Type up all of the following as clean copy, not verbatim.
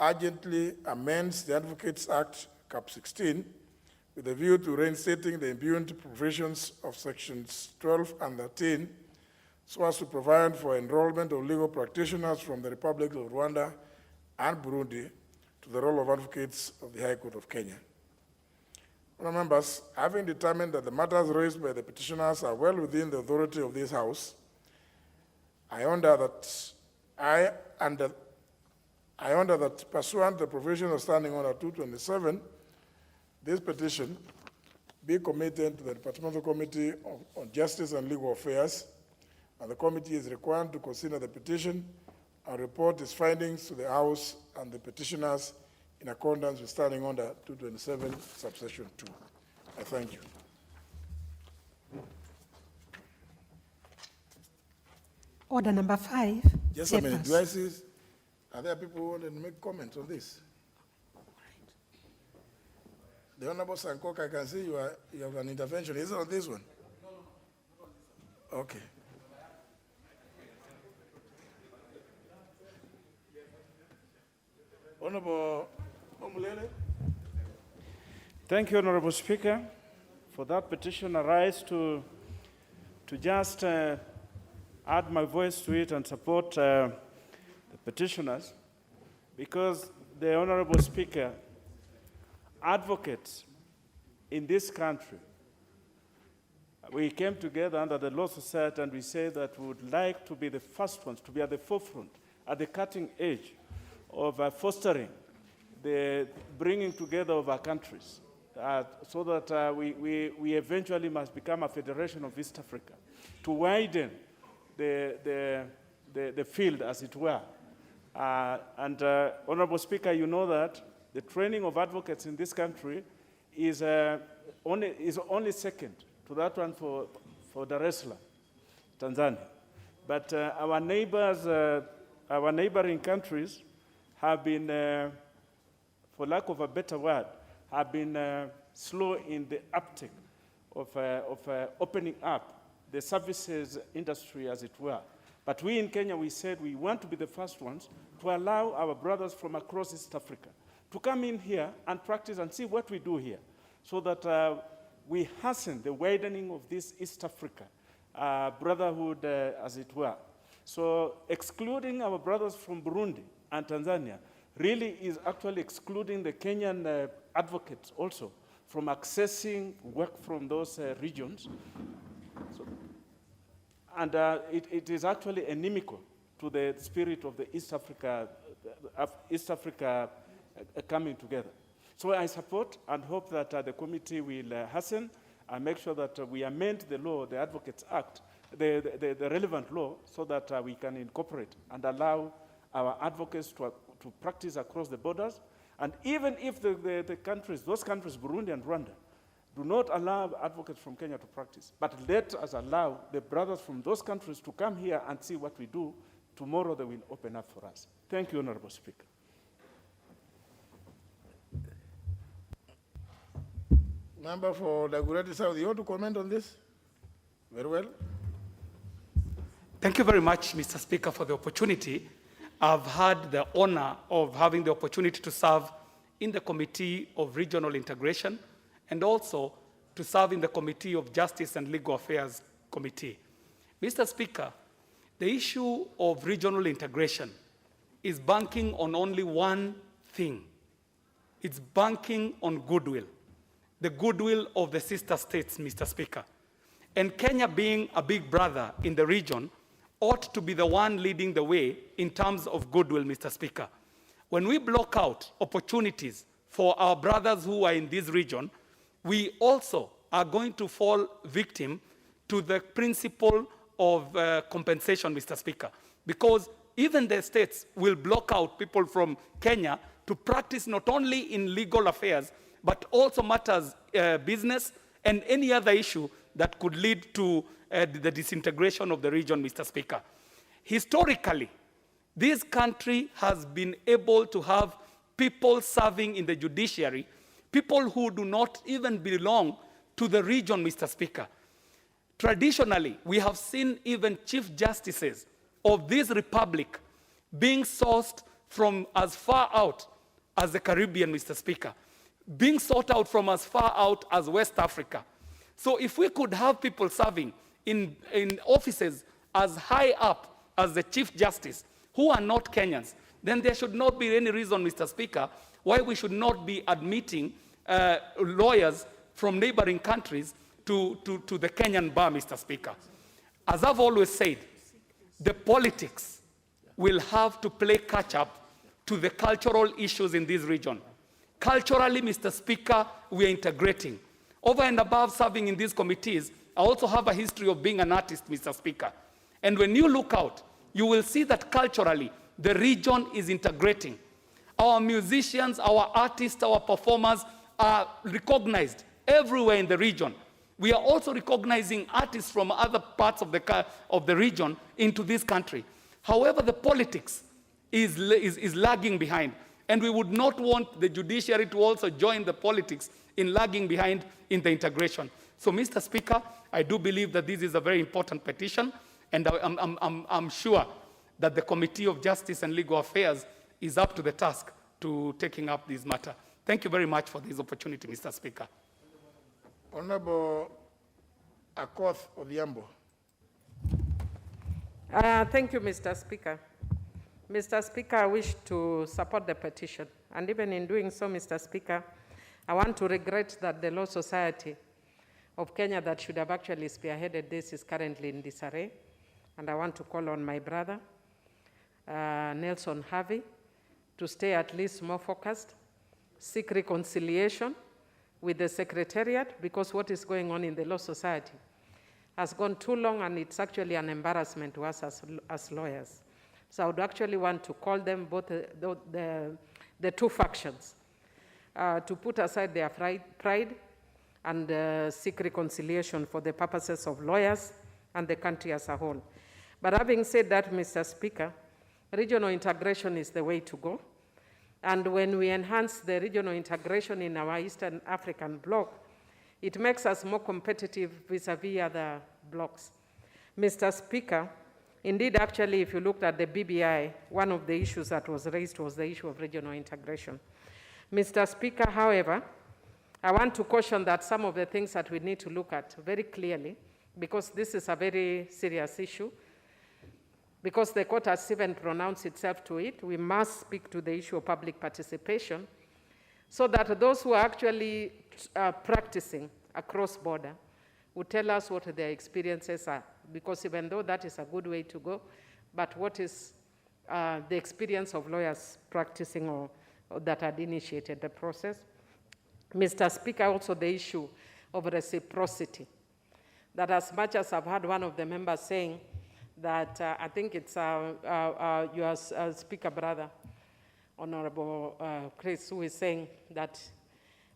urgently amends the Advocates Act, Cap 16, with a view to reinstating the impugned provisions of sections 12 and 13, so as to provide for enrollment of legal practitioners from the Republic of Rwanda and Burundi to the role of advocates of the High Court of Kenya. Honourable members, having determined that the matters raised by the petitioners are well within the authority of this House, I order that pursuant to the provision of Standing Order 227, this petition be committed to the Departmental Committee on Justice and Legal Affairs, and the committee is required to consider the petition and report its findings to the House and the petitioners in accordance with Standing Order 227, subsection 2. I thank you. Order number 5. Just a minute. Do I see, are there people who want to make comments on this? The Honorable Sankok, I can see you have an intervention. Is it on this one? Okay. Honorable Omulele. Thank you, Honorable Speaker, for that petition. I rise to just add my voice to it and support the petitioners, because the Honorable Speaker, advocates in this country, we came together under the Law Society and we said that we would like to be the first ones, to be at the forefront, at the cutting edge of fostering the bringing together of our countries, so that we eventually must become a federation of East Africa, to widen the field, as it were. Honorable Speaker, you know that the training of advocates in this country is only second to that one for Dar es Salaam, Tanzania. But our neighbors, our neighboring countries have been, for lack of a better word, have been slow in the uptake of opening up the services industry, as it were. But we in Kenya, we said we want to be the first ones to allow our brothers from across East Africa to come in here and practice and see what we do here, so that we hasten the widening of this East Africa brotherhood, as it were. So excluding our brothers from Burundi and Tanzania really is actually excluding the Kenyan advocates also from accessing work from those regions. And it is actually inimical to the spirit of the East Africa coming together. So I support and hope that the committee will hasten and make sure that we amend the law, the Advocates Act, the relevant law, so that we can incorporate and allow our advocates to practice across the borders. And even if the countries, those countries, Burundi and Rwanda, do not allow advocates from Kenya to practice, but let us allow the brothers from those countries to come here and see what we do. Tomorrow they will open up for us. Thank you, Honorable Speaker. Member for Dagoretti South, you want to comment on this? Very well. Thank you very much, Mr. Speaker, for the opportunity. I've had the honor of having the opportunity to serve in the Committee of Regional Integration and also to serve in the Committee of Justice and Legal Affairs Committee. Mr. Speaker, the issue of regional integration is banking on only one thing. It's banking on goodwill, the goodwill of the sister states, Mr. Speaker. And Kenya, being a big brother in the region, ought to be the one leading the way in terms of goodwill, Mr. Speaker. When we block out opportunities for our brothers who are in this region, we also are going to fall victim to the principle of compensation, Mr. Speaker, because even the states will block out people from Kenya to practice not only in legal affairs, but also matters business and any other issue that could lead to the disintegration of the region, Mr. Speaker. Historically, this country has been able to have people serving in the judiciary, people who do not even belong to the region, Mr. Speaker. Traditionally, we have seen even chief justices of this republic being sourced from as far out as the Caribbean, Mr. Speaker, being sought out from as far out as West Africa. So if we could have people serving in offices as high up as the Chief Justice who are not Kenyans, then there should not be any reason, Mr. Speaker, why we should not be admitting lawyers from neighboring countries to the Kenyan bar, Mr. Speaker. As I've always said, the politics will have to play catch-up to the cultural issues in this region. Culturally, Mr. Speaker, we are integrating. Over and above serving in these committees, I also have a history of being an artist, Mr. Speaker. And when you look out, you will see that culturally, the region is integrating. Our musicians, our artists, our performers are recognized everywhere in the region. We are also recognizing artists from other parts of the region into this country. However, the politics is lagging behind. And we would not want the judiciary to also join the politics in lagging behind in the integration. So, Mr. Speaker, I do believe that this is a very important petition, and I'm sure that the Committee of Justice and Legal Affairs is up to the task to taking up this matter. Thank you very much for this opportunity, Mr. Speaker. Honorable Akoth Odhiambo. Thank you, Mr. Speaker. Mr. Speaker, I wish to support the petition. And even in doing so, Mr. Speaker, I want to regret that the Law Society of Kenya that should have actually spearheaded this is currently in disarray. And I want to call on my brother, Nelson Harvey, to stay at least more focused, seek reconciliation with the Secretariat, because what is going on in the Law Society has gone too long, and it's actually an embarrassment to us as lawyers. So I would actually want to call them, both the two factions, to put aside their pride and seek reconciliation for the purposes of lawyers and the country as a whole. But having said that, Mr. Speaker, regional integration is the way to go. And when we enhance the regional integration in our Eastern African bloc, it makes us more competitive vis-a-vis other blocs. Mr. Speaker, indeed, actually, if you looked at the BBI, one of the issues that was raised was the issue of regional integration. Mr. Speaker, however, I want to caution that some of the things that we need to look at very clearly, because this is a very serious issue, because the court has even pronounced itself to it, we must speak to the issue of public participation so that those who are actually practicing across border would tell us what their experiences are. Because even though that is a good way to go, but what is the experience of lawyers practicing or that had initiated the process? Mr. Speaker, also the issue of reciprocity. That as much as I've had one of the members saying that I think it's your speaker brother, Honorable Chris, who is saying that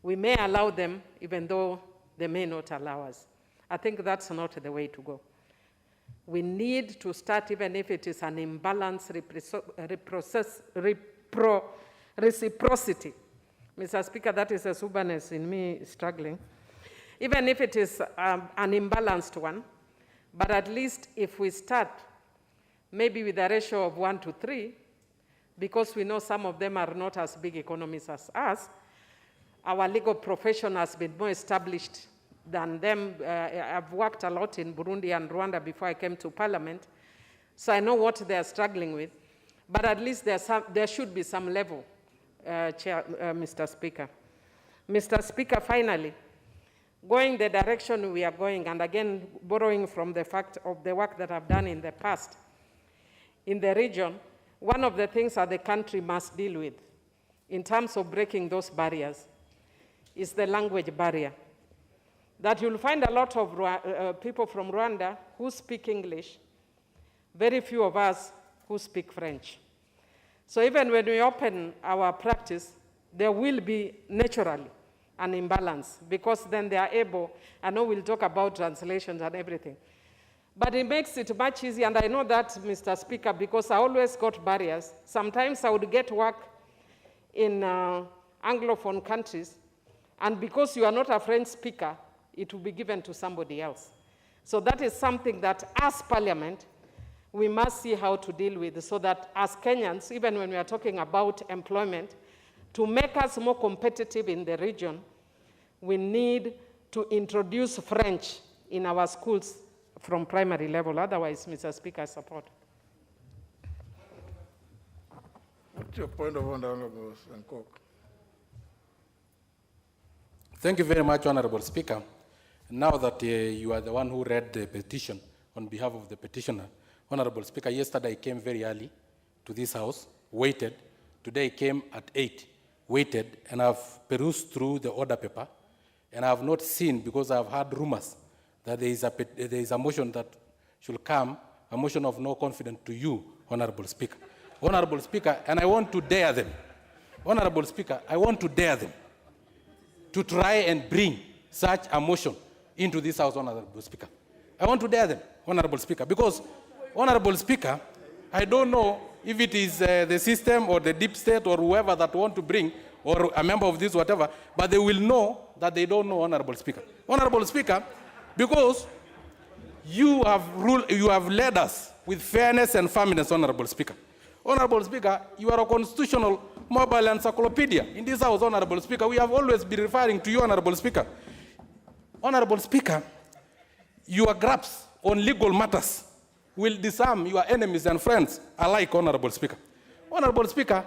we may allow them even though they may not allow us. I think that's not the way to go. We need to start, even if it is an imbalanced reciprocity. Mr. Speaker, that is a stubbornness in me struggling. Even if it is an imbalanced one, but at least if we start maybe with a ratio of 1 to 3, because we know some of them are not as big economies as us, our legal profession has been more established than them. I've worked a lot in Burundi and Rwanda before I came to Parliament, so I know what they're struggling with. But at least there should be some level, Mr. Speaker. Mr. Speaker, finally, going the direction we are going, and again, borrowing from the fact of the work that I've done in the past in the region, one of the things that the country must deal with in terms of breaking those barriers is the language barrier. That you'll find a lot of people from Rwanda who speak English, very few of us who speak French. So even when we open our practice, there will be naturally an imbalance, because then they are able, I know we'll talk about translations and everything, but it makes it much easier, and I know that, Mr. Speaker, because I always got barriers. Sometimes I would get work in Anglophone countries, and because you are not a French speaker, it will be given to somebody else. So that is something that, as Parliament, we must see how to deal with, so that as Kenyans, even when we are talking about employment, to make us more competitive in the region, we need to introduce French in our schools from primary level. Otherwise, Mr. Speaker, I support. What's your point of order, Honorable Sankok? Thank you very much, Honorable Speaker. Now that you are the one who read the petition on behalf of the petitioner, Honorable Speaker, yesterday I came very early to this house, waited. Today I came at 8, waited, and I've perused through the order paper, and I have not seen, because I've heard rumors that there is a motion that should come, a motion of no confidence to you, Honorable Speaker. Honorable Speaker, and I want to dare them. Honorable Speaker, I want to dare them to try and bring such a motion into this house, Honorable Speaker. I want to dare them, Honorable Speaker, because, Honorable Speaker, I don't know if it is the system or the deep state or whoever that want to bring, or a member of this, whatever, but they will know that they don't know, Honorable Speaker. Honorable Speaker, because you have led us with fairness and firmness, Honorable Speaker. Honorable Speaker, you are a constitutional mobile encyclopedia in this house, Honorable Speaker. We have always been referring to you, Honorable Speaker. Honorable Speaker, your grasp on legal matters will disarm your enemies and friends alike, Honorable Speaker. Honorable Speaker,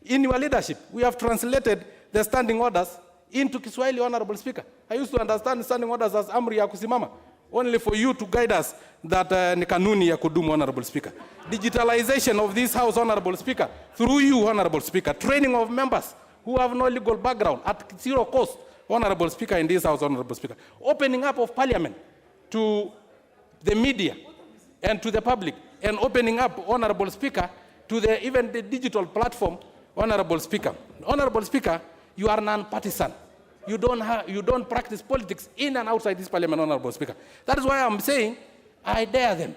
in your leadership, we have translated the standing orders into Kiswahili, Honorable Speaker. I used to understand standing orders as amri ya kusimama, only for you to guide us that ni kanuni ya kudumu, Honorable Speaker. Digitalization of this house, Honorable Speaker, through you, Honorable Speaker. Training of members who have no legal background at zero cost, Honorable Speaker, in this house, Honorable Speaker. Opening up of Parliament to the media and to the public, and opening up, Honorable Speaker, to even the digital platform, Honorable Speaker. Honorable Speaker, you are non-partisan. You don't practice politics in and outside this Parliament, Honorable Speaker. That is why I'm saying I dare them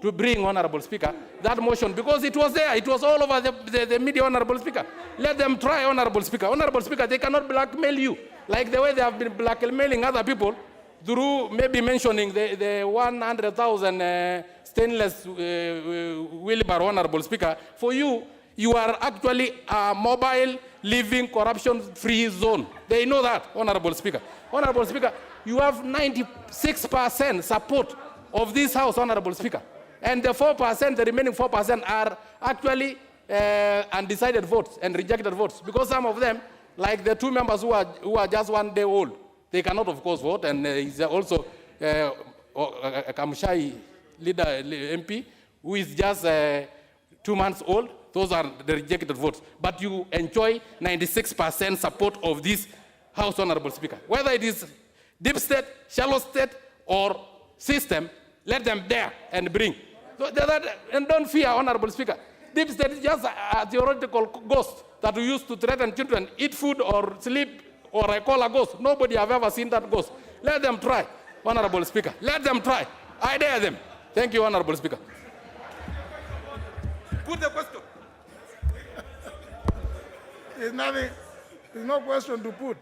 to bring, Honorable Speaker, that motion, because it was there. It was all over the media, Honorable Speaker. Let them try, Honorable Speaker. Honorable Speaker, they cannot blackmail you like the way they have been blackmailing other people through maybe mentioning the 100,000 stainless wheelbarrow, Honorable Speaker. For you, you are actually a mobile, living, corruption-free zone. They know that, Honorable Speaker. Honorable Speaker, you have 96% support of this House, Honorable Speaker. And the 4%, the remaining 4% are actually undecided votes and rejected votes. Because some of them, like the two members who are just 1 day old, they cannot, of course, vote. And he's also a Kamshai leader, MP, who is just 2 months old. Those are the rejected votes. But you enjoy 96% support of this House, Honorable Speaker. Whether it is deep state, shallow state, or system, let them dare and bring. And don't fear, Honorable Speaker. Deep state is just a theoretical ghost that we use to threaten children, eat food or sleep, or I call a ghost. Nobody have ever seen that ghost. Let them try, Honorable Speaker. Let them try. I dare them. Thank you, Honorable Speaker. Put the question. There's nothing, there's no question to put.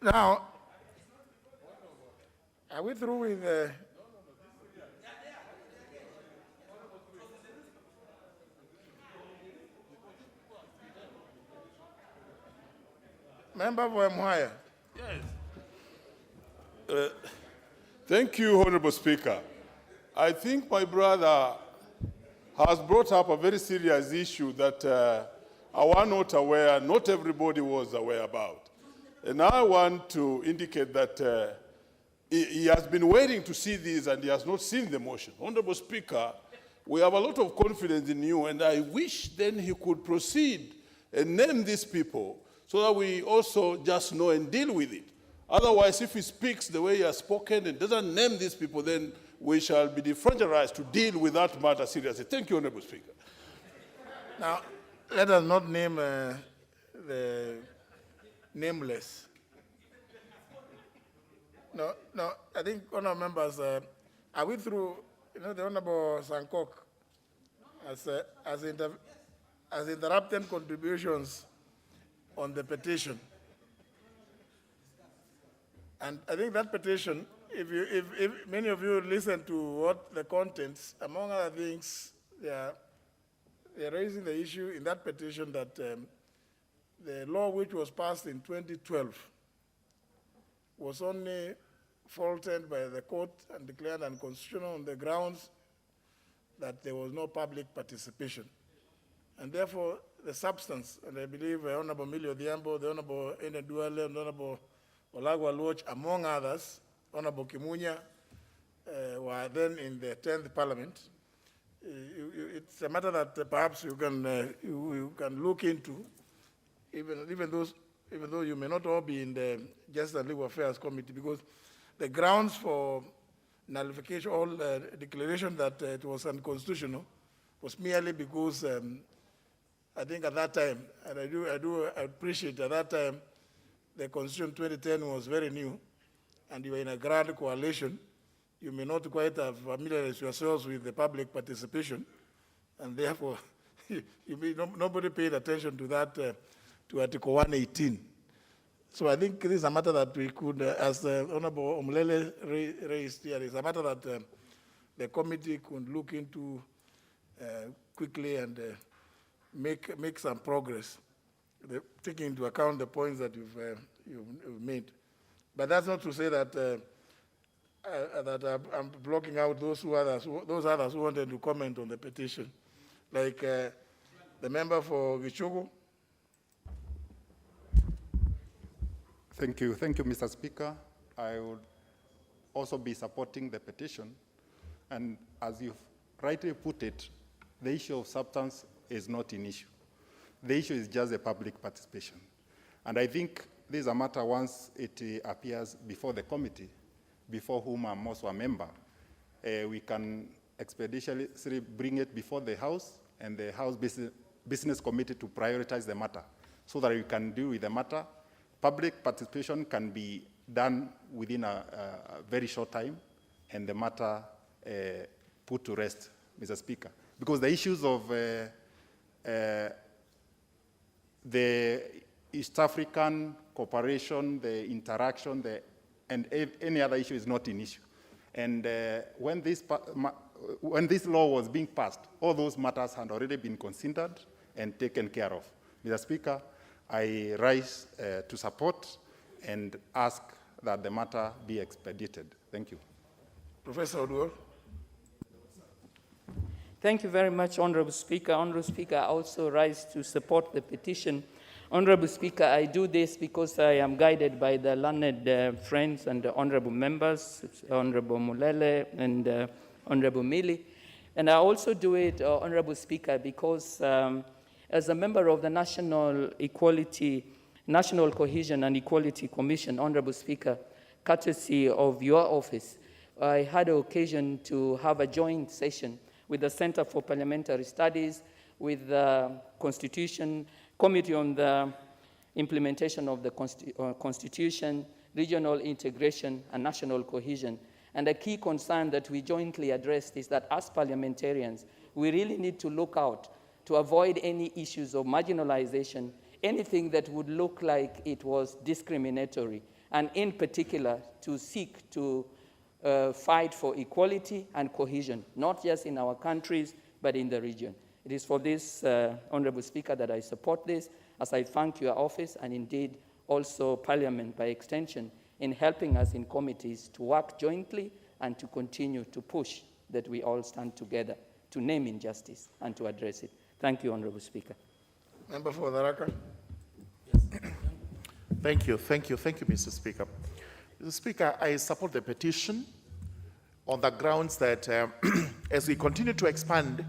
Now, are we through with the... Member for Mwaya. Yes. Thank you, Honorable Speaker. I think my brother has brought up a very serious issue that I was not aware, not everybody was aware about. And I want to indicate that he has been waiting to see this and he has not seen the motion. Honorable Speaker, we have a lot of confidence in you, and I wish then he could proceed and name these people so that we also just know and deal with it. Otherwise, if he speaks the way he has spoken and doesn't name these people, then we shall be defranchised to deal with that matter seriously. Thank you, Honorable Speaker. Now, let us not name the nameless. No, I think, honorable members, are we through, the Honorable Sankok has interrupted contributions on the petition. And I think that petition if many of you listen to what the contents, among other things, they're raising the issue in that petition that the law which was passed in 2012 was only faulted by the court and declared unconstitutional on the grounds that there was no public participation. And therefore, the substance, and I believe Honorable Millie Odhiambo, the Honorable Ene Duale, and Honorable Olagwa Loch, among others, Honorable Kimunya, were then in the 10th Parliament. It's a matter that perhaps you can look into, even though you may not all be in the Justice and Legal Affairs Committee, because the grounds for nullification, all declaration that it was unconstitutional, was merely because I think at that time, and I do appreciate at that time, the Constitution 2010 was very new, and you were in a grand coalition. You may not quite have familiarized yourselves with the public participation, and therefore, nobody paid attention to that, to Article 118. So I think this is a matter that we could, as Honorable Omlele raised here, is a matter that the committee could look into quickly and make some progress, taking into account the points that you've made. But that's not to say that I'm blocking out those others who wanted to comment on the petition, like the member for Gichugu. Thank you, Mr. Speaker. I would also be supporting the petition, and as you've rightly put it, the issue of substance is not an issue. The issue is just the public participation. And I think this is a matter once it appears before the committee, before whom I'm also a member, we can expeditiously bring it before the House and the House Business Committee to prioritize the matter so that we can deal with the matter. Public participation can be done within a very short time and the matter put to rest, Mr. Speaker. Because the issues of the East African cooperation, the interaction, and any other issue is not an issue. And when this law was being passed, all those matters had already been considered and taken care of. Mr. Speaker, I rise to support and ask that the matter be expedited. Thank you. Professor Oduor. Thank you very much, Honorable Speaker. Honorable Speaker, I also rise to support the petition. Honorable Speaker, I do this because I am guided by the learned friends and the honorable members, Honorable Mulele and Honorable Millie. And I also do it, Honorable Speaker, because as a member of the National Cohesion and Equality Commission, Honorable Speaker, courtesy of your office, I had an occasion to have a joint session with the Center for Parliamentary Studies, with the Constitution, Committee on the Implementation of the Constitution, Regional Integration, and National Cohesion. And a key concern that we jointly addressed is that as parliamentarians, we really need to look out to avoid any issues of marginalization, anything that would look like it was discriminatory, and in particular, to seek to fight for equality and cohesion, not just in our countries, but in the region. It is for this, Honorable Speaker, that I support this, as I thank your office and indeed also Parliament by extension in helping us in committees to work jointly and to continue to push that we all stand together to name injustice and to address it. Thank you, Honorable Speaker. Member for Tharaka. Thank you, Mr. Speaker. Mr. Speaker, I support the petition on the grounds that as we continue to expand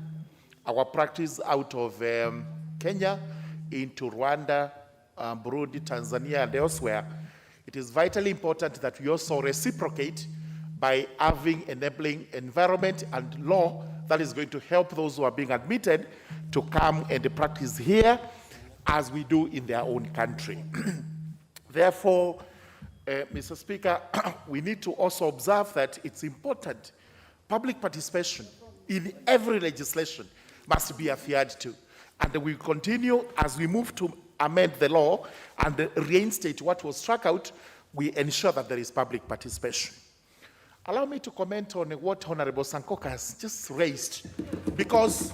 our practice out of Kenya into Rwanda, Burundi, Tanzania, and elsewhere, it is vitally important that we also reciprocate by having enabling environment and law that is going to help those who are being admitted to come and practice here as we do in their own country. Therefore, Mr. Speaker, we need to also observe that it's important public participation in every legislation must be adhered to. And we continue as we move to amend the law and reinstate what was struck out, we ensure that there is public participation. allow me to comment on what Honorable Sankoka has just raised, because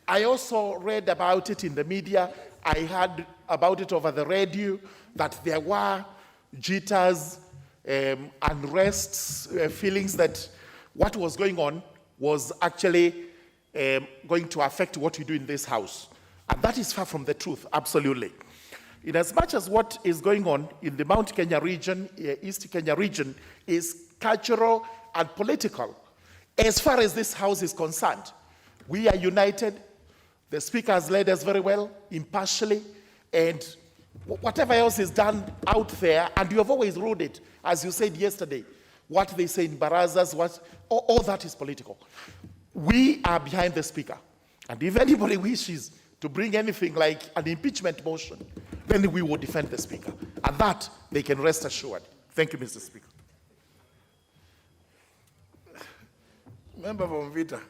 I also read about it in the media. I heard about it over the radio, that there were jitters, unrests, feelings that what was going on was actually going to affect what we do in this house. And that is far from the truth, absolutely. In as much as what is going on in the Mount Kenya region, East Kenya region, is cultural and political, as far as this house is concerned, we are united. The Speaker has led us very well, impartially, and whatever else is done out there, and you have always ruled it, as you said yesterday, what they say in barazas, all that is political. We are behind the Speaker, and if anybody wishes to bring anything like an impeachment motion, then we will defend the Speaker, and that they can rest assured. Thank you, Mr. Speaker. Member from Vita.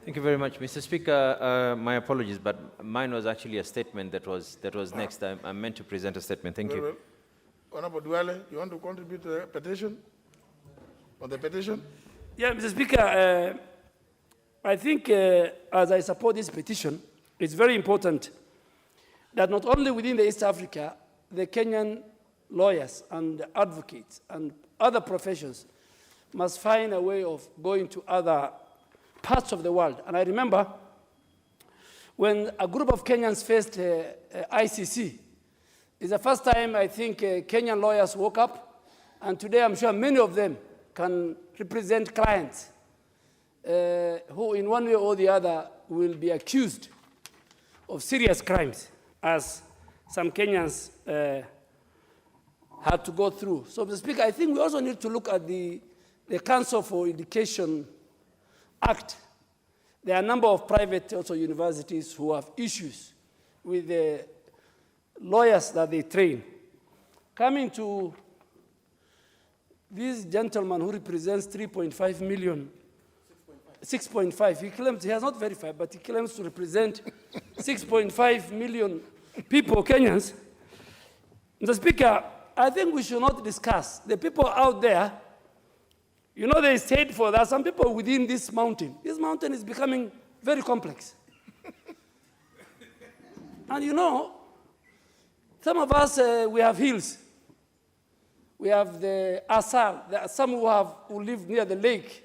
Thank you very much, Mr. Speaker. My apologies, but mine was actually a statement that was next. I meant to present a statement. Thank you. Honorable Duale, you want to contribute to the petition? On the petition? Yeah, Mr. Speaker, I think as I support this petition, it's very important that not only within the East Africa, the Kenyan lawyers and advocates and other professions must find a way of going to other parts of the world. And I remember when a group of Kenyans faced ICC, it's the first time I think Kenyan lawyers woke up, and today I'm sure many of them can represent clients who in one way or the other will be accused of serious crimes, as some Kenyans had to go through. So, Mr. Speaker, I think we also need to look at the Council for Education Act. There are a number of private also universities who have issues with the lawyers that they train. Coming to this gentleman who represents 3.5 million, 6.5, he claims, he has not verified, but he claims to represent 6.5 million people, Kenyans. Mr. Speaker, I think we should not discuss the people out there. You know, they said for that some people within this mountain is becoming very complex. And you know, some of us, we have hills. We have the Asal. There are some who live near the lake.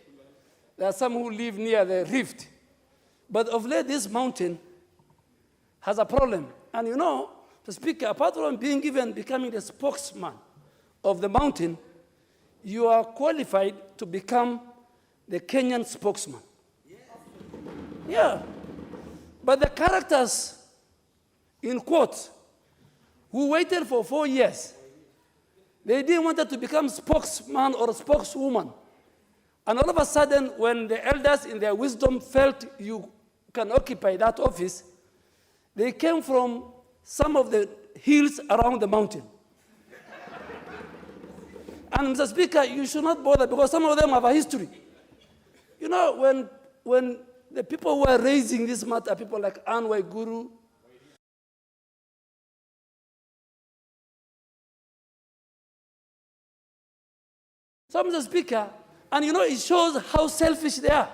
There are some who live near the rift. But of late, this mountain has a problem. And you know, the Speaker, apart from becoming the spokesman of the mountain, you are qualified to become the Kenyan spokesman. Yeah. But the characters, in quotes, who waited for 4 years, they didn't want to become spokesman or spokeswoman. And all of a sudden, when the elders in their wisdom felt you can occupy that office, they came from some of the hills around the mountain. And Mr. Speaker, you should not bother, because some of them have a history. You know, when the people who are raising this matter, people like Anway Guru, so Mr. Speaker, and you know, it shows how selfish they are.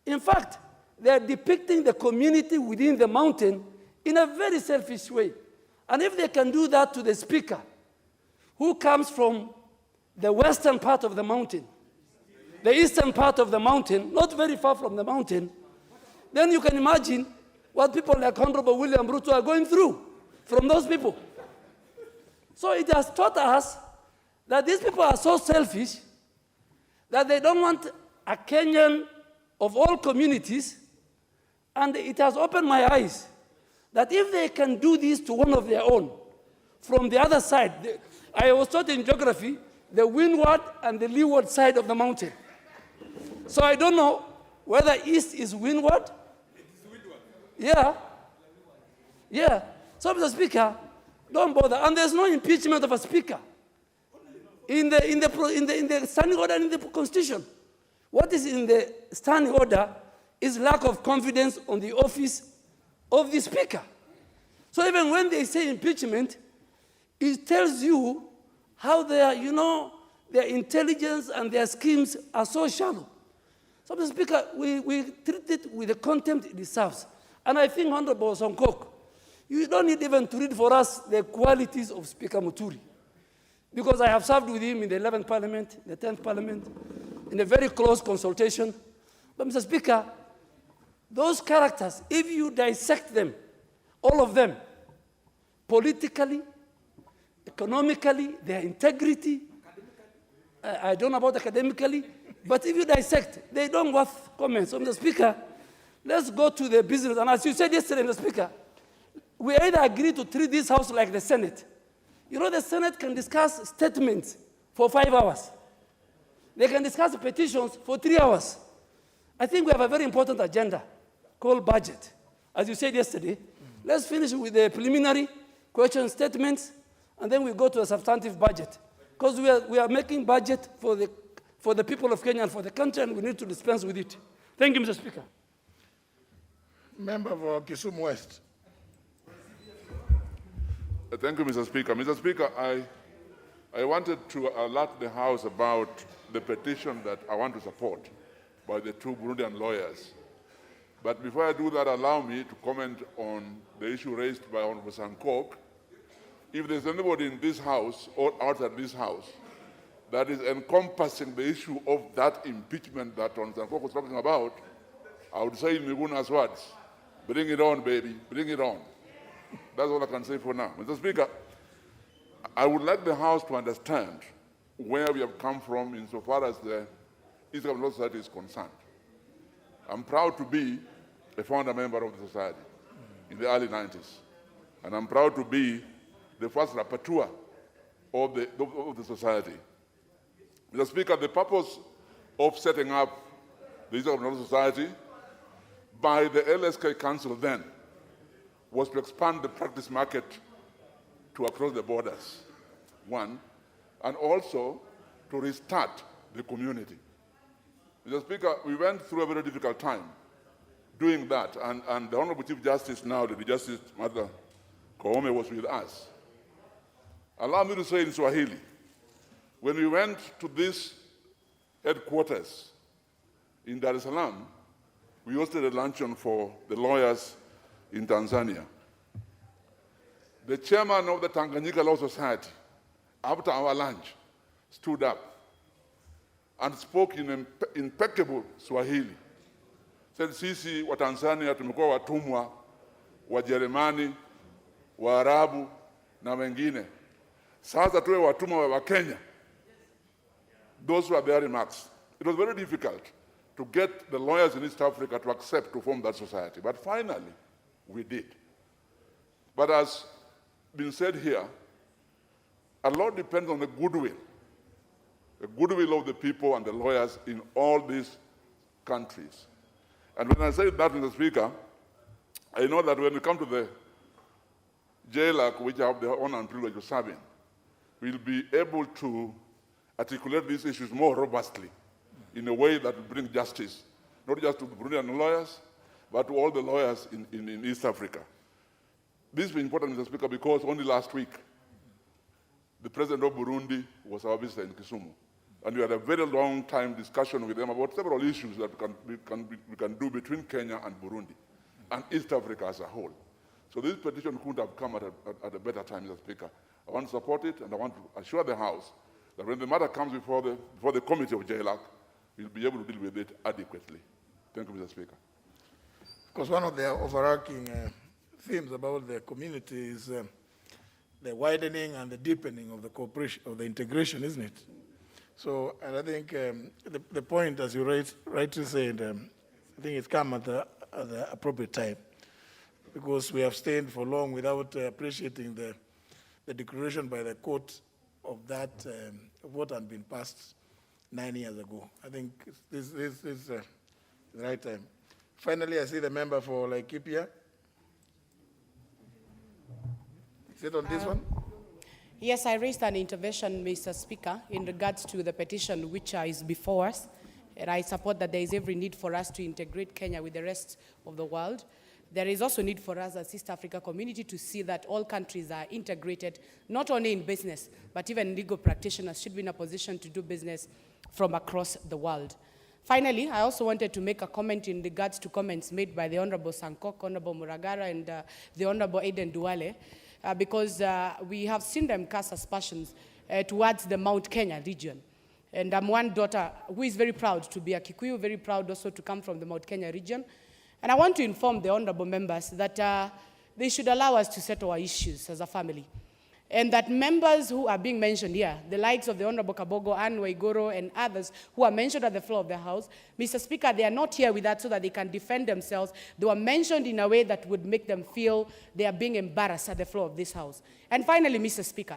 In fact, they are depicting the community within the mountain in a very selfish way. And if they can do that to the Speaker, who comes from the western part of the mountain, the eastern part of the mountain, not very far from the mountain, then you can imagine what people like Honorable William Ruto are going through from those people. So it has taught us that these people are so selfish that they don't want a Kenyan of all communities, and it has opened my eyes that if they can do this to one of their own, from the other side, I was taught in geography, the windward and the leeward side of the mountain. So I don't know whether east is windward. It's windward. Yeah. Yeah. So, Mr. Speaker, don't bother. And there's no impeachment of a speaker in the standing order and in the Constitution. What is in the standing order is lack of confidence on the office of the speaker. So even when they say impeachment, it tells you how their, their intelligence and their schemes are so shallow. So, Mr. Speaker, we treat it with the contempt it deserves. And I think, Honorable Sonkok, you don't need even to read for us the qualities of Speaker Muturi. Because I have served with him in the 11th Parliament, the 10th Parliament, in a very close consultation. But, Mr. Speaker, those characters, if you dissect them, all of them, politically, economically, their integrity, I don't know about academically, but if you dissect, they don't worth comments. So, Mr. Speaker, let's go to the business. And as you said yesterday, Mr. Speaker, we either agree to treat this House like the Senate. You know, the Senate can discuss statements for 5 hours. They can discuss petitions for 3 hours. I think we have a very important agenda called budget. As you said yesterday, let's finish with the preliminary question statements, and then we go to a substantive budget. Because we are making budget for the people of Kenya and for the country, and we need to dispense with it. Thank you, Mr. Speaker. Member for Kisumu West. Thank you, Mr. Speaker. Mr. Speaker, I wanted to alert the House about the petition that I want to support by the 2 Burundian lawyers. But before I do that, allow me to comment on the issue raised by Honorable Sankok. If there's anybody in this House or outside this House that is encompassing the issue of that impeachment that Honorable Sankok was talking about, I would say in Miguna's words, bring it on, baby, bring it on. That's all I can say for now. Mr. Speaker, I would like the House to understand where we have come from insofar as the East African Law Society is concerned. I'm proud to be a founder member of the society in the early 90s. And I'm proud to be the first rapporteur of the society. Mr. Speaker, the purpose of setting up the East African Law Society by the LSK Council then was to expand the practice market to across the borders, one, and also to restart the community. Mr. Speaker, we went through a very difficult time doing that, and the Honorable Chief Justice now, the Justice Martha Koome, was with us. Allow me to say in Swahili, when we went to this headquarters in Dar es Salaam, we hosted a luncheon for the lawyers in Tanzania. The chairman of the Tanganyika Law Society, after our lunch, stood up and spoke in impeccable Swahili. Said, sisi wa Tanzania tumekuwa watumwa wa Jerumani, Waarabu na wengine. Sasa tuwe watumwa wa Kenya. Those were their remarks. It was very difficult to get the lawyers in East Africa to accept to form that society. But finally, we did. But as been said here, a lot depends on the goodwill of the people and the lawyers in all these countries. And when I say that, Mr. Speaker, I know that when we come to the JLAC, which I have the honor and privilege of serving, we'll be able to articulate these issues more robustly in a way that will bring justice, not just to the Burundian lawyers, but to all the lawyers in East Africa. This is important, Mr. Speaker, because only last week, the president of Burundi was our visitor in Kisumu. And we had a very long time discussion with them about several issues that we can do between Kenya and Burundi and East Africa as a whole. So this petition couldn't have come at a better time, Mr. Speaker. I want to support it, and I want to assure the House that when the matter comes before the committee of JLAC, we'll be able to deal with it adequately. Thank you, Mr. Speaker. Because one of the overarching themes about the community is the widening and the deepening of the cooperation, of the integration, isn't it? So, and I think the point, as you rightly said, I think it's come at the appropriate time, because we have stayed for long without appreciating the declaration by the court of that what had been passed 9 years ago. I think this is the right time. Finally, I see the member for Laikipia. Is it on this one? Yes, I raised an intervention, Mr. Speaker, in regards to the petition which is before us. And I support that there is every need for us to integrate Kenya with the rest of the world. there is also need for us as East Africa community to see that all countries are integrated, not only in business, but even legal practitioners should be in a position to do business from across the world. Finally, I also wanted to make a comment in regards to comments made by the Honorable Sankok, Honorable Muragara, and the Honorable Aiden Duale, because we have seen them cast aspersions towards the Mount Kenya region. And I'm one daughter who is very proud to be a Kikuyu, very proud also to come from the Mount Kenya region. And I want to inform the honorable members that they should allow us to settle our issues as a family. And that members who are being mentioned here, the likes of the Honorable Kabogo, Anne Waigoro, and others who are mentioned at the floor of the House, Mr. Speaker, they are not here with that so that they can defend themselves. They were mentioned in a way that would make them feel they are being embarrassed at the floor of this House. And finally, Mr. Speaker,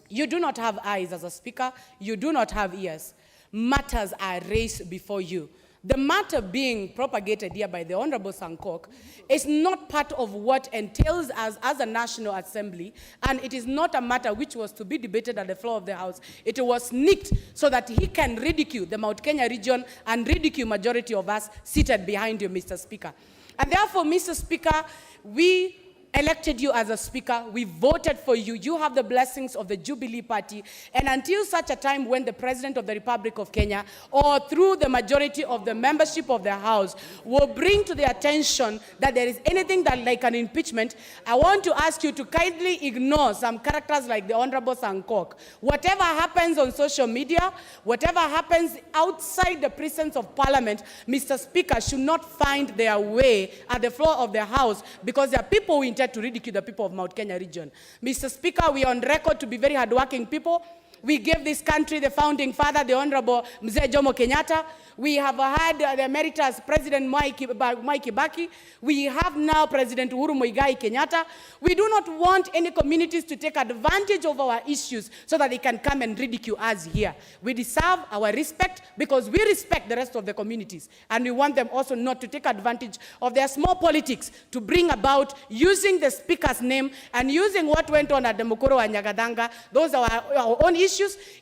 you do not have eyes as a speaker. You do not have ears. Matters are raised before you. The matter being propagated here by the Honorable Sankok is not part of what entails us as a National Assembly, and it is not a matter which was to be debated at the floor of the House. It was sneaked so that he can ridicule the Mount Kenya region and ridicule majority of us seated behind you, Mr. Speaker. And therefore, Mr. Speaker, we elected you as a speaker. We voted for you. You have the blessings of the Jubilee Party. And until such a time when the President of the Republic of Kenya, or through the majority of the membership of the House, will bring to their attention that there is anything that like an impeachment, I want to ask you to kindly ignore some characters like the Honorable Sankok. Whatever happens on social media, whatever happens outside the presence of Parliament, Mr. Speaker, should not find their way at the floor of the House, because there are people who intend to ridicule the people of Mount Kenya region. Mr. Speaker, we are on record to be very hardworking people. We gave this country the founding father, the Honorable Mzee Jomo Kenyatta. We have had the emeritus President Mwai Kibaki. We have now President Uhuru Muigai Kenyatta. We do not want any communities to take advantage of our issues so that they can come and ridicule us here. We deserve our respect because we respect the rest of the communities. And we want them also not to take advantage of their small politics to bring about using the speaker's name and using what went on at the Mukoro and Nyagadanga. Those are our own issues.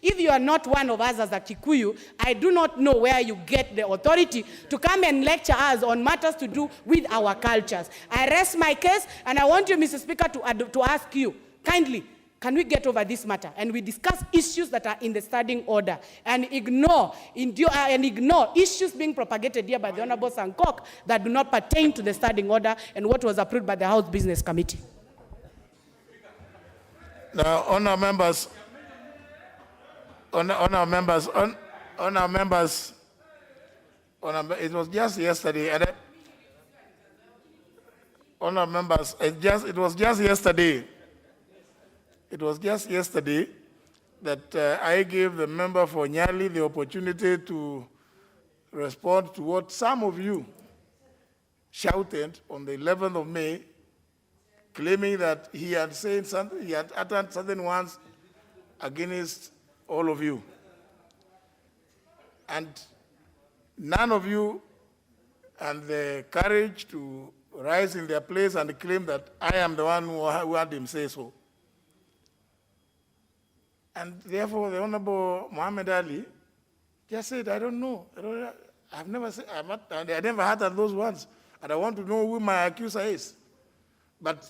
If you are not one of us as a Kikuyu, I do not know where you get the authority to come and lecture us on matters to do with our cultures. I rest my case, and I want you, Mr. Speaker, to ask you, kindly, can we get over this matter and we discuss issues that are in the standing order and ignore issues being propagated here by the Honorable Sankok that do not pertain to the standing order and what was approved by the House Business Committee? Now, honour members, it was just yesterday, it was just yesterday that I gave the member for Nyali the opportunity to respond to what some of you shouted on the 11th of May, claiming that he had said something, he had uttered certain words against all of you. And none of you had the courage to rise in their place and claim that I am the one who had him say so. And therefore, the Honorable Muhammad Ali just said, I don't know. I've never said, I never heard of those words. And I want to know who my accuser is. But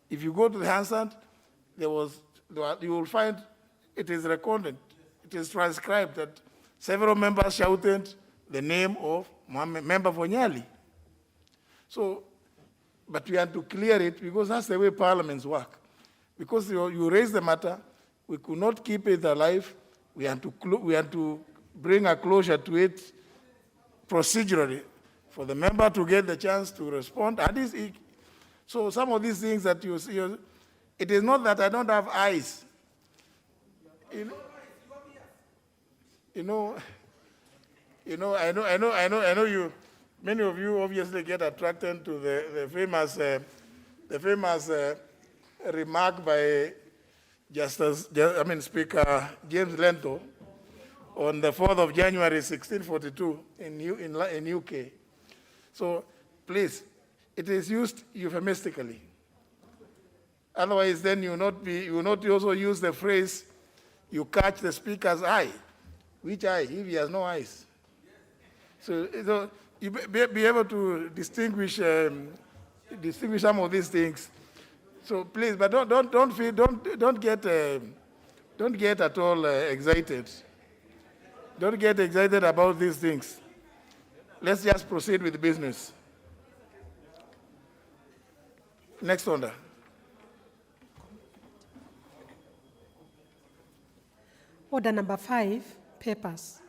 if you go to the Hansard, you will find it is recorded, it is transcribed that several members shouted the name of member for Nyali. So, but we had to clear it because that's the way parliaments work. Because you raise the matter, we could not keep it alive. We had to bring a closure to it procedurally for the member to get the chance to respond. So some of these things that you see, it is not that I don't have eyes. I know you, many of you obviously get attracted to the famous remark by Speaker James Lento on the 4th of January, 1642 in UK. So please, it is used euphemistically. Otherwise, then you will not also use the phrase, you catch the speaker's eye. Which eye, if he has no eyes? So you be able to distinguish distinguish some of these things. So please, but don't get at all excited. Don't get excited about these things. Let's just proceed with business. Next order. Order number 5, papers.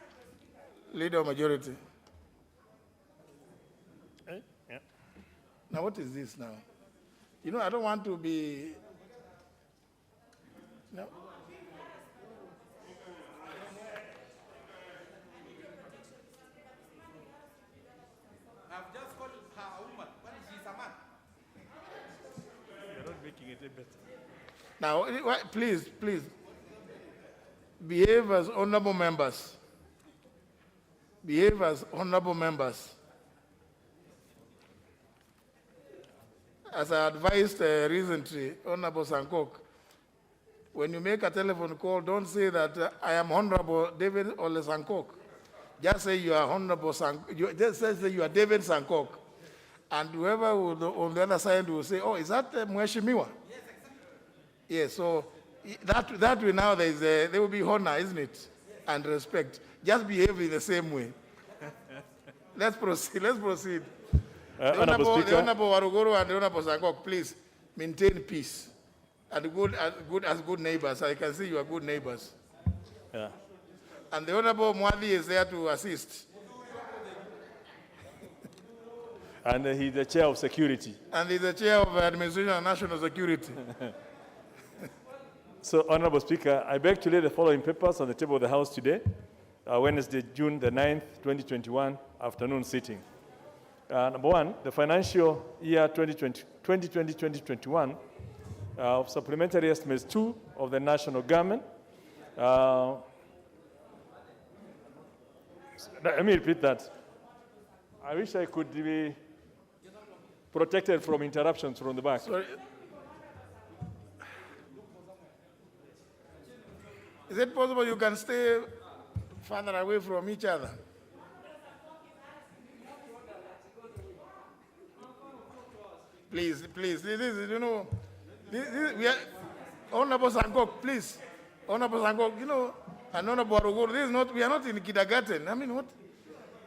Leader of majority. Yeah. Now what is this now? You know, I don't want to be. No. I've just called her a woman, but she's a man. You're not making it better. Now, please, behave as honorable members. Behave as honorable members. As I advised recently, Honorable Sankok, when you make a telephone call, don't say that I am Honorable David Ole Sankok. Just say you are Honorable Sankok. Just say you are David Sankok. And whoever on the other side will say, oh, is that Mheshimiwa? Yes, exactly. Yes, so that way now there will be honor, isn't it? Yes. And respect. Just behave in the same way. Let's proceed. The Honorable Waruguru and the Honorable Sankok, please maintain peace and good neighbors. I can see you are good neighbors. Yeah. And the Honorable Mwadi is there to assist. And he's the chair of security. And he's the chair of Administration and National Security. So, Honorable Speaker, I beg to lay the following papers on the table of the House today, Wednesday, June the 9th, 2021, afternoon sitting. Number one, the financial year 2020-2021 of supplementary estimates 2 of the national government. Let me repeat that. I wish I could be protected from interruptions from the back. Sorry. Is it possible you can stay further away from each other? Please, this is, you know, we are, Honorable Sankok, please. Honorable Sankok, you know, and Honorable Waruguru, this is not, we are not in kindergarten. I mean, what?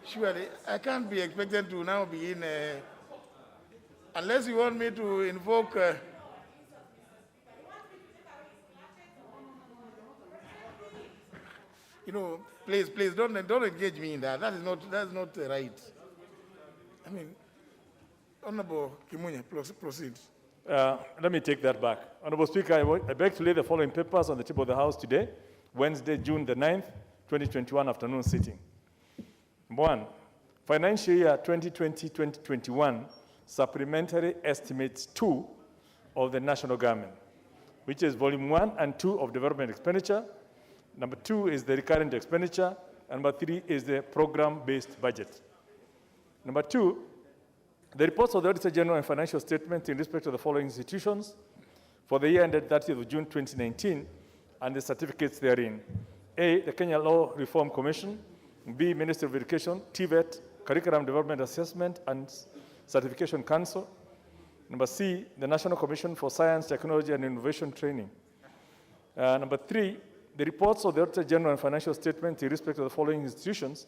Surely, I can't be expected to now be in, unless you want me to invoke, you know, please, don't engage me in that. That's not right. I mean, Honorable Kimunya, proceed. Let me take that back. Honorable Speaker, I beg to lay the following papers on the table of the House today, Wednesday, June the 9th, 2021, afternoon sitting. Number one, financial year 2020-2021, supplementary estimates 2 of the national government, which is volume 1 and 2 of development expenditure. Number 2 is the recurrent expenditure. And number 3 is the program-based budget. Number 2, the reports of the Auditor General and financial statements in respect to the following institutions for the year ended 30th of June 2019 and the certificates therein. A, the Kenya Law Reform Commission. B, Ministry of Education, TVET, Curriculum Development Assessment and Certification Council. Number C, the National Commission for Science, Technology and Innovation Training. Number 3, the reports of the Auditor General and financial statements in respect to the following institutions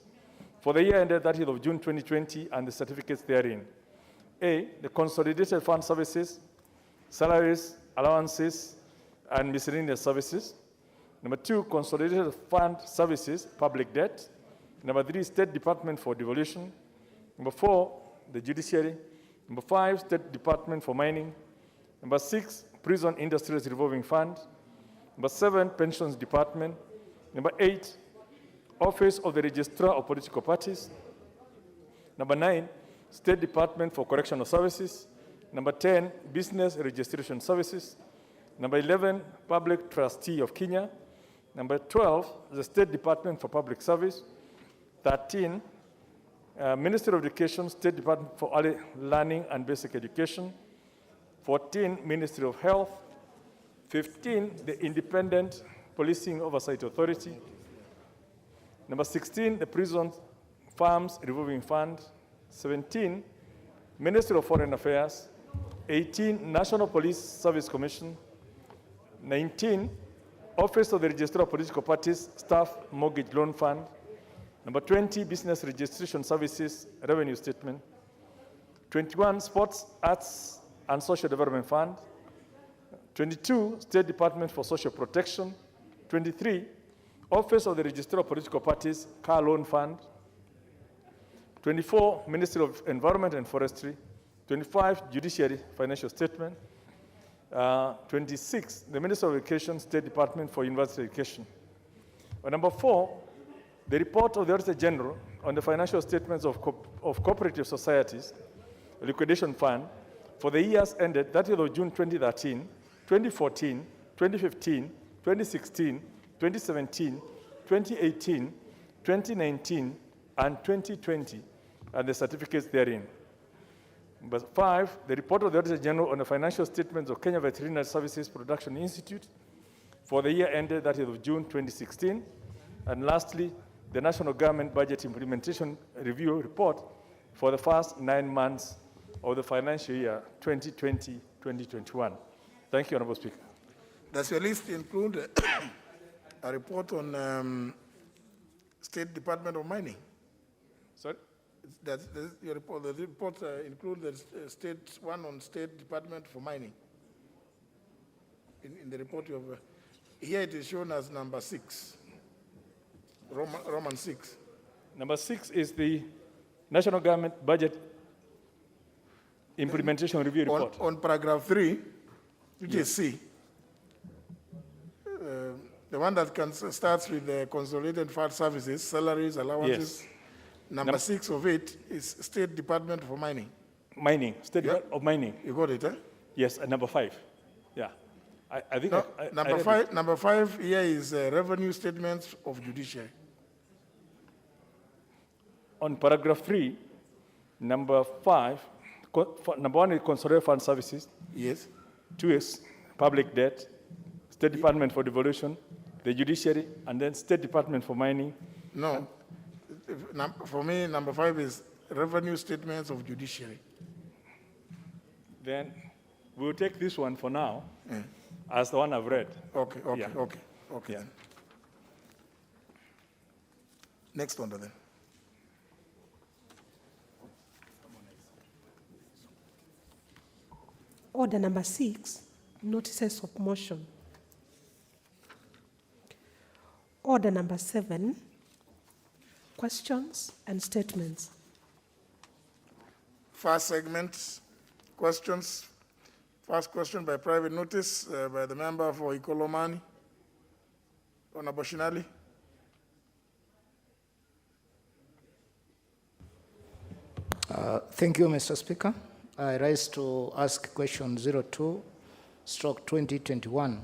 for the year ended 30th of June 2020 and the certificates therein. A, the Consolidated Fund Services, Salaries, Allowances, and Miscellaneous Services. Number 2, Consolidated Fund Services, Public Debt. Number 3, State Department for Devolution. Number 4, the Judiciary. Number 5, State Department for Mining. Number 6, Prison Industries Revolving Fund. Number 7, Pensions Department. Number 8, Office of the Registrar of Political Parties. Number 9, State Department for Correctional Services. Number 10, Business Registration Services. Number 11, Public Trustee of Kenya. Number 12, the State Department for Public Service. 13, Ministry of Education, State Department for Early Learning and Basic Education. 14, Ministry of Health. 15, the Independent Policing Oversight Authority. Number 16, the Prison Farms Revolving Fund. 17, Ministry of Foreign Affairs. 18, National Police Service Commission. 19, Office of the Registrar of Political Parties, Staff Mortgage Loan Fund. Number 20, Business Registration Services, Revenue Statement. 21, Sports, Arts and Social Development Fund. 22, State Department for Social Protection. 23, Office of the Registrar of Political Parties, Car Loan Fund. 24, Ministry of Environment and Forestry. 25, Judiciary Financial Statement. 26, the Minister of Education, State Department for University Education. Number 4, the report of the Auditor General on the financial statements of cooperative societies, liquidation fund, for the years ended 30th of June 2013, 2014, 2015, 2016, 2017, 2018, 2019, and 2020, and the certificates therein. Number 5, the report of the Auditor General on the financial statements of Kenya Veterinary Services Production Institute for the year ended 30th of June 2016. And lastly, the National Government Budget Implementation Review Report for the first 9 months of the financial year 2020-2021. Thank you, Honorable Speaker. Does your list include a report on State Department of Mining? Sorry? Does your report, the report include the state one on State Department for Mining? In the report you have, here it is shown as number 6, Roman 6. Number 6 is the National Government Budget Implementation Review Report. On paragraph 3, which is C, the one that starts with the consolidated fund services, salaries, allowances. Yes. Number 6 of it is State Department for Mining. Mining, State Department of Mining. You got it, eh? Yes, and number 5. Yeah. I think No, I number five here is revenue statements of judiciary. On paragraph 3, number 5, number 1 is consolidated fund services. Yes. 2 is public debt, State Department for Devolution, the judiciary, and then State Department for Mining. No, for me, number 5 is revenue statements of judiciary. Then we'll take this one for now as the one I've read. Okay, okay, Yeah. okay. Yeah. Next one then. Order number 6, notices of motion. Order number 7, questions and statements. First segment, questions. First question by private notice by the member for Ikolomani, Honorable Shinali. Thank you, Mr. Speaker. I rise to ask question 02/2021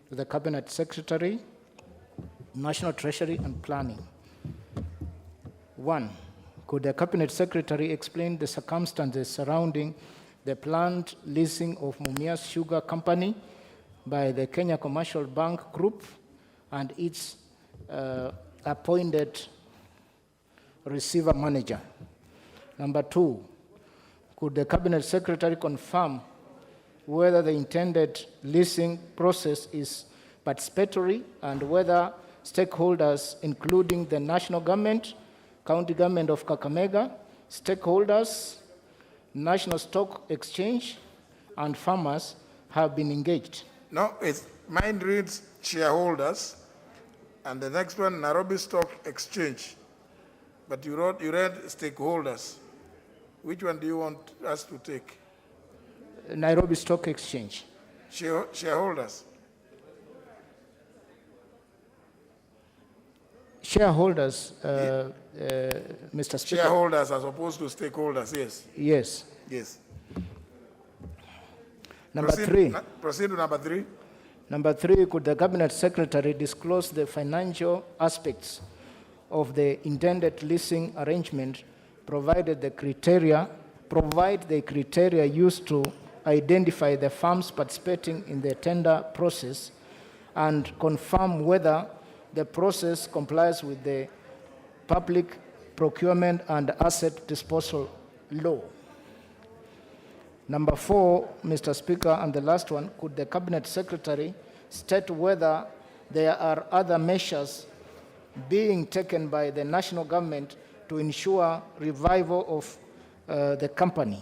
to the Cabinet Secretary, National Treasury and Planning. 1. Could the Cabinet Secretary explain the circumstances surrounding the planned leasing of Mumias Sugar Company by the Kenya Commercial Bank Group and its appointed receiver manager? Number 2, could the Cabinet Secretary confirm whether the intended leasing process is participatory and whether stakeholders, including the national government, county government of Kakamega, stakeholders, National Stock Exchange, and farmers have been engaged? No, mine reads shareholders, and the next one, Nairobi Stock Exchange. But you read stakeholders. Which one do you want us to take? Nairobi Stock Exchange. Shareholders. Shareholders, Mr. Speaker. Shareholders as opposed to stakeholders, yes. Yes. Yes. Number 3. Proceed to number 3. Number 3, could the Cabinet Secretary disclose the financial aspects of the intended leasing arrangement, provide the criteria used to identify the firms participating in the tender process, and confirm whether the process complies with the Public Procurement and Asset Disposal Law? Number 4, Mr. Speaker, and the last one, could the Cabinet Secretary state whether there are other measures being taken by the national government to ensure revival of the company?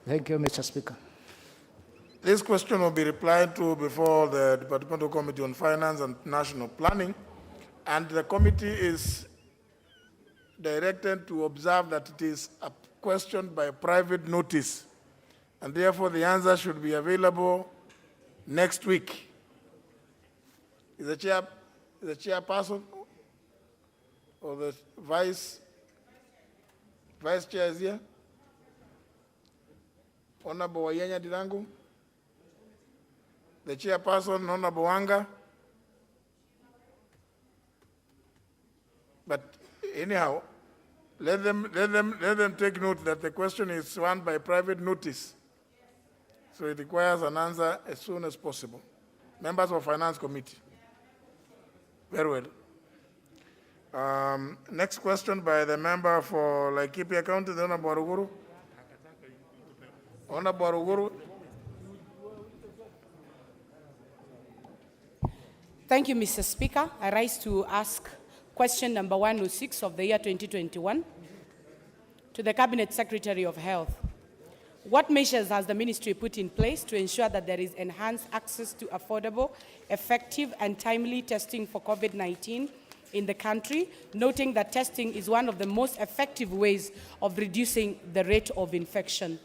Thank you, Mr. Speaker. This question will be replied to before the Departmental Committee on Finance and National Planning, and the committee is directed to observe that it is a question by private notice, and therefore the answer should be available next week. Is the chairperson or the vice chair is here? Honorable Wayenya Dirangu? The chairperson, Honorable Wanga? But anyhow, let them take note that the question is one by private notice. So it requires an answer as soon as possible. Members of Finance Committee. Very well. Next question by the member for Laikipia County, the Honorable Waruguru. Honorable Waruguru. Thank you, Mr. Speaker. I rise to ask question number 106 of the year 2021 to the Cabinet Secretary of Health. What measures has the ministry put in place to ensure that there is enhanced access to affordable, effective, and timely testing for COVID-19 in the country, noting that testing is one of the most effective ways of reducing the rate of infection?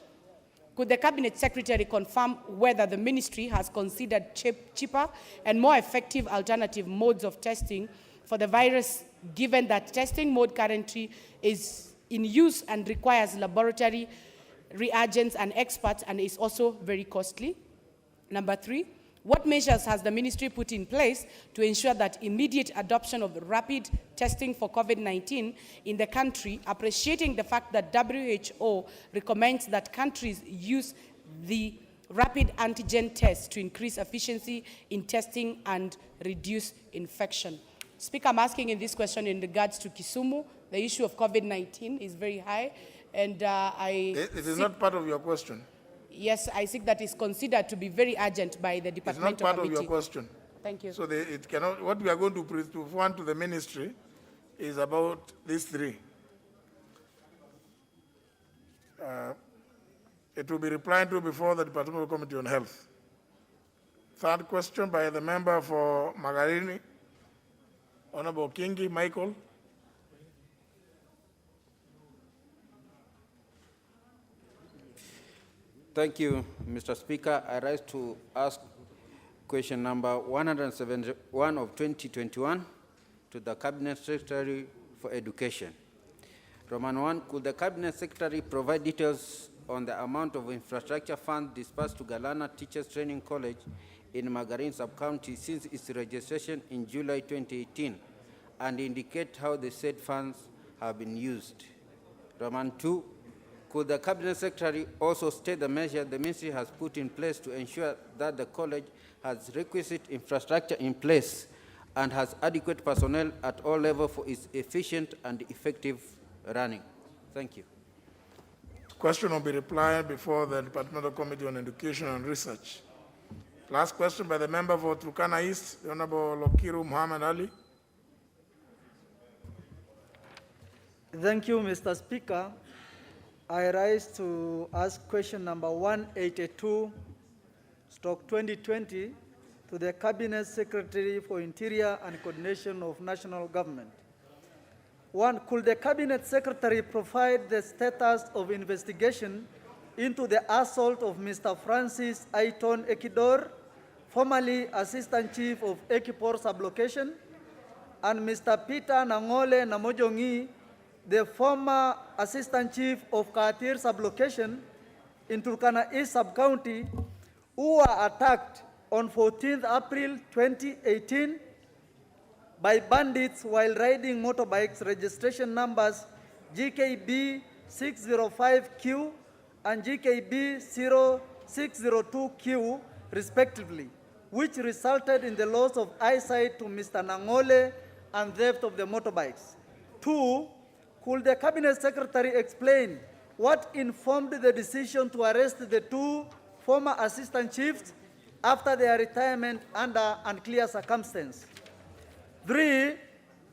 Could the Cabinet Secretary confirm whether the ministry has considered cheaper and more effective alternative modes of testing for the virus, given that testing mode currently is in use and requires laboratory reagents and experts and is also very costly? Number 3, what measures has the ministry put in place to ensure that immediate adoption of rapid testing for COVID-19 in the country, appreciating the fact that WHO recommends that countries use the rapid antigen test to increase efficiency in testing and reduce infection? Speaker, I'm asking in this question in regards to Kisumu. The issue of COVID-19 is very high, and It is not part of your question. Yes, I think that is considered to be very urgent by the It's departmental not part committee. of your question. Thank you. So it cannot, what we are going to want to the ministry is about these 3. It will be replied to before the Departmental Committee on Health. Third question by the member for Magarini, Honorable Kingi Michael. Thank you, Mr. Speaker. I rise to ask question number 171 of 2021 to the Cabinet Secretary for Education. Roman 1, could the Cabinet Secretary provide details on the amount of infrastructure funds disbursed to Galana Teachers Training College in Magarin Sub-County since its registration in July 2018 and indicate how the said funds have been used? Roman 2, could the Cabinet Secretary also state the measure the ministry has put in place to ensure that the college has requisite infrastructure in place and has adequate personnel at all levels for its efficient and effective running? Thank you. Question will be replied before the Departmental Committee on Education and Research. Last question by the member for Turkana East, the Honorable Lokiru Muhammad Ali. Thank you, Mr. Speaker. I rise to ask question number 182/2020 to the Cabinet Secretary for Interior and Coordination of National Government. 1, could the Cabinet Secretary provide the status of investigation into the assault of Mr. Francis Aiton Ekidor, formerly Assistant Chief of Ekipor Sublocation, and Mr. Peter Nangole Namojongi, the former Assistant Chief of Katir Sublocation in Turkana East Sub-County, who were attacked on 14th April 2018 by bandits while riding motorbikes registration numbers GKB 605Q and GKB 0602Q respectively, which resulted in the loss of eyesight to Mr. Nangole and theft of the motorbikes. 2, could the Cabinet Secretary explain what informed the decision to arrest the 2 former assistant chiefs after their retirement under unclear circumstances? 3,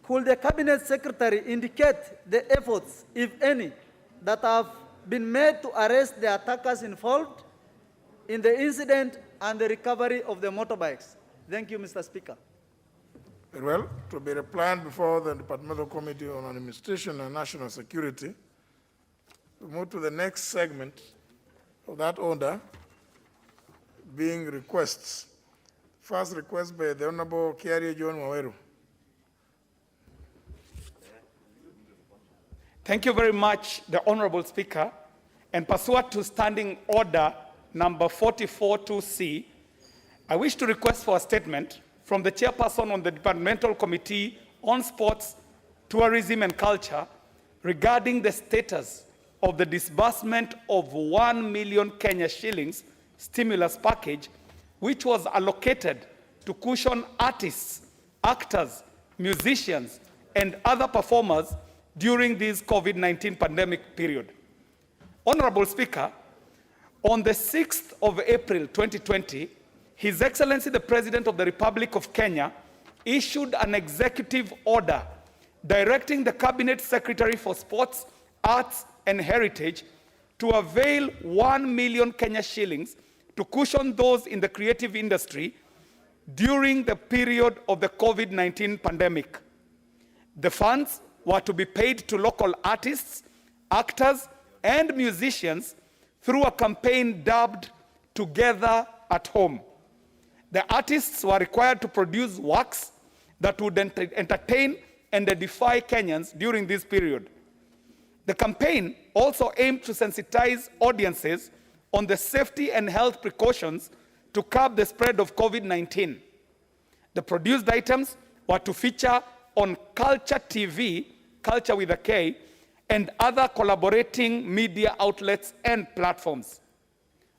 could the cabinet secretary indicate the efforts, if any, that have been made to arrest the attackers involved in the incident and the recovery of the motorbikes? Thank you, Mr. Speaker. Very well. To be replied before the Departmental Committee on Administration and National Security. We move to the next segment of that order, being requests. First request by the Honorable Kiari John Waweru. Thank you very much, the Honorable Speaker. And pursuant to Standing Order number 44-2C, I wish to request for a statement from the Chairperson on the Departmental Committee on Sports, Tourism and Culture regarding the status of the disbursement of 1 million Kenya shillings stimulus package, which was allocated to cushion artists, actors, musicians, and other performers during this COVID-19 pandemic period. Honorable Speaker, on the 6th of April 2020, His Excellency the President of the Republic of Kenya issued an executive order directing the Cabinet Secretary for Sports, Arts and Heritage to avail 1 million Kenya shillings to cushion those in the creative industry during the period of the COVID-19 pandemic. The funds were to be paid to local artists, actors, and musicians through a campaign dubbed Together at Home. The artists were required to produce works that would entertain and edify Kenyans during this period. The campaign also aimed to sensitize audiences on the safety and health precautions to curb the spread of COVID-19. The produced items were to feature on Culture TV, Culture with a K, and other collaborating media outlets and platforms.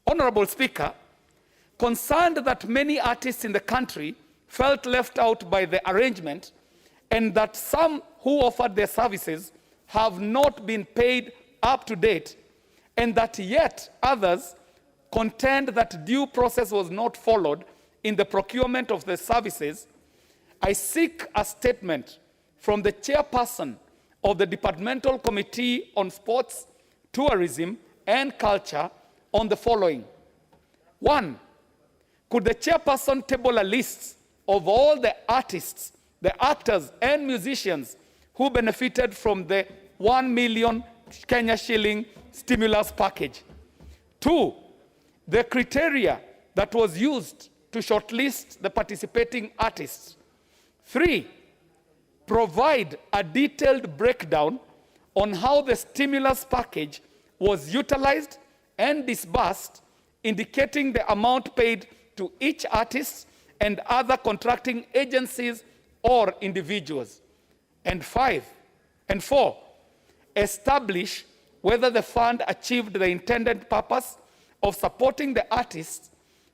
Honorable Speaker, concerned that many artists in the country felt left out by the arrangement and that some who offered their services have not been paid up to date, and that yet others contend that due process was not followed in the procurement of the services, I seek a statement from the chairperson of the Departmental Committee on Sports, Tourism and Culture on the following. 1, could the chairperson table a list of all the artists, the actors and musicians who benefited from the 1 million Kenya shilling stimulus package? 2, the criteria that was used to shortlist the participating artists. 3, provide a detailed breakdown on how the stimulus package was utilized and disbursed, indicating the amount paid to each artist and other contracting agencies or individuals. And 4, establish whether the fund achieved the intended purpose of supporting the artists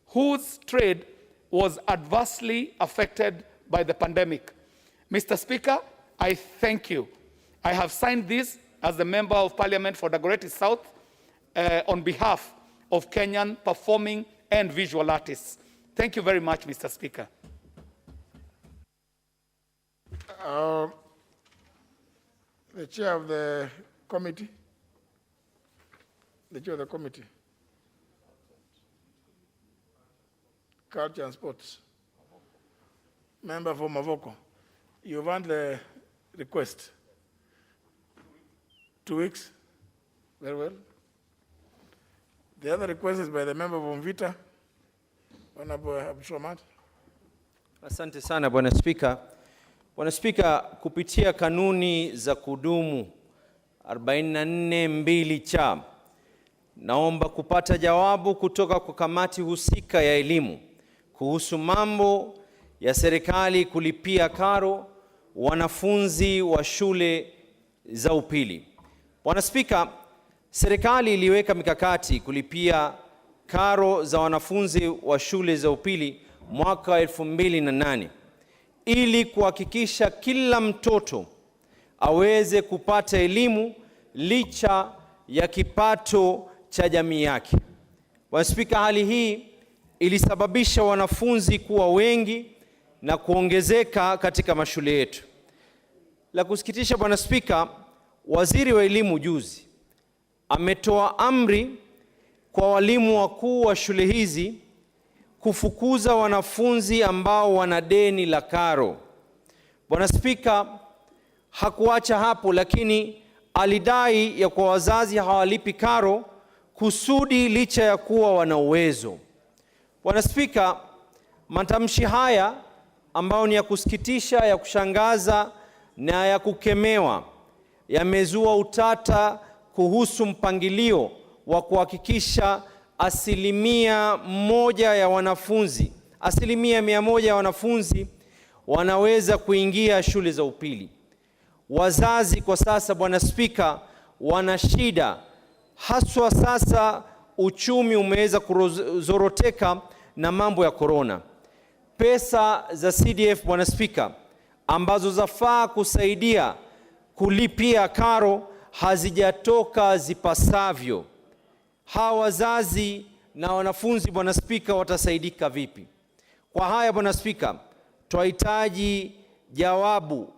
whose trade was adversely affected by the pandemic. Mr. Speaker, I thank you. I have signed this as the Member of Parliament for Dagoretti South on behalf of Kenyan performing and visual artists. Thank you very much, Mr. Speaker. The chair of the committee. The chair of the committee. Culture and Sports. Member for Mavoko. You want the request? 2 weeks? Very well. The other request is by the member from Vita. Honorable Abdulswamad. Asante sana Bwana Spika. Bwana Spika, kupitia kanuni za kudumu 44(2) cha, naomba kupata jawabu kutoka kwa kamati husika ya elimu kuhusu mambo ya serikali kulipia karo wanafunzi wa shule za upili. Bwana Spika, serikali iliweka mikakati kulipia karo za wanafunzi wa shule za upili mwaka 2008 ili kuhakikisha kila mtoto aweze kupata elimu licha ya kipato cha jamii yake. Bwana Spika, hali hii ilisababisha wanafunzi kuwa wengi na kuongezeka katika mashule yetu. La kusikitisha, Bwana Spika, Waziri wa Elimu juzi ametoa amri kwa walimu wakuu wa shule hizi kufukuza wanafunzi ambao wana deni la karo. Bwana Spika, hakuacha hapo, lakini alidai ya kwa wazazi hawalipi karo kusudi licha ya kuwa wana uwezo. Bwana Spika, matamshi haya ambao ni ya kusikitisha, ya kushangaza na ya kukemewa yamezua utata kuhusu mpangilio wa kuhakikisha asilimia 100 ya wanafunzi wanaweza kuingia shule za upili. Wazazi kwa sasa, Bwana Spika, wana shida, haswa sasa uchumi umeweza kuzoroteka na mambo ya korona. Pesa za CDF, Bwana Spika, ambazo zafaa kusaidia kulipia karo hazijatoka zipasavyo. Hawa wazazi na wanafunzi, Bwana Spika, watasaidika vipi? Kwa haya, Bwana Spika, tunahitaji jawabu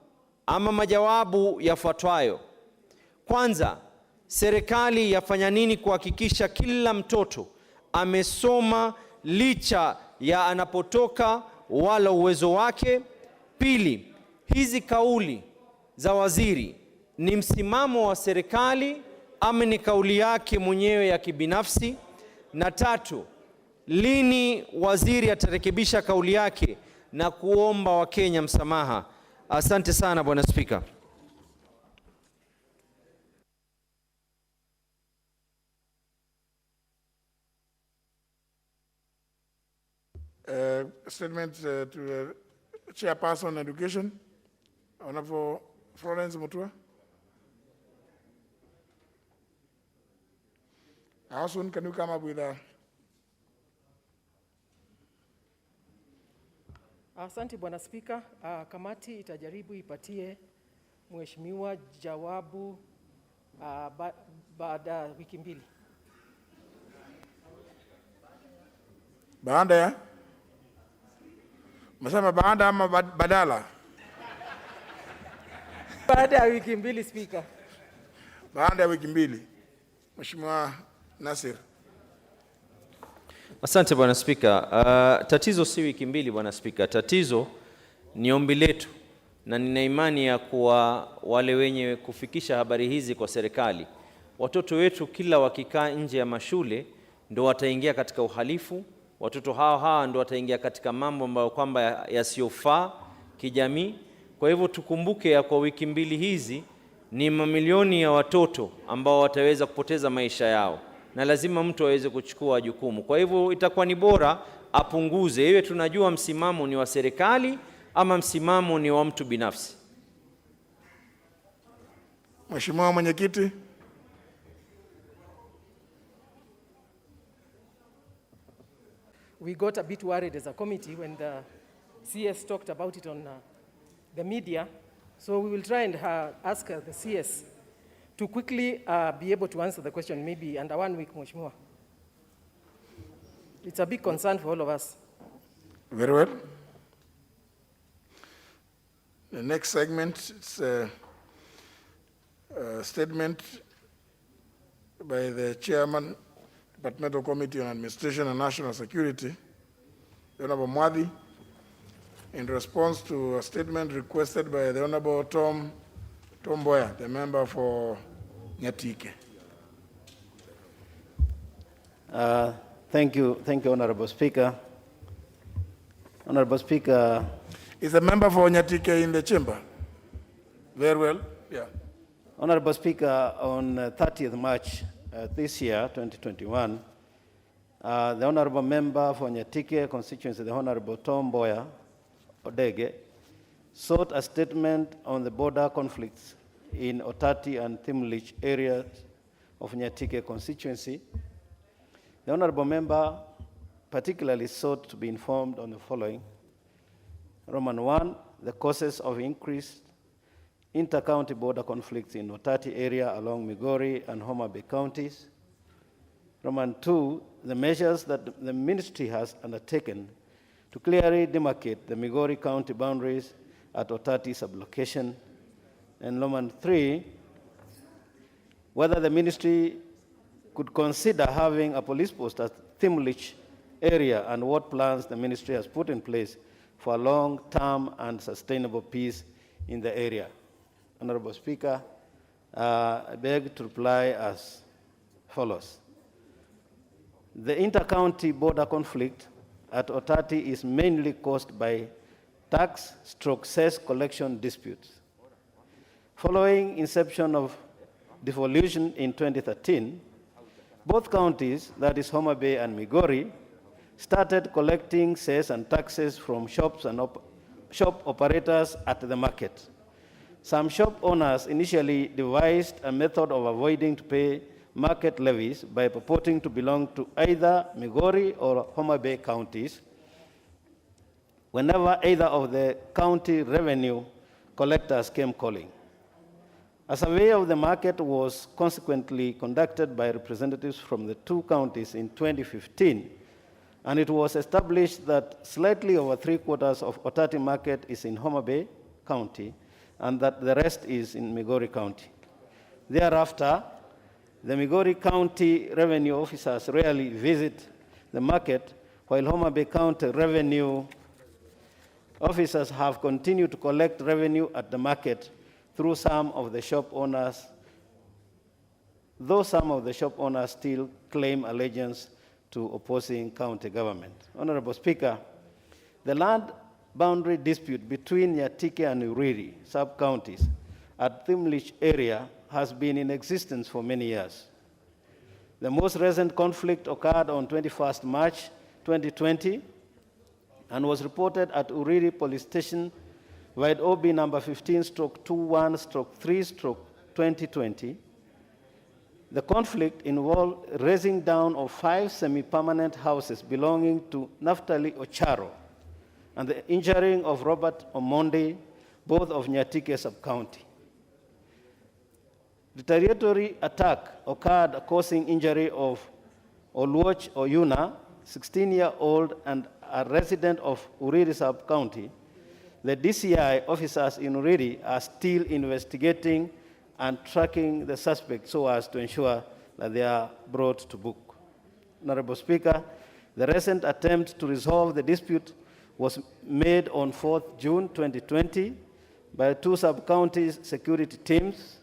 ama majawabu yafuatayo. Kwanza, serikali yafanya nini kuhakikisha kila mtoto amesoma licha ya anapotoka wala uwezo wake? Pili, hizi kauli za waziri ni msimamo wa serikali ama ni kauli yake mwenyewe ya kibinafsi? Na tatu, lini waziri atarekebisha kauli yake na kuomba Wakenya msamaha? Asante sana, Bwana Spika. Statement to the Chairperson Education, Honorable Florence Mutua. How soon can you come up with a... Asante Bwana Spika. Kamati itajaribu ipatie mheshimiwa jawabu baada ya wiki mbili. Baada ya? Masema baada ama badala? Baada ya wiki mbili, Spika. Baada ya wiki mbili. Mheshimiwa Nasir. Asante Bwana Spika. Tatizo si wiki mbili, Bwana Spika. Tatizo ni ombi letu, na nina imani ya kuwa wale wenye kufikisha habari hizi kwa serikali, watoto wetu kila wakikaa nje ya mashule ndo wataingia katika uhalifu. Watoto hawa ndo wataingia katika mambo ambayo kwamba yasiyofaa kijamii. Kwa hivyo tukumbuke ya kwa wiki mbili hizi ni mamilioni ya watoto ambao wataweza kupoteza maisha yao, na lazima mtu aweze kuchukua jukumu. Kwa hivyo itakuwa ni bora apunguze, iwe tunajua msimamo ni wa serikali ama msimamo ni wa mtu binafsi. Mheshimiwa Mwenyekiti. We got a bit worried as a committee when the CS talked about it on the media. So we will try and ask the CS to quickly be able to answer the question, maybe under 1 week, Mheshimiwa. It's a big concern for all of us. Very well. The next segment is a statement by the Chairman, Departmental Committee on Administration and National Security, Honorable Mwadi, in response to a statement requested by the Honorable Tom Boya, the member for Nyatike. Thank you, Honorable Speaker. Honorable Speaker. Is a member for Nyatike in the chamber? Very well, yeah. Honorable Speaker, on 30th March this year, 2021, the Honorable Member for Nyatike constituency, the Honorable Tom Boya Odege, sought a statement on the border conflicts in Otati and Thimlich areas of Nyatike constituency. The Honorable Member particularly sought to be informed on the following. Roman 1, the causes of increased inter-county border conflicts in Otati area along Migori and Homa Bay counties. Roman 2, the measures that the ministry has undertaken to clearly demarcate the Migori County boundaries at Otati sublocation. And Roman 3, whether the ministry could consider having a police post at Thimlich area and what plans the ministry has put in place for long-term and sustainable peace in the area. Honorable Speaker, I beg to reply as follows. The inter-county border conflict at Otati is mainly caused by tax/cess collection disputes. Following inception of devolution in 2013, both counties, that is Homa Bay and Migori, started collecting cess and taxes from shops and shop operators at the market. Some shop owners initially devised a method of avoiding to pay market levies by purporting to belong to either Migori or Homa Bay counties whenever either of the county revenue collectors came calling. A survey of the market was consequently conducted by representatives from the two counties in 2015, and it was established that slightly over 3/4 of Otati market is in Homa Bay County and that the rest is in Migori County. Thereafter, the Migori County revenue officers rarely visit the market, while Homa Bay County revenue officers have continued to collect revenue at the market through some of the shop owners, though some of the shop owners still claim allegiance to opposing county government. Honorable Speaker, the land boundary dispute between Nyatike and Uriri sub-counties at Thimlich area has been in existence for many years. The most recent conflict occurred on 21st March 2020 and was reported at Uriri Police Station with OB number 15/21/3/2020. The conflict involved raising down of 5 semi-permanent houses belonging to Naftali Ocharo and the injuring of Robert Omondi, both of Nyatike sub-county. Retaliatory attack occurred causing injury of Oluoch Oyuna, 16-year-old and a resident of Uriri sub-county. The DCI officers in Uriri are still investigating and tracking the suspect so as to ensure that they are brought to book. Honorable Speaker, the recent attempt to resolve the dispute was made on 4th June 2020 by 2 sub-county security teams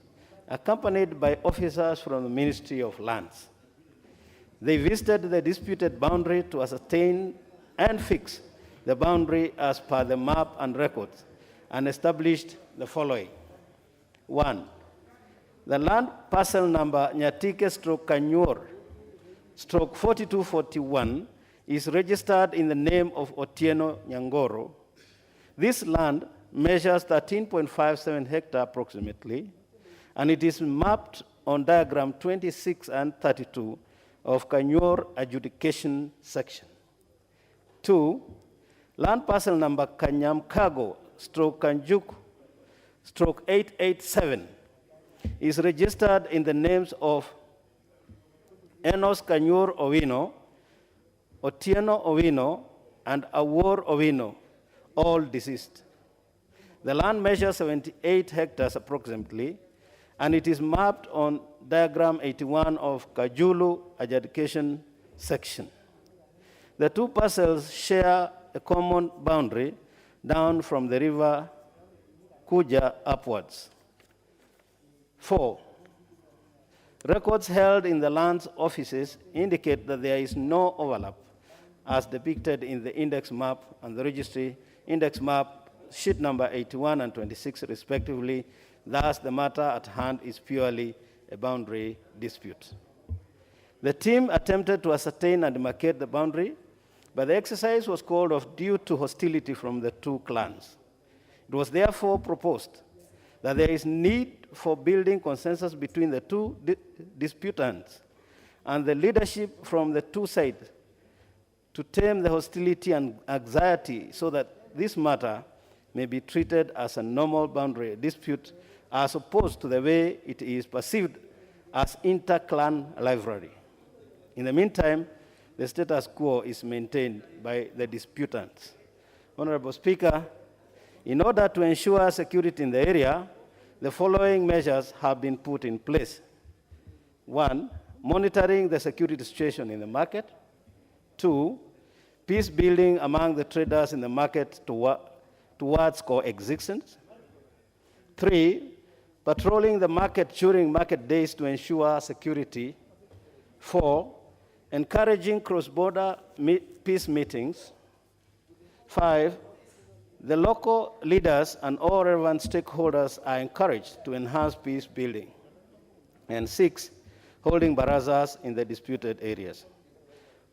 accompanied by officers from the Ministry of Lands. They visited the disputed boundary to ascertain and fix the boundary as per the map and records and established the following. 1. The land parcel number Nyatike/Kanyur/4241 is registered in the name of Otieno Nyangoro. This land measures 13.57 hectares approximately, and it is mapped on diagram 26 and 32 of Kanyur adjudication section. 2. Land parcel number Kanyamkago/Kanjuk/887 is registered in the names of Enos Kanyur Owino, Otieno Owino, and Awor Owino, all deceased. The land measures 78 hectares approximately, and it is mapped on diagram 81 of Kajulu adjudication section. The 2 parcels share a common boundary down from the river Kuja upwards. 4. Records held in the land's offices indicate that there is no overlap as depicted in the index map and the registry index map sheet number 81 and 26 respectively. Thus, the matter at hand is purely a boundary dispute. The team attempted to ascertain and demarcate the boundary, but the exercise was called off due to hostility from the 2 clans. It was therefore proposed that there is need for building consensus between the 2 disputants and the leadership from the 2 sides to tame the hostility and anxiety so that this matter may be treated as a normal boundary dispute as opposed to the way it is perceived as inter-clan rivalry. In the meantime, the status quo is maintained by the disputants. Honorable Speaker, in order to ensure security in the area, the following measures have been put in place. 1, monitoring the security situation in the market. 2, peace building among the traders in the market towards coexistence. 3, patrolling the market during market days to ensure security. 4, encouraging cross-border peace meetings. 5, the local leaders and all relevant stakeholders are encouraged to enhance peace building. And 6, holding barazas in the disputed areas.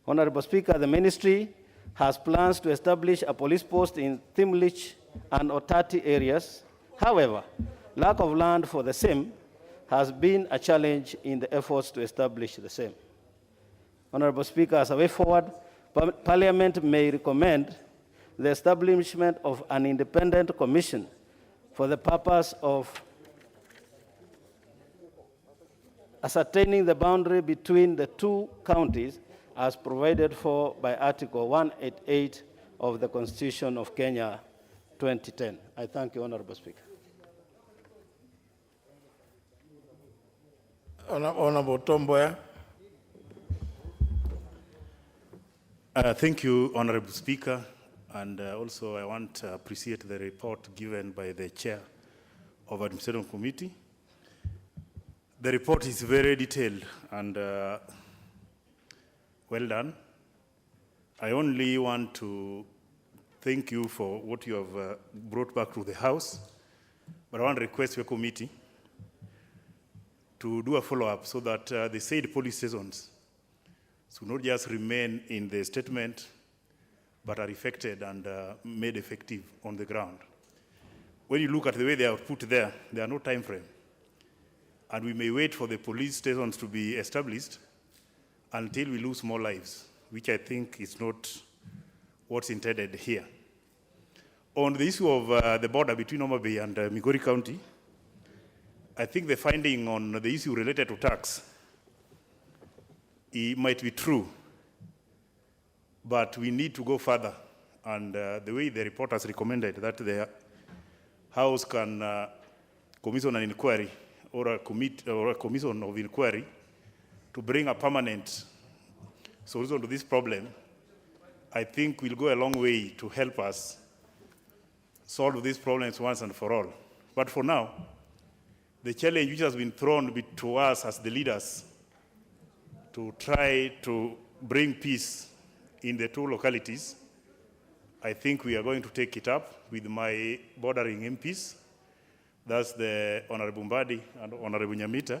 Honorable Speaker, the ministry has plans to establish a police post in Thimlich and Otati areas. However, lack of land for the same has been a challenge in the efforts to establish the same. Honorable Speaker, as a way forward, Parliament may recommend the establishment of an independent commission for the purpose of ascertaining the boundary between the two counties as provided for by Article 188 of the Constitution of Kenya 2010. I thank you, Honorable Speaker. Honorable Tomboya. Thank you, Honorable Speaker. And also I want to appreciate the report given by the Chair of Administrative Committee. The report is very detailed and well done. I only want to thank you for what you have brought back to the House, but I want to request your committee to do a follow-up so that the said police stations should not just remain in the statement, but are effected and made effective on the ground. When you look at the way they are put there are no time frame. And we may wait for the police stations to be established until we lose more lives, which I think is not what's intended here. On the issue of the border between Homa Bay and Migori County, I think the finding on the issue related to tax, it might be true, but we need to go further. And the way the report has recommended that the House can commission an inquiry or a commission of inquiry to bring a permanent solution to this problem, I think will go a long way to help us solve these problems once and for all. But for now, the challenge which has been thrown to us as the leaders to try to bring peace in the two localities, I think we are going to take it up with my bordering MPs. That's the Honorable Mbadi and Honorable Nyamita,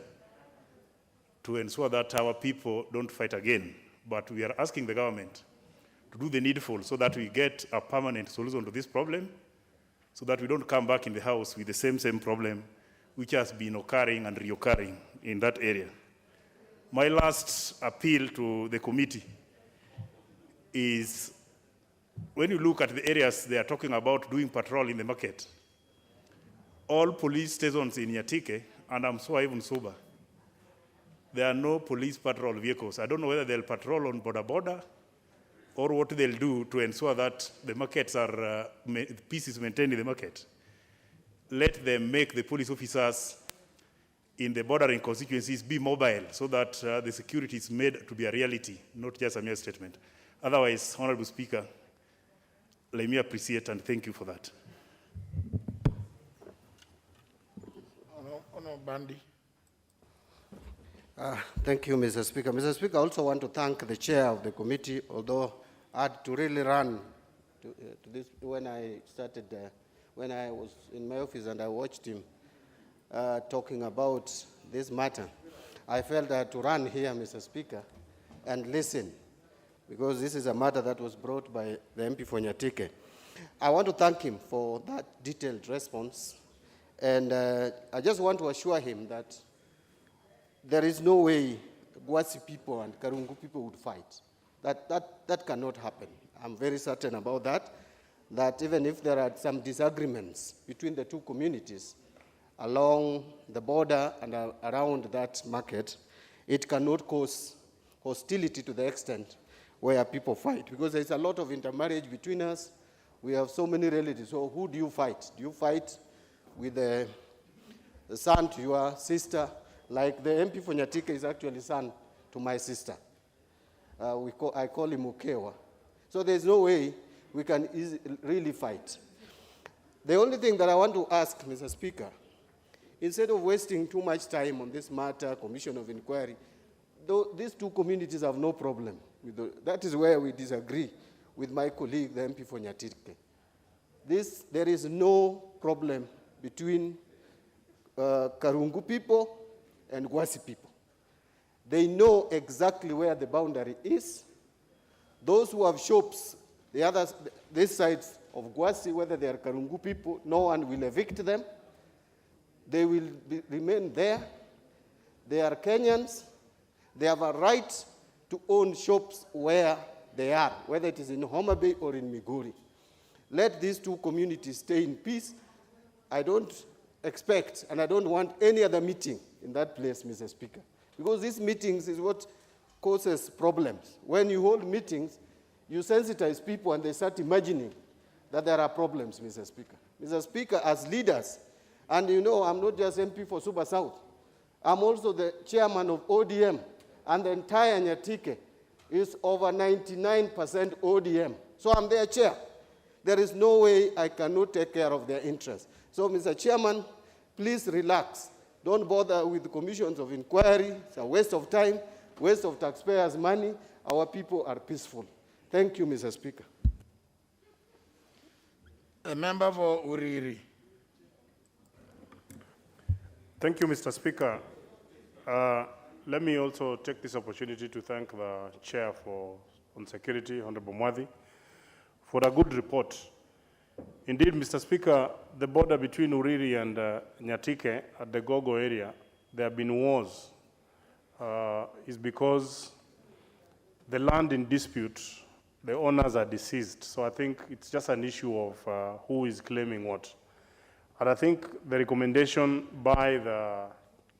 to ensure that our people don't fight again. But we are asking the government to do the needful so that we get a permanent solution to this problem, so that we don't come back in the House with the same problem which has been occurring and reoccurring in that area. My last appeal to the committee is, when you look at the areas they are talking about doing patrol in the market, all police stations in Nyatike, and I'm sure even Suba, there are no police patrol vehicles. I don't know whether they'll patrol on border or what they'll do to ensure that the markets are, peace is maintained in the market. Let them make the police officers in the bordering constituencies be mobile so that the security is made to be a reality, not just a mere statement. Otherwise, Honorable Speaker, let me appreciate and thank you for that. Honorable Bandi. Thank you, Mr. Speaker. Mr. Speaker, I also want to thank the chair of the committee, although I had to really run to this when I started, when I was in my office and I watched him talking about this matter. I felt I had to run here, Mr. Speaker, and listen, because this is a matter that was brought by the MP for Nyatike. I want to thank him for that detailed response, and I just want to assure him that there is no way Gwasi people and Karungu people would fight. That cannot happen. I'm very certain about that even if there are some disagreements between the two communities, along the border and around that market, it cannot cause hostility to the extent where people fight, because there's a lot of intermarriage between us. We have so many relatives. So who do you fight? Do you fight with the son to your sister? Like the MP for Nyatika is actually son to my sister. I call him Ukewa. So there's no way we can really fight. The only thing that I want to ask, Mr. Speaker, instead of wasting too much time on this matter, commission of inquiry, though these two communities have no problem. That is where we disagree with my colleague, the MP for Nyatika. There is no problem between Karungu people and Gwasi people. They know exactly where the boundary is. Those who have shops, this side of Gwasi, whether they are Karungu people, no one will evict them. They will remain there. They are Kenyans. They have a right to own shops where they are, whether it is in Homa Bay or in Migori. Let these two communities stay in peace. I don't expect, and I don't want any other meeting in that place, Mr. Speaker, because these meetings is what causes problems. When you hold meetings, you sensitize people and they start imagining that there are problems, Mr. Speaker. Mr. Speaker, as leaders, and you know I'm not just MP for Suba South, I'm also the chairman of ODM, and the entire Nyatike is over 99% ODM. So I'm their chair. There is no way I cannot take care of their interests. So, Mr. Chairman, please relax. Don't bother with the commissions of inquiry. It's a waste of time, waste of taxpayers' money. Our people are peaceful. Thank you, Mr. Speaker. A member for Uriri. Thank you, Mr. Speaker. Let me also take this opportunity to thank the Chair on Security, Honorable Mwadhi, for a good report. Indeed, Mr. Speaker, the border between Uriri and Nyatike at the Gogo area, there have been wars, is because the land in dispute, the owners are deceased. So I think it's just an issue of who is claiming what. And I think the recommendation by the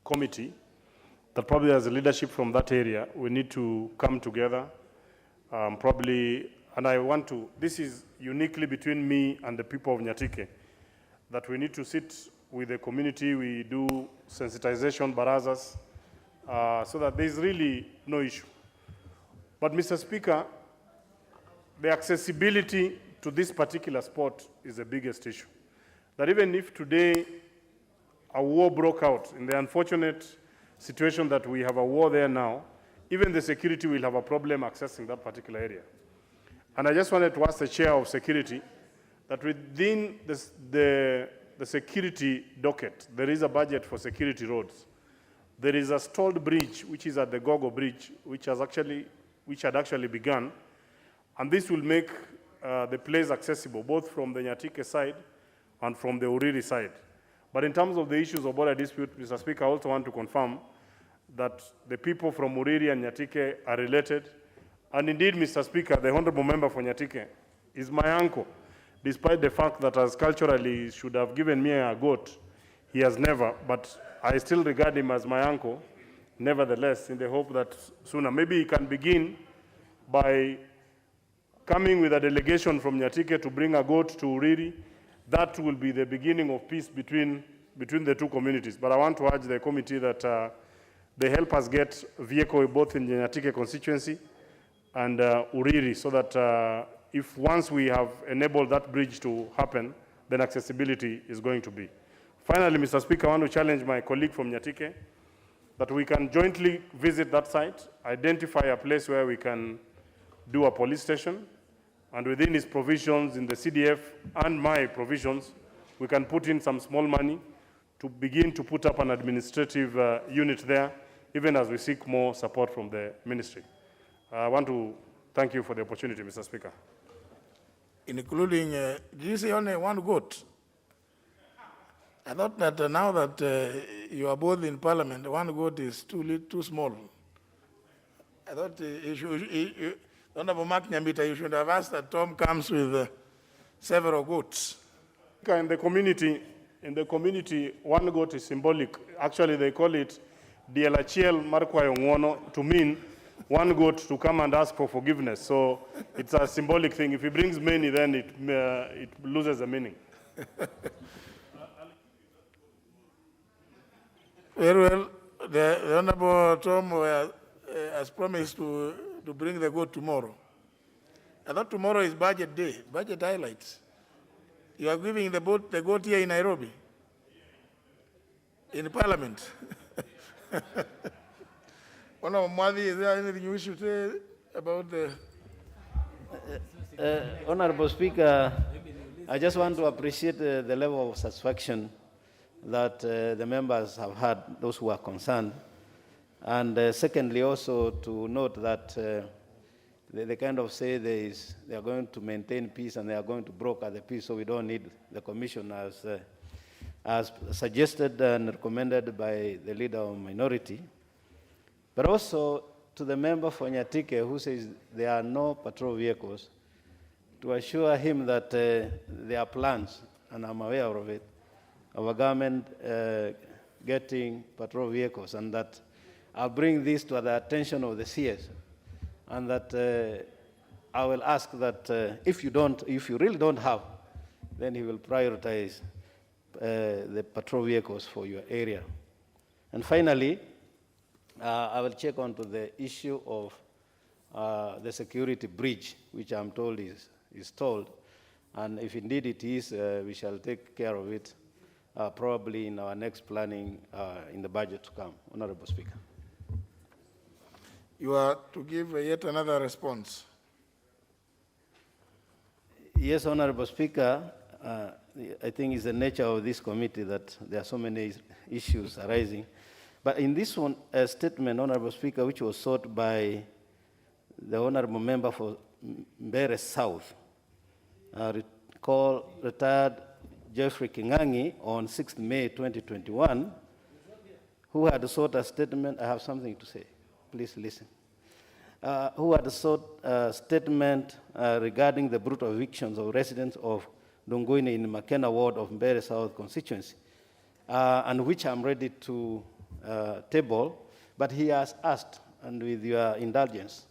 committee that probably as a leadership from that area, we need to come together, probably, and I want to, this is uniquely between me and the people of Nyatike, that we need to sit with the community, we do sensitization barazas, so that there's really no issue. But Mr. Speaker, the accessibility to this particular spot is the biggest issue. That even if today a war broke out, in the unfortunate situation that we have a war there now, even the security will have a problem accessing that particular area. And I just wanted to ask the Chair of Security that within the security docket, there is a budget for security roads. There is a stalled bridge, which is at the Gogo Bridge, which had actually begun, and this will make the place accessible, both from the Nyatike side and from the Uriri side. But in terms of the issues of border dispute, Mr. Speaker, I also want to confirm that the people from Uriri and Nyatike are related. And indeed, Mr. Speaker, the honorable member for Nyatike is my uncle, despite the fact that as culturally he should have given me a goat, he has never, but I still regard him as my uncle, nevertheless, in the hope that sooner, maybe he can begin by coming with a delegation from Nyatike to bring a goat to Uriri. That will be the beginning of peace between the two communities. But I want to urge the committee that they help us get a vehicle both in the Nyatike constituency and Uriri, so that if once we have enabled that bridge to happen, then accessibility is going to be. Finally, Mr. Speaker, I want to challenge my colleague from Nyatike that we can jointly visit that site, identify a place where we can do a police station, and within his provisions in the CDF and my provisions, we can put in some small money to begin to put up an administrative unit there, even as we seek more support from the ministry. I want to thank you for the opportunity, Mr. Speaker. Including, did you say only one goat? I thought that now that you are both in parliament, one goat is too small. I thought Honorable Mark Nyambita, you should have asked that Tom comes with several goats. In the community, in the community, one goat is symbolic. Actually, they call it Dielachiel Markwayongwono, to mean one goat to come and ask for forgiveness. So it's a symbolic thing. If he brings many, then it loses the meaning. Very well. The Honorable Tom has promised to bring the goat tomorrow. I thought tomorrow is budget day, budget highlights. You are giving the goat here in Nairobi, in Parliament. Honorable Mwadi, is there anything you wish to say about the... Honorable Speaker, I just want to appreciate the level of satisfaction that the members have had, those who are concerned. And secondly, also to note that they kind of say they are going to maintain peace and they are going to broker the peace, so we don't need the commission as suggested and recommended by the leader of minority. But also to the member for Nyatike who says there are no patrol vehicles, to assure him that there are plans, and I'm aware of it, of a government getting patrol vehicles, and that I'll bring this to the attention of the CS, and that I will ask that if you really don't have, then he will prioritize the patrol vehicles for your area. And finally, I will check onto the issue of the security breach, which I'm told is told, and if indeed it is, we shall take care of it probably in our next planning in the budget to come. Honorable Speaker. You are to give yet another response. Yes, Honorable Speaker. I think it's the nature of this committee that there are so many issues arising. But in this one statement, Honorable Speaker, which was sought by the Honorable Member for Mbeere South, retired Jeffrey Kingangi on 6th May 2021, who had sought a statement. I have something to say. Please listen. Who had sought a statement regarding the brutal evictions of residents of Dunguini in Makena ward of Mbeere South constituency, and which I'm ready to table, but he has asked, and with your indulgence,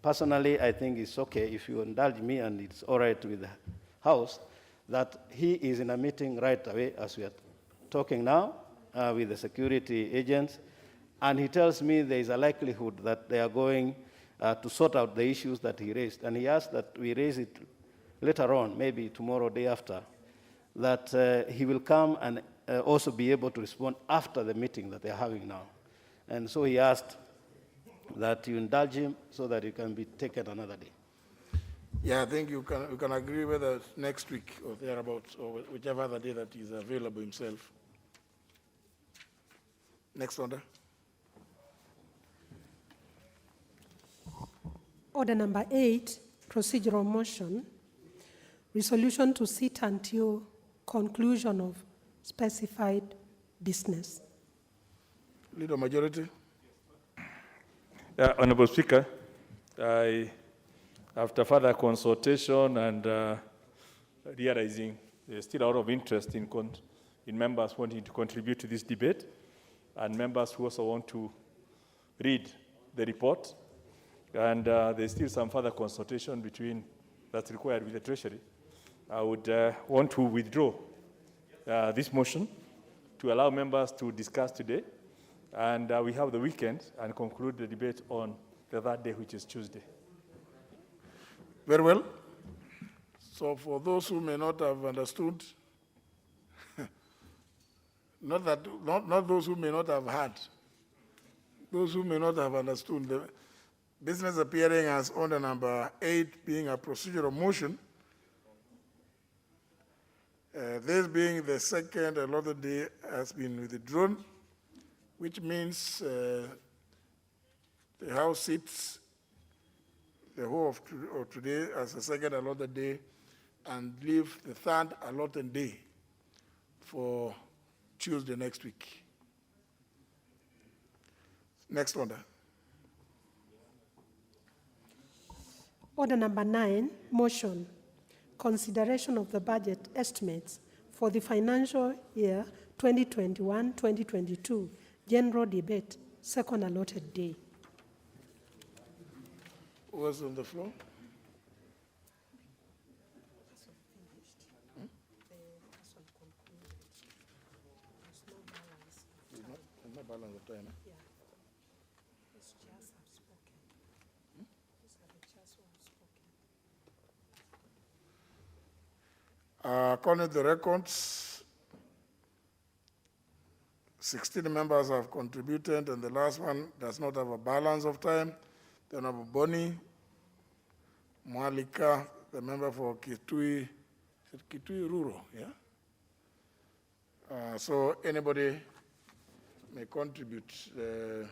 personally, I think it's okay if you indulge me and it's all right with the House, that he is in a meeting right away as we are talking now with the security agents, and he tells me there is a likelihood that they are going to sort out the issues that he raised, and he asked that we raise it later on, maybe tomorrow, day after, that he will come and also be able to respond after the meeting that they're having now. And so he asked that you indulge him so that it can be taken another day. Yeah, I think you can agree whether it's next week or thereabouts, or whichever other day that is available himself. Next order. Order number 8, procedural motion, resolution to sit until conclusion of specified business. Leader majority. Honorable Speaker, after further consultation and realizing there's still a lot of interest in members wanting to contribute to this debate, and members who also want to read the report, and there's still some further consultation that's required with the Treasury, I would want to withdraw this motion to allow members to discuss today, and we have the weekend and conclude the debate on the third day, which is Tuesday. Very well. So for those who may not have understood, not those who may not have heard, those who may not have understood, the business appearing as order number 8 being a procedural motion, this being the second allotted day has been withdrawn, which means the House sits the whole of today as a second allotted day and leave the third allotted day for Tuesday next week. Next order. Order number 9, motion, consideration of the budget estimates for the financial year 2021-2022, general debate, second allotted day. Who was on the floor? There's no balance of time. According to the records, 16 members have contributed, and the last one does not have a balance of time. The Honorable Boni Mwalika, the member for Kitui, is it Kitui Rural, yeah? So anybody may contribute. The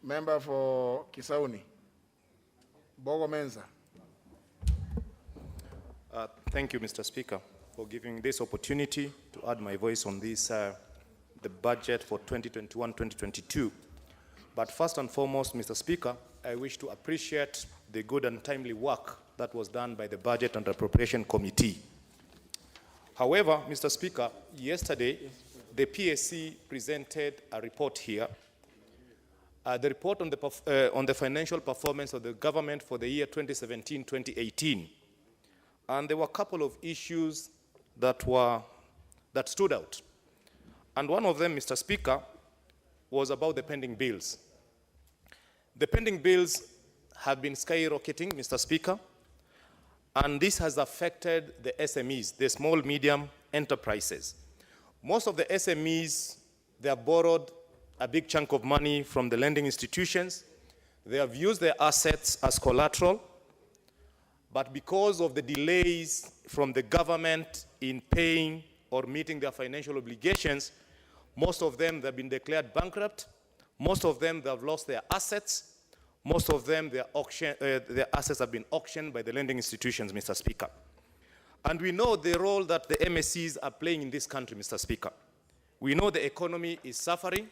member for Kisauni, Bogo Menza. Thank you, Mr. Speaker, for giving this opportunity to add my voice on this, the budget for 2021-2022. But first and foremost, Mr. Speaker, I wish to appreciate the good and timely work that was done by the Budget and Appropriation Committee. However, Mr. Speaker, yesterday, the PSC presented a report here, the report on the financial performance of the government for the year 2017-2018. And there were a couple of issues that stood out. And one of them, Mr. Speaker, was about the pending bills. The pending bills have been skyrocketing, Mr. Speaker, and this has affected the SMEs, the small, medium enterprises. Most of the SMEs, they have borrowed a big chunk of money from the lending institutions. They have used their assets as collateral, but because of the delays from the government in paying or meeting their financial obligations, most of them have been declared bankrupt. Most of them, they have lost their assets. Most of them, their assets have been auctioned by the lending institutions, Mr. Speaker. And we know the role that the MSCs are playing in this country, Mr. Speaker. We know the economy is suffering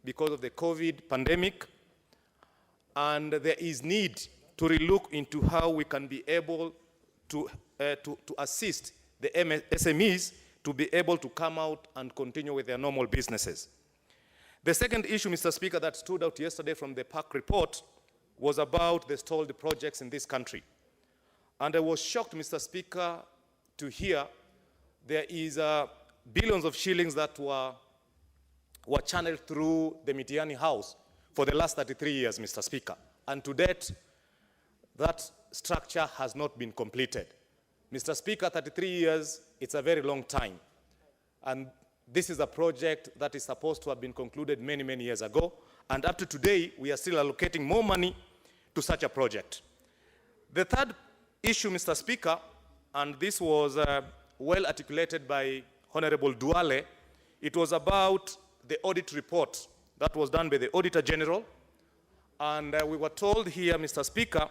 because of the COVID pandemic, and there is need to relook into how we can be able to assist the SMEs to be able to come out and continue with their normal businesses. The second issue, Mr. Speaker, that stood out yesterday from the PAC report was about the stalled projects in this country. And I was shocked, Mr. Speaker, to hear there is billions of shillings that were channeled through the Mitiani House for the last 33 years, Mr. Speaker. And to date, that structure has not been completed. Mr. Speaker, 33 years, it's a very long time. And this is a project that is supposed to have been concluded many, many years ago. And up to today, we are still allocating more money to such a project. The third issue, Mr. Speaker, and this was well articulated by Honorable Duale, it was about the audit report that was done by the Auditor General. And we were told here, Mr. Speaker,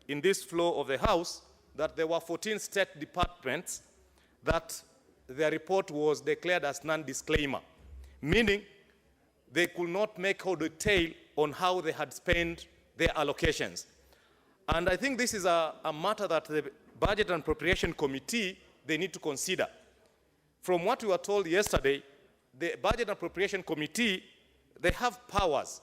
in this floor of the House, that there were 14 state departments that their report was declared as non-disclaimer, meaning they could not make a detail on how they had spent their allocations. And I think this is a matter that the Budget and Appropriation Committee, they need to consider. From what we were told yesterday, the Budget and Appropriation Committee, they have powers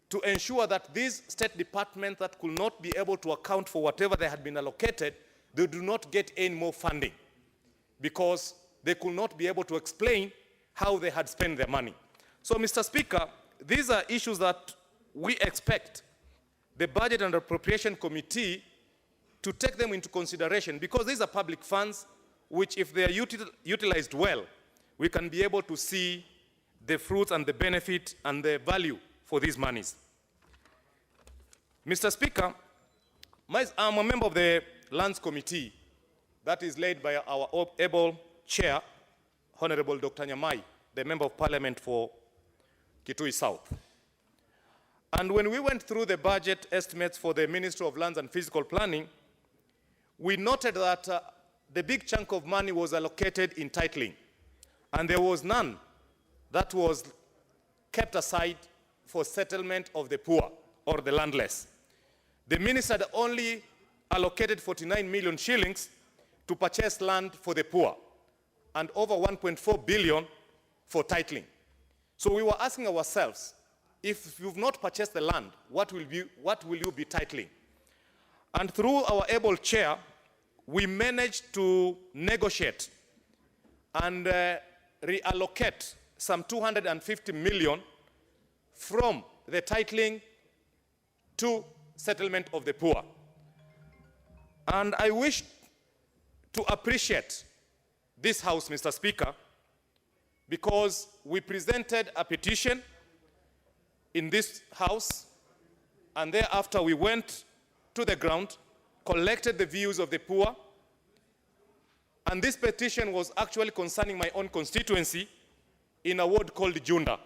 to ensure that these state departments that could not be able to account for whatever they had been allocated, they do not get any more funding because they could not be able to explain how they had spent their money. So, Mr. Speaker, these are issues that we expect the Budget and Appropriation Committee to take them into consideration, because these are public funds which, if they are utilized well, we can be able to see the fruits and the benefit and the value for these monies. Mr. Speaker, I'm a member of the Lands Committee that is led by our able chair, Honorable Dr. Nyamai, the Member of Parliament for Kitui South. And when we went through the budget estimates for the Ministry of Lands and Physical Planning, we noted that the big chunk of money was allocated in titling, and there was none that was kept aside for settlement of the poor or the landless. The minister had only allocated 49 million shillings to purchase land for the poor. and over 1.4 billion for titling. So we were asking ourselves, if you've not purchased the land, what will you be titling? And through our able chair, we managed to negotiate and reallocate some 250 million from the titling to settlement of the poor. And I wish to appreciate this House, Mr. Speaker, because we presented a petition in this House, and thereafter we went to the ground, collected the views of the poor, and this petition was actually concerning my own constituency in a ward called Junda,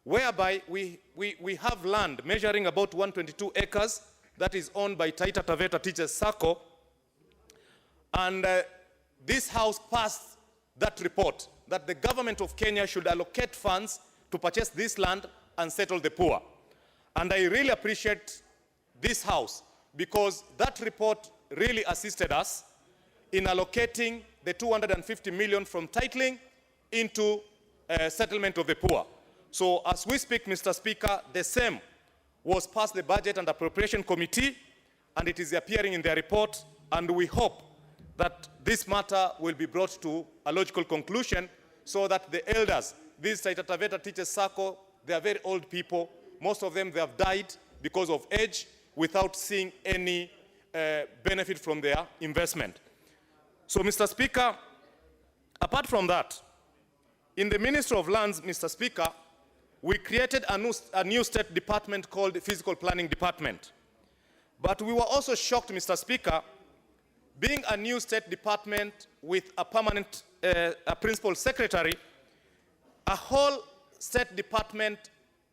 whereby we have land measuring about 122 acres that is owned by Taita Taveta Teachers Sacco, and this House passed that report that the government of Kenya should allocate funds to purchase this land and settle the poor. And I really appreciate this House because that report really assisted us in allocating the 250 million from titling into settlement of the poor. So as we speak, Mr. Speaker, the same was passed the Budget and Appropriation Committee, and it is appearing in their report, and we hope that this matter will be brought to a logical conclusion so that the elders, these Taita Taveta Teachers Sacco, they are very old people. Most of them, they have died because of age without seeing any benefit from their investment. So, Mr. Speaker, apart from that, in the Ministry of Lands, Mr. Speaker, we created a new state department called the Physical Planning Department. But we were also shocked, Mr. Speaker, being a new state department with a permanent a principal secretary, a whole state department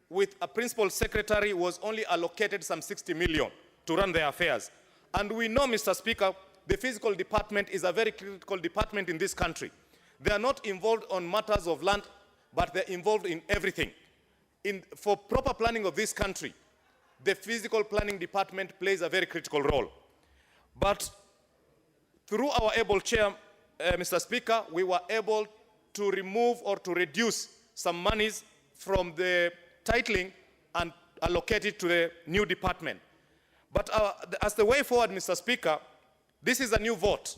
with a principal secretary was only allocated some 60 million to run their affairs. And we know, Mr. Speaker, the physical department is a very critical department in this country. They are not involved on matters of land, but they're involved in everything. For proper planning of this country, the physical planning department plays a very critical role. But through our able chair, Mr. Speaker, we were able to remove or to reduce some monies from the titling and allocate it to the new department. But as the way forward, Mr. Speaker, this is a new vote,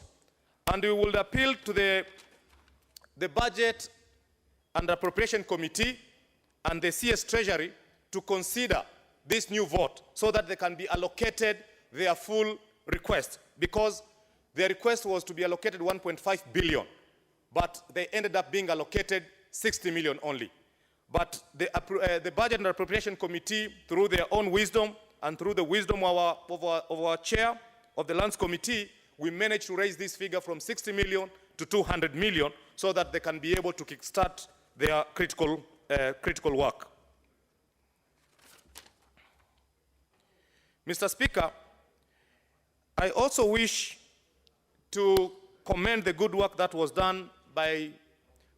and we will appeal to the Budget and Appropriation Committee and the CS Treasury to consider this new vote so that they can be allocated their full request, because their request was to be allocated 1.5 billion, but they ended up being allocated 60 million only. But the Budget and Appropriation Committee, through their own wisdom and through the wisdom of our chair of the Lands Committee, we managed to raise this figure from 60 million to 200 million so that they can be able to kickstart their critical work. Mr. Speaker, I also wish to commend the good work that was done by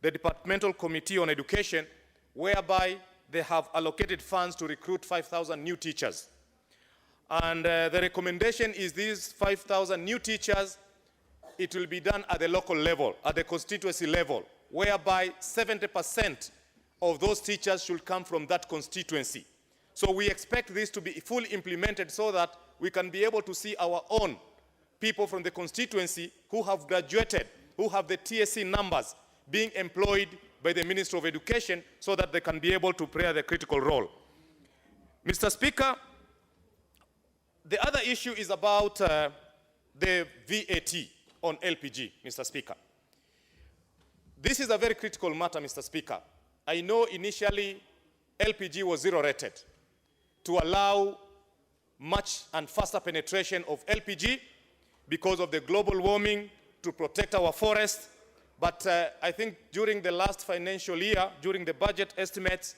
the Departmental Committee on Education, whereby they have allocated funds to recruit 5,000 new teachers. And the recommendation is these 5,000 new teachers, it will be done at the local level, at the constituency level, whereby 70% of those teachers should come from that constituency. So we expect this to be fully implemented so that we can be able to see our own people from the constituency who have graduated, who have the TSC numbers, being employed by the Ministry of Education so that they can be able to play the critical role. Mr. Speaker, the other issue is about the VAT on LPG, Mr. Speaker. This is a very critical matter, Mr. Speaker. I know initially LPG was zero-rated to allow much and faster penetration of LPG because of the global warming, to protect our forests. But I think during the last financial year, during the budget estimates,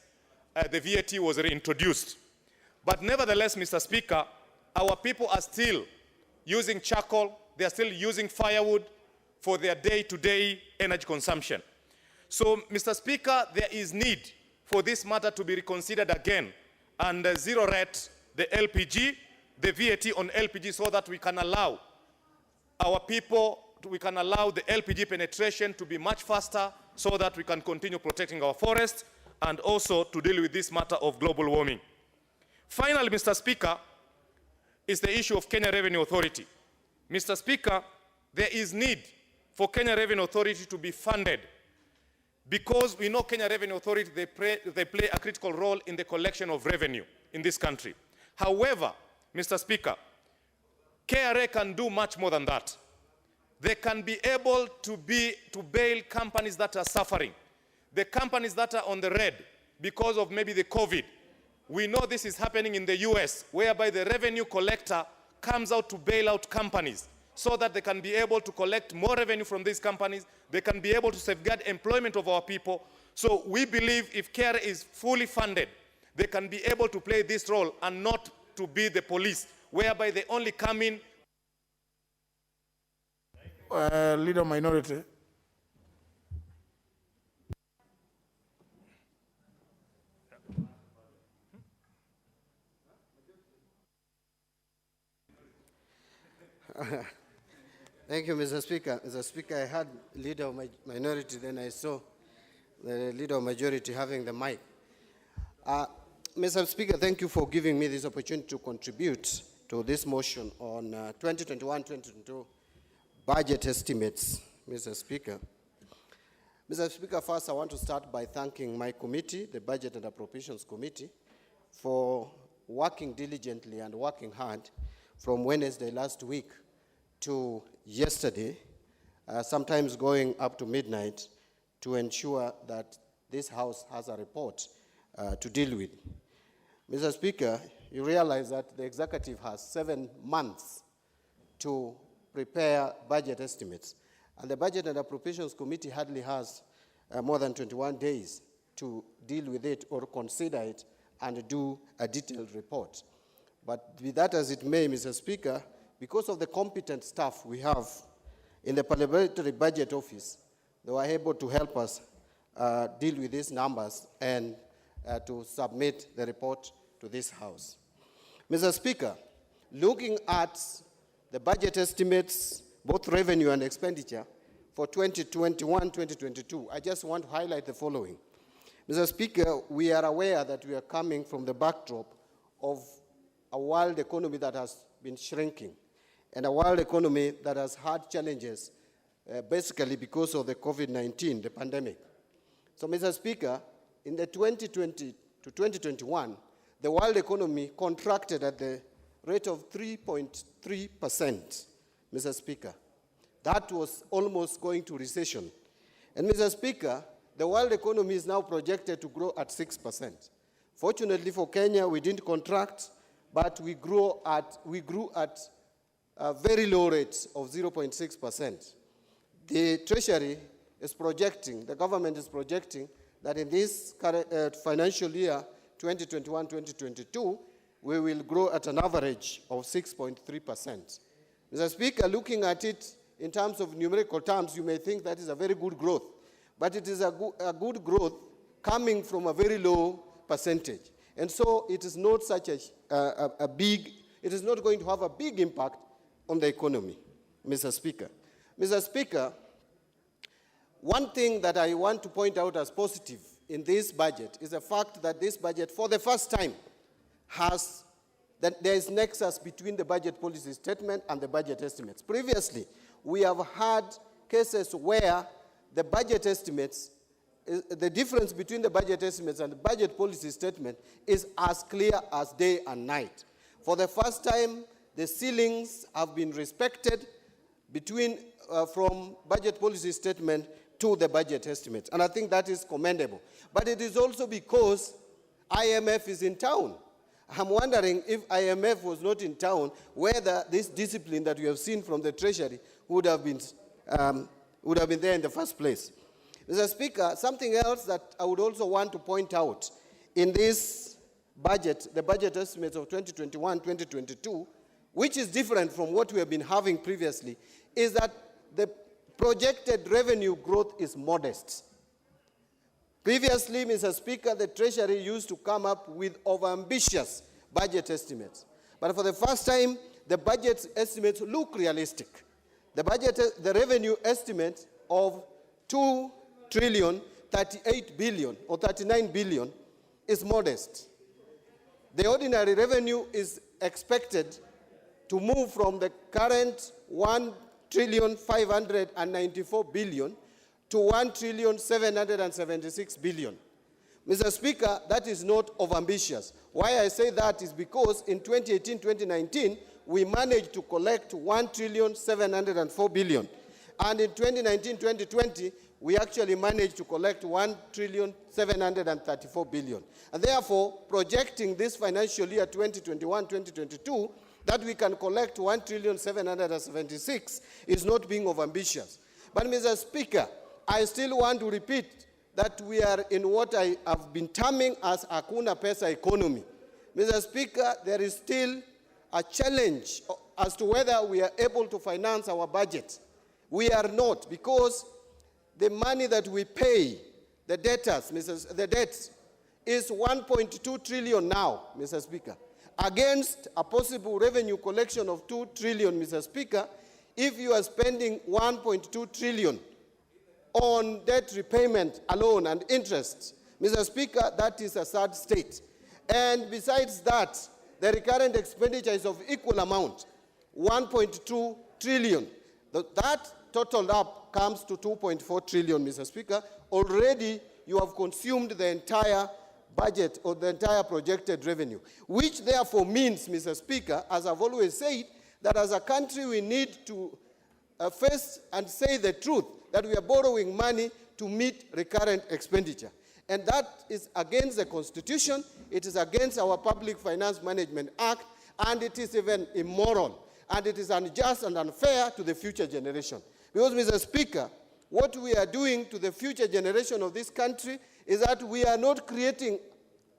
the VAT was reintroduced. But nevertheless, Mr. Speaker, our people are still using charcoal, they are still using firewood for their day-to-day energy consumption. So, Mr. Speaker, there is need for this matter to be reconsidered again and zero-rate the LPG, the VAT on LPG, so that we can allow our people we can allow the LPG penetration to be much faster so that we can continue protecting our forests and also to deal with this matter of global warming. Finally, Mr. Speaker, is the issue of Kenya Revenue Authority. Mr. Speaker, there is need for Kenya Revenue Authority to be funded because we know Kenya Revenue Authority, they play a critical role in the collection of revenue in this country. However, Mr. Speaker, KRA can do much more than that. They can be able to bail companies that are suffering. The companies that are on the red because of maybe the COVID. We know this is happening in the US, whereby the revenue collector comes out to bail out companies so that they can be able to collect more revenue from these companies. They can be able to safeguard employment of our people. So we believe if KRA is fully funded, they can be able to play this role and not to be the police, whereby they only come in. Leader Minority. Thank you, Mr. Speaker. Mr. Speaker, I had Leader of Minority, then I saw the Leader of Majority having the mic. Mr. Speaker, thank you for giving me this opportunity to contribute to this motion on 2021-2022 budget estimates, Mr. Speaker. Mr. Speaker, first I want to start by thanking my committee, the Budget and Appropriations Committee, for working diligently and working hard from Wednesday last week to yesterday, sometimes going up to midnight, to ensure that this House has a report to deal with. Mr. Speaker, you realize that the executive has 7 months to prepare budget estimates, and the Budget and Appropriations Committee hardly has more than 21 days to deal with it or consider it and do a detailed report. But be that as it may, Mr. Speaker, because of the competent staff we have in the Parliamentary Budget Office, they were able to help us deal with these numbers and to submit the report to this House. Mr. Speaker, looking at the budget estimates, both revenue and expenditure, for 2021-2022, I just want to highlight the following. Mr. Speaker, we are aware that we are coming from the backdrop of a world economy that has been shrinking and a world economy that has had challenges basically because of the COVID-19, the pandemic. So, Mr. Speaker, in the 2020 to 2021, the world economy contracted at the rate of 3.3%, Mr. Speaker. That was almost going to recession. And, Mr. Speaker, the world economy is now projected to grow at 6%. Fortunately for Kenya, we didn't contract, but we grew at a very low rate of 0.6%. The Treasury is projecting, the government is projecting that in this current, financial year, 2021-2022, we will grow at an average of 6.3%. Mr. Speaker, looking at it in terms of numerical terms, you may think that is a very good growth, but it is a good growth coming from a very low percentage. And so it is not such it is not going to have a big impact on the economy, Mr. Speaker. Mr. Speaker, one thing that I want to point out as positive in this budget is the fact that this budget, for the first time, has that there is nexus between the budget policy statement and the budget estimates. Previously, we have had cases where the budget estimates, the difference between the budget estimates and the budget policy statement is as clear as day and night. For the first time, the ceilings have been respected between, from budget policy statement to the budget estimates. And I think that is commendable. But it is also because IMF is in town. I'm wondering if IMF was not in town, whether this discipline that we have seen from the Treasury would have been there in the first place. Mr. Speaker, something else that I would also want to point out in this budget, the budget estimates of 2021-2022, which is different from what we have been having previously, is that the projected revenue growth is modest. Previously, Mr. Speaker, the Treasury used to come up with overambitious budget estimates. But for the first time, the budget estimates look realistic. the revenue estimate of 2,038 billion or 39 billion is modest. The ordinary revenue is expected to move from the current 1,594 billion to 1,776 billion. Mr. Speaker, that is not overambitious. Why I say that is because in 2018-2019, we managed to collect 1,704 billion. And in 2019-2020, we actually managed to collect 1,734 billion. And therefore, projecting this financial year 2021-2022, that we can collect 1,776 is not being overambitious. But Mr. Speaker, I still want to repeat that we are in what I have been terming as Hakuna Pesa economy. Mr. Speaker, there is still a challenge as to whether we are able to finance our budget. We are not, because the money that we pay, the debtors, the debt is 1.2 trillion now, Mr. Speaker, against a possible revenue collection of 2 trillion, Mr. Speaker. If you are spending 1.2 trillion on debt repayment alone and interest, Mr. Speaker, that is a sad state. And besides that, the recurrent expenditure is of equal amount, 1.2 trillion. That totaled up comes to 2.4 trillion, Mr. Speaker. Already you have consumed the entire budget or the entire projected revenue, which therefore means, Mr. Speaker, as I've always said, that as a country we need to face and say the truth, that we are borrowing money to meet recurrent expenditure. And that is against the Constitution, it is against our Public Finance Management Act, and it is even immoral, and it is unjust and unfair to the future generation. Because, Mr. Speaker, what we are doing to the future generation of this country is that we are not creating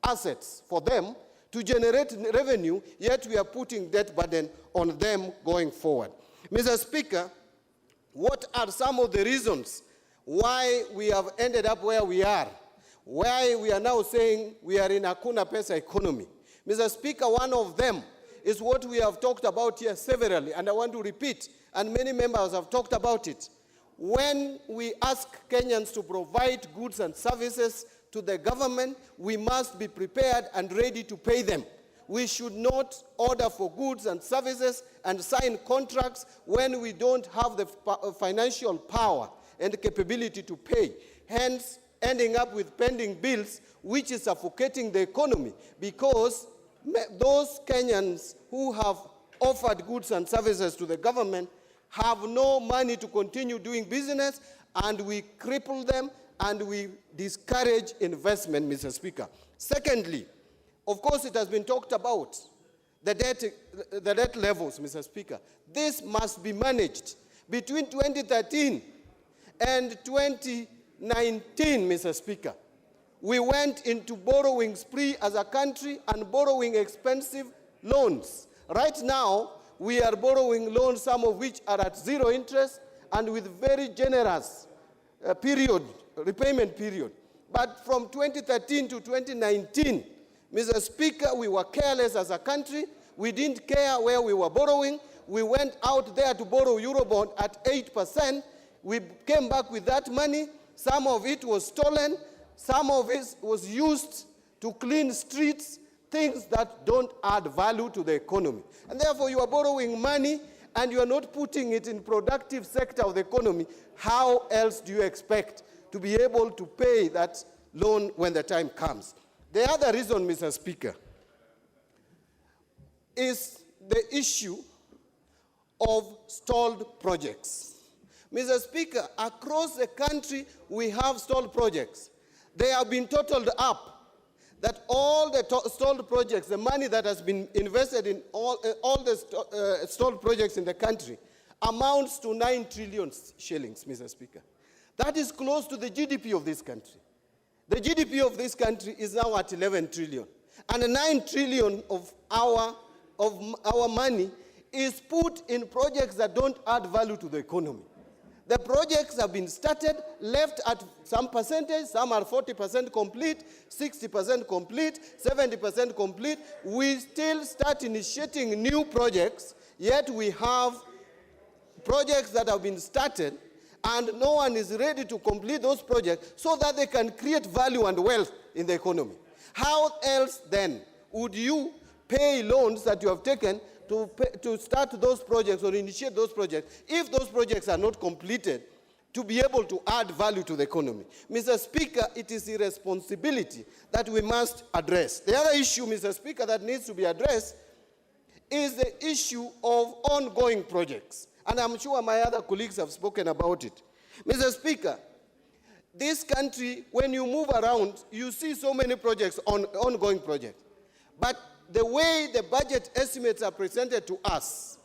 assets for them to generate revenue, yet we are putting debt burden on them going forward. Mr. Speaker, what are some of the reasons why we have ended up where we are? Why we are now saying we are in a Hakuna Pesa economy? Mr. Speaker, one of them is what we have talked about here severally, and I want to repeat, and many members have talked about it. When we ask Kenyans to provide goods and services to the government, we must be prepared and ready to pay them. We should not order for goods and services and sign contracts when we don't have the financial power and capability to pay. Hence, ending up with pending bills, which is suffocating the economy, because those Kenyans who have offered goods and services to the government have no money to continue doing business, and we cripple them and we discourage investment, Mr. Speaker. Secondly, of course, it has been talked about, the debt levels, Mr. Speaker. This must be managed. Between 2013 and 2019, Mr. Speaker, we went into borrowing spree as a country and borrowing expensive loans. Right now, we are borrowing loans, some of which are at zero interest and with very generous repayment period. But from 2013 to 2019, Mr. Speaker, we were careless as a country. We didn't care where we were borrowing. We went out there to borrow Eurobond at 8%. We came back with that money. Some of it was stolen. Some of it was used to clean streets, things that don't add value to the economy. And therefore, you are borrowing money and you are not putting it in productive sector of the economy. How else do you expect to be able to pay that loan when the time comes? The other reason, Mr. Speaker, is the issue of stalled projects. Mr. Speaker, across the country, we have stalled projects. They have been totaled up, that all the stalled projects, the money that has been invested in all the stalled projects in the country, amounts to 9 trillion shillings, Mr. Speaker. That is close to the GDP of this country. The GDP of this country is now at 11 trillion. And 9 trillion of our money is put in projects that don't add value to the economy. The projects have been started, left at some percentage, some are 40% complete, 60% complete, 70% complete. We still start initiating new projects, yet we have projects that have been started and no one is ready to complete those projects so that they can create value and wealth in the economy. How else then would you pay loans that you have taken to start those projects or initiate those projects if those projects are not completed to be able to add value to the economy? Mr. Speaker, it is a responsibility that we must address. The other issue, Mr. Speaker, that needs to be addressed is the issue of ongoing projects. And I'm sure my other colleagues have spoken about it. Mr. Speaker, this country, when you move around, you see so many projects, ongoing projects. But the way the budget estimates are presented to us,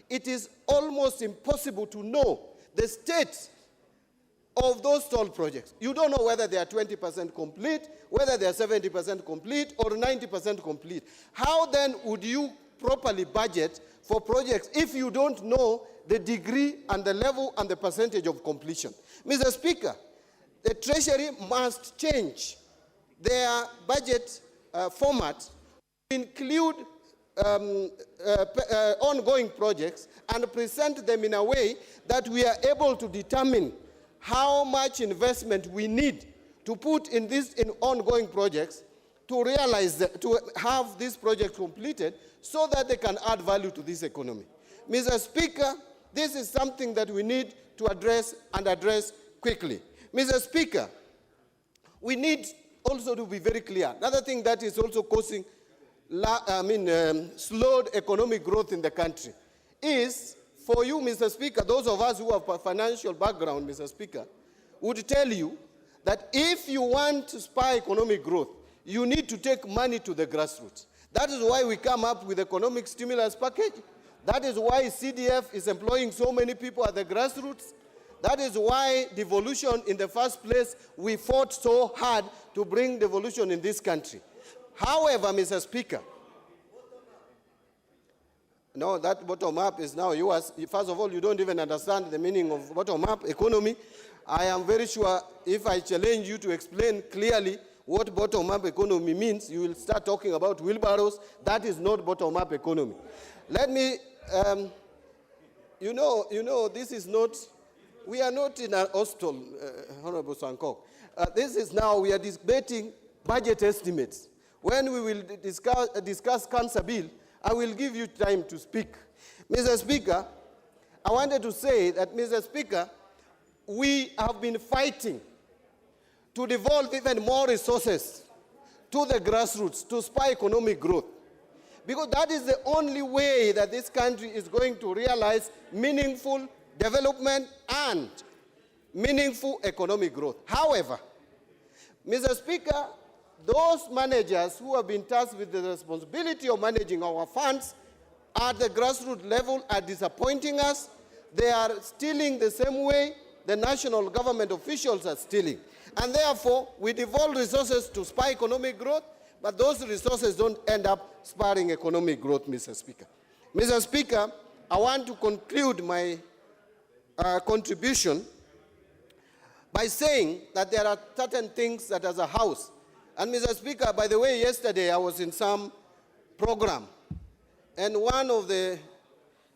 it is almost impossible to know the state of those stalled projects. You don't know whether they are 20% complete, whether they are 70% complete, or 90% complete. How then would you properly budget for projects if you don't know the degree and the level and the percentage of completion? Mr. Speaker, the Treasury must change their budget format to include ongoing projects and present them in a way that we are able to determine how much investment we need to put in ongoing projects to realize to have this project completed so that they can add value to this economy. Mr. Speaker, this is something that we need to address and address quickly. Mr. Speaker, we need also to be very clear. Another thing that is also causing slowed economic growth in the country is, for you, Mr. Speaker, those of us who have a financial background, Mr. Speaker, would tell you that if you want to spur economic growth, you need to take money to the grassroots. That is why we come up with economic stimulus package. That is why CDF is employing so many people at the grassroots. That is why devolution in the first place, we fought so hard to bring devolution in this country. However, Mr. Speaker, no, that bottom-up is now yours. First of all, you don't even understand the meaning of bottom-up economy. I am very sure if I challenge you to explain clearly what bottom-up economy means, you will start talking about wheelbarrows. That is not bottom-up economy. Let me, you know, this is not, we are not in an hostel, Honorable Sankok. This is now, we are debating budget estimates. When we will discuss cancer bill, I will give you time to speak. Mr. Speaker, I wanted to say that, Mr. Speaker, we have been fighting to devolve even more resources to the grassroots to spur economic growth, because that is the only way that this country is going to realize meaningful development and meaningful economic growth. However, Mr. Speaker, those managers who have been tasked with the responsibility of managing our funds at the grassroots level are disappointing us. They are stealing the same way the national government officials are stealing. And therefore, we devolve resources to spur economic growth, but those resources don't end up spurring economic growth, Mr. Speaker. Mr. Speaker, I want to conclude my contribution by saying that there are certain things that as a House, and Mr. Speaker, by the way, yesterday I was in some program, and one of the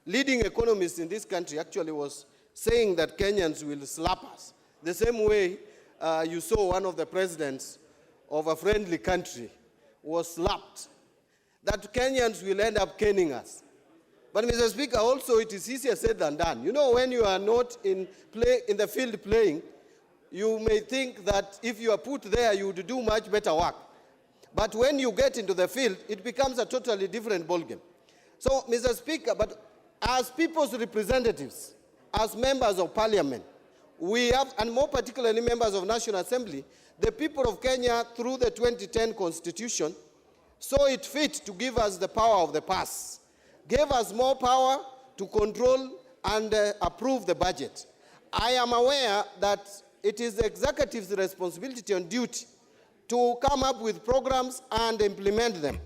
leading economists in this country actually was saying that Kenyans will slap us, the same way you saw one of the presidents of a friendly country was slapped, that Kenyans will end up caning us. But Mr. Speaker, also it is easier said than done. You know, when you are not in the field playing, you may think that if you are put there, you would do much better work. But when you get into the field, it becomes a totally different ballgame. So, Mr. Speaker, but as people's representatives, as members of parliament, we have, and more particularly members of National Assembly, the people of Kenya, through the 2010 Constitution, saw it fit to give us the power of the purse, gave us more power to control and approve the budget. I am aware that it is the executive's responsibility and duty to come up with programs and implement them,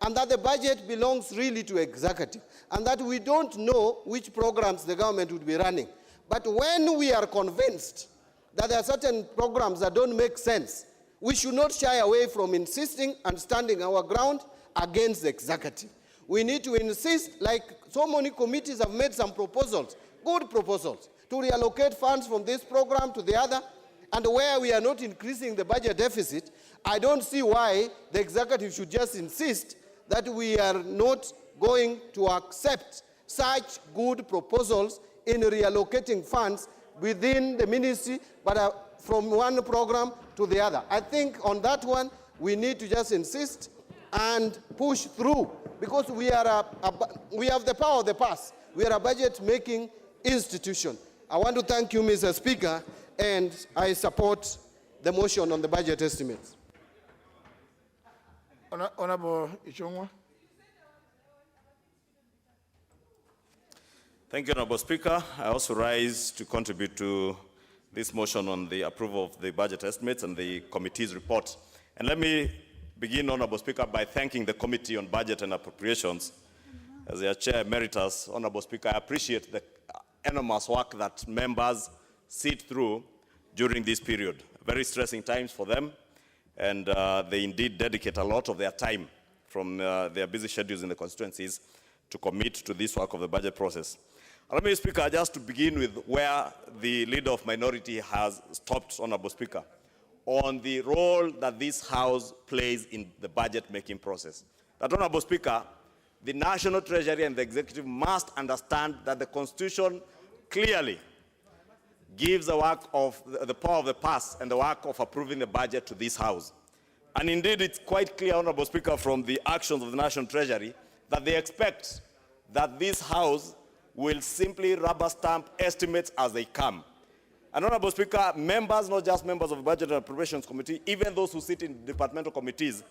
and that the budget belongs really to executive, and that we don't know which programs the government would be running. But when we are convinced that there are certain programs that don't make sense, we should not shy away from insisting and standing our ground against the executive. We need to insist, like so many committees have made some proposals good proposals to reallocate funds from this program to the other, and where we are not increasing the budget deficit, I don't see why the executive should just insist that we are not going to accept such good proposals in reallocating funds within the ministry, but from one program to the other. I think on that one, we need to just insist and push through, because we have the power of the purse. We are a budget-making institution. I want to thank you, Mr. Speaker, and I support the motion on the budget estimates. Honorable Ichung'wa. Thank you, Honorable Speaker. I also rise to contribute to this motion on the approval of the budget estimates and the committee's report. And let me begin, Honorable Speaker, by thanking the Committee on Budget and Appropriations. As their Chair Emeritus, Honorable Speaker, I appreciate the enormous work that members sit through during this period. Very stressing times for them, and they indeed dedicate a lot of their time from their busy schedules in the constituencies to commit to this work of the budget process. Allow me, Speaker, just to begin with where the Leader of Minority has stopped, Honorable Speaker, on the role that this House plays in the budget-making process. That, Honorable Speaker, the National Treasury and the Executive must understand that the Constitution clearly gives the work of the power of the purse and the work of approving the budget to this House. And indeed, it's quite clear, Honorable Speaker, from the actions of the National Treasury that they expect that this House will simply rubber stamp estimates as they come. And Honorable Speaker, members, not just members of the Budget and Appropriations Committee, even those who sit in departmental committees,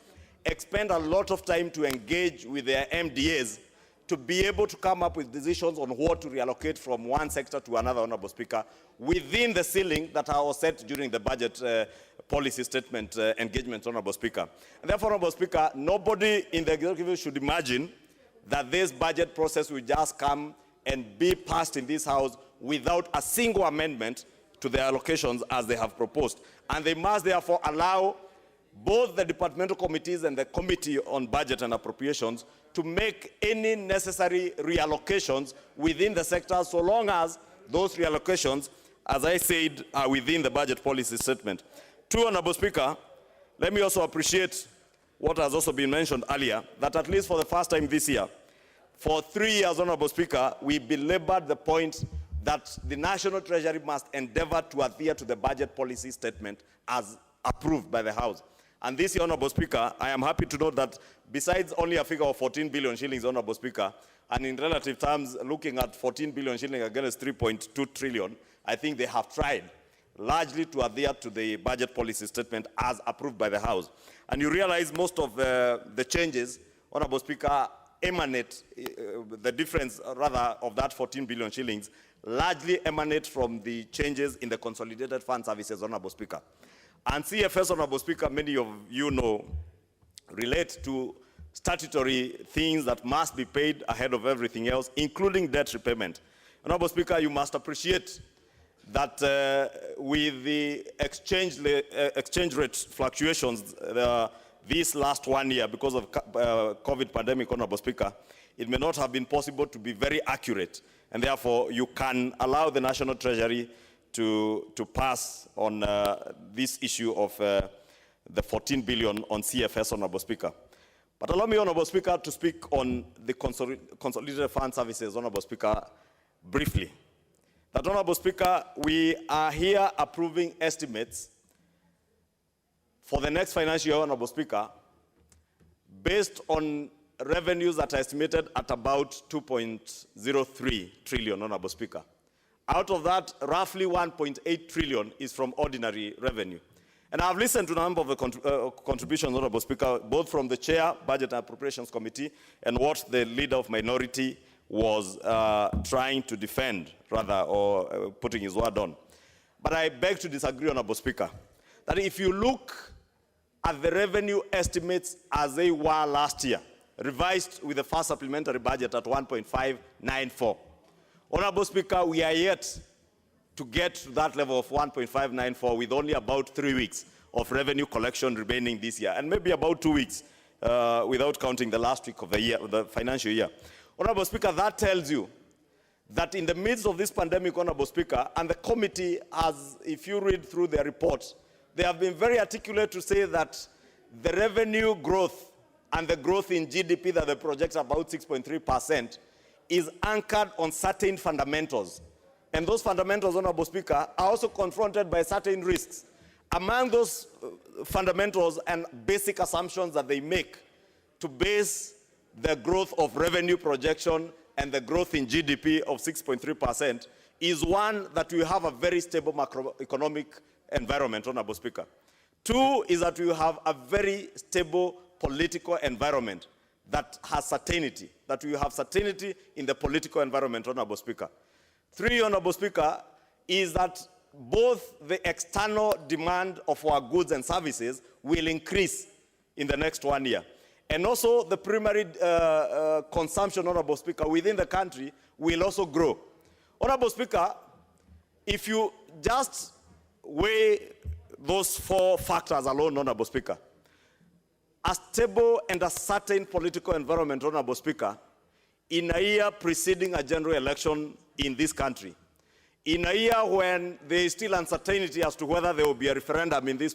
expend a lot of time to engage with their MDAs to be able to come up with decisions on what to reallocate from one sector to another, Honorable Speaker, within the ceiling that was set during the budget policy statement engagement, Honorable Speaker. And therefore, Honorable Speaker, nobody in the executive should imagine that this budget process will just come and be passed in this House without a single amendment to the allocations as they have proposed. And they must therefore allow both the departmental committees and the Committee on Budget and Appropriations to make any necessary reallocations within the sector, so long as those reallocations, as I said, are within the budget policy statement. Two, Honorable Speaker, let me also appreciate what has also been mentioned earlier, that at least for the first time this year, for 3 years, Honorable Speaker, we belabored the point that the National Treasury must endeavor to adhere to the budget policy statement as approved by the House. And this year, Honorable Speaker, I am happy to note that besides only a figure of 14 billion shillings, Honorable Speaker, and in relative terms, looking at 14 billion shillings against 3.2 trillion, I think they have tried largely to adhere to the budget policy statement as approved by the House. And you realize most of the changes, Honorable Speaker, emanate, the difference rather of that 14 billion shillings, largely emanate from the changes in the consolidated fund services, Honorable Speaker. And CFS, Honorable Speaker, many of you know, relate to statutory things that must be paid ahead of everything else, including debt repayment. Honorable Speaker, you must appreciate that with the exchange rate fluctuations this last 1 year because of COVID pandemic, Honorable Speaker, it may not have been possible to be very accurate, and therefore you can allow the National Treasury to pass on this issue of the 14 billion on CFS, Honorable Speaker. But allow me, Honorable Speaker, to speak on the consolidated fund services, Honorable Speaker, briefly. That, Honorable Speaker, we are here approving estimates for the next financial year, Honorable Speaker, based on revenues that are estimated at about 2.03 trillion, Honorable Speaker. Out of that, roughly 1.8 trillion is from ordinary revenue. And I've listened to a number of the contributions, Honorable Speaker, both from the Chair, Budget and Appropriations Committee, and what the Leader of Minority was trying to defend, rather, or putting his word on. But I beg to disagree, Honorable Speaker, that if you look at the revenue estimates as they were last year, revised with the first supplementary budget at 1.594, Honorable Speaker, we are yet to get to that level of 1.594 with only about 3 weeks of revenue collection remaining this year, and maybe about 2 weeks without counting the last week of the year, the financial year. Honorable Speaker, that tells you that in the midst of this pandemic, Honorable Speaker, and the committee has, if you read through their report, they have been very articulate to say that the revenue growth and the growth in GDP that they project about 6.3% is anchored on certain fundamentals. And those fundamentals, Honorable Speaker, are also confronted by certain risks. Among those fundamentals and basic assumptions that they make to base the growth of revenue projection and the growth in GDP of 6.3% is one, that we have a very stable macroeconomic environment, Honorable Speaker. Two is that we have a very stable political environment that has certainty, that we have certainty in the political environment, Honorable Speaker. Three, Honorable Speaker, is that both the external demand of our goods and services will increase in the next 1 year. And also the primary consumption, Honorable Speaker, within the country will also grow. Honorable Speaker, if you just weigh those four factors alone, Honorable Speaker, a stable and a certain political environment, Honorable Speaker, in a year preceding a general election in this country, in a year when there is still uncertainty as to whether there will be a referendum in this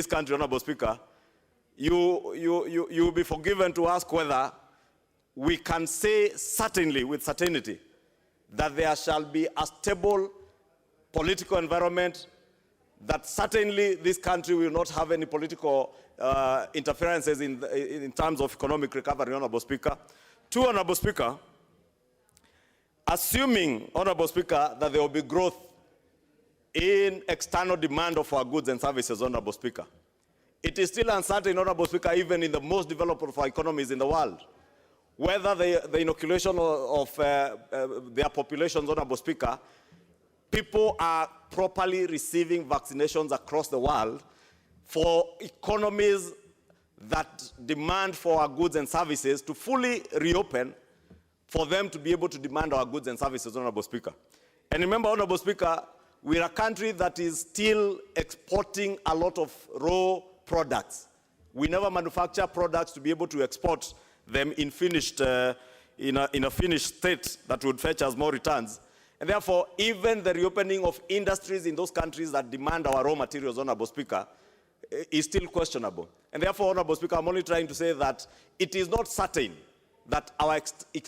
country, Honorable Speaker, you will be forgiven to ask whether we can say certainly, with certainty, that there shall be a stable political environment, that certainly this country will not have any political interferences in terms of economic recovery, Honorable Speaker. Two, Honorable Speaker, assuming, Honorable Speaker, that there will be growth in external demand of our goods and services, Honorable Speaker, it is still uncertain, Honorable Speaker, even in the most developed of our economies in the world, whether the inoculation of their populations, Honorable Speaker, people are properly receiving vaccinations across the world for economies that demand for our goods and services to fully reopen, for them to be able to demand our goods and services, Honorable Speaker. And remember, Honorable Speaker, we're a country that is still exporting a lot of raw products. We never manufacture products to be able to export them in finished, in a finished state that would fetch us more returns. And therefore, even the reopening of industries in those countries that demand our raw materials, Honorable Speaker, is still questionable. And therefore, Honorable Speaker, I'm only trying to say that it is not certain that our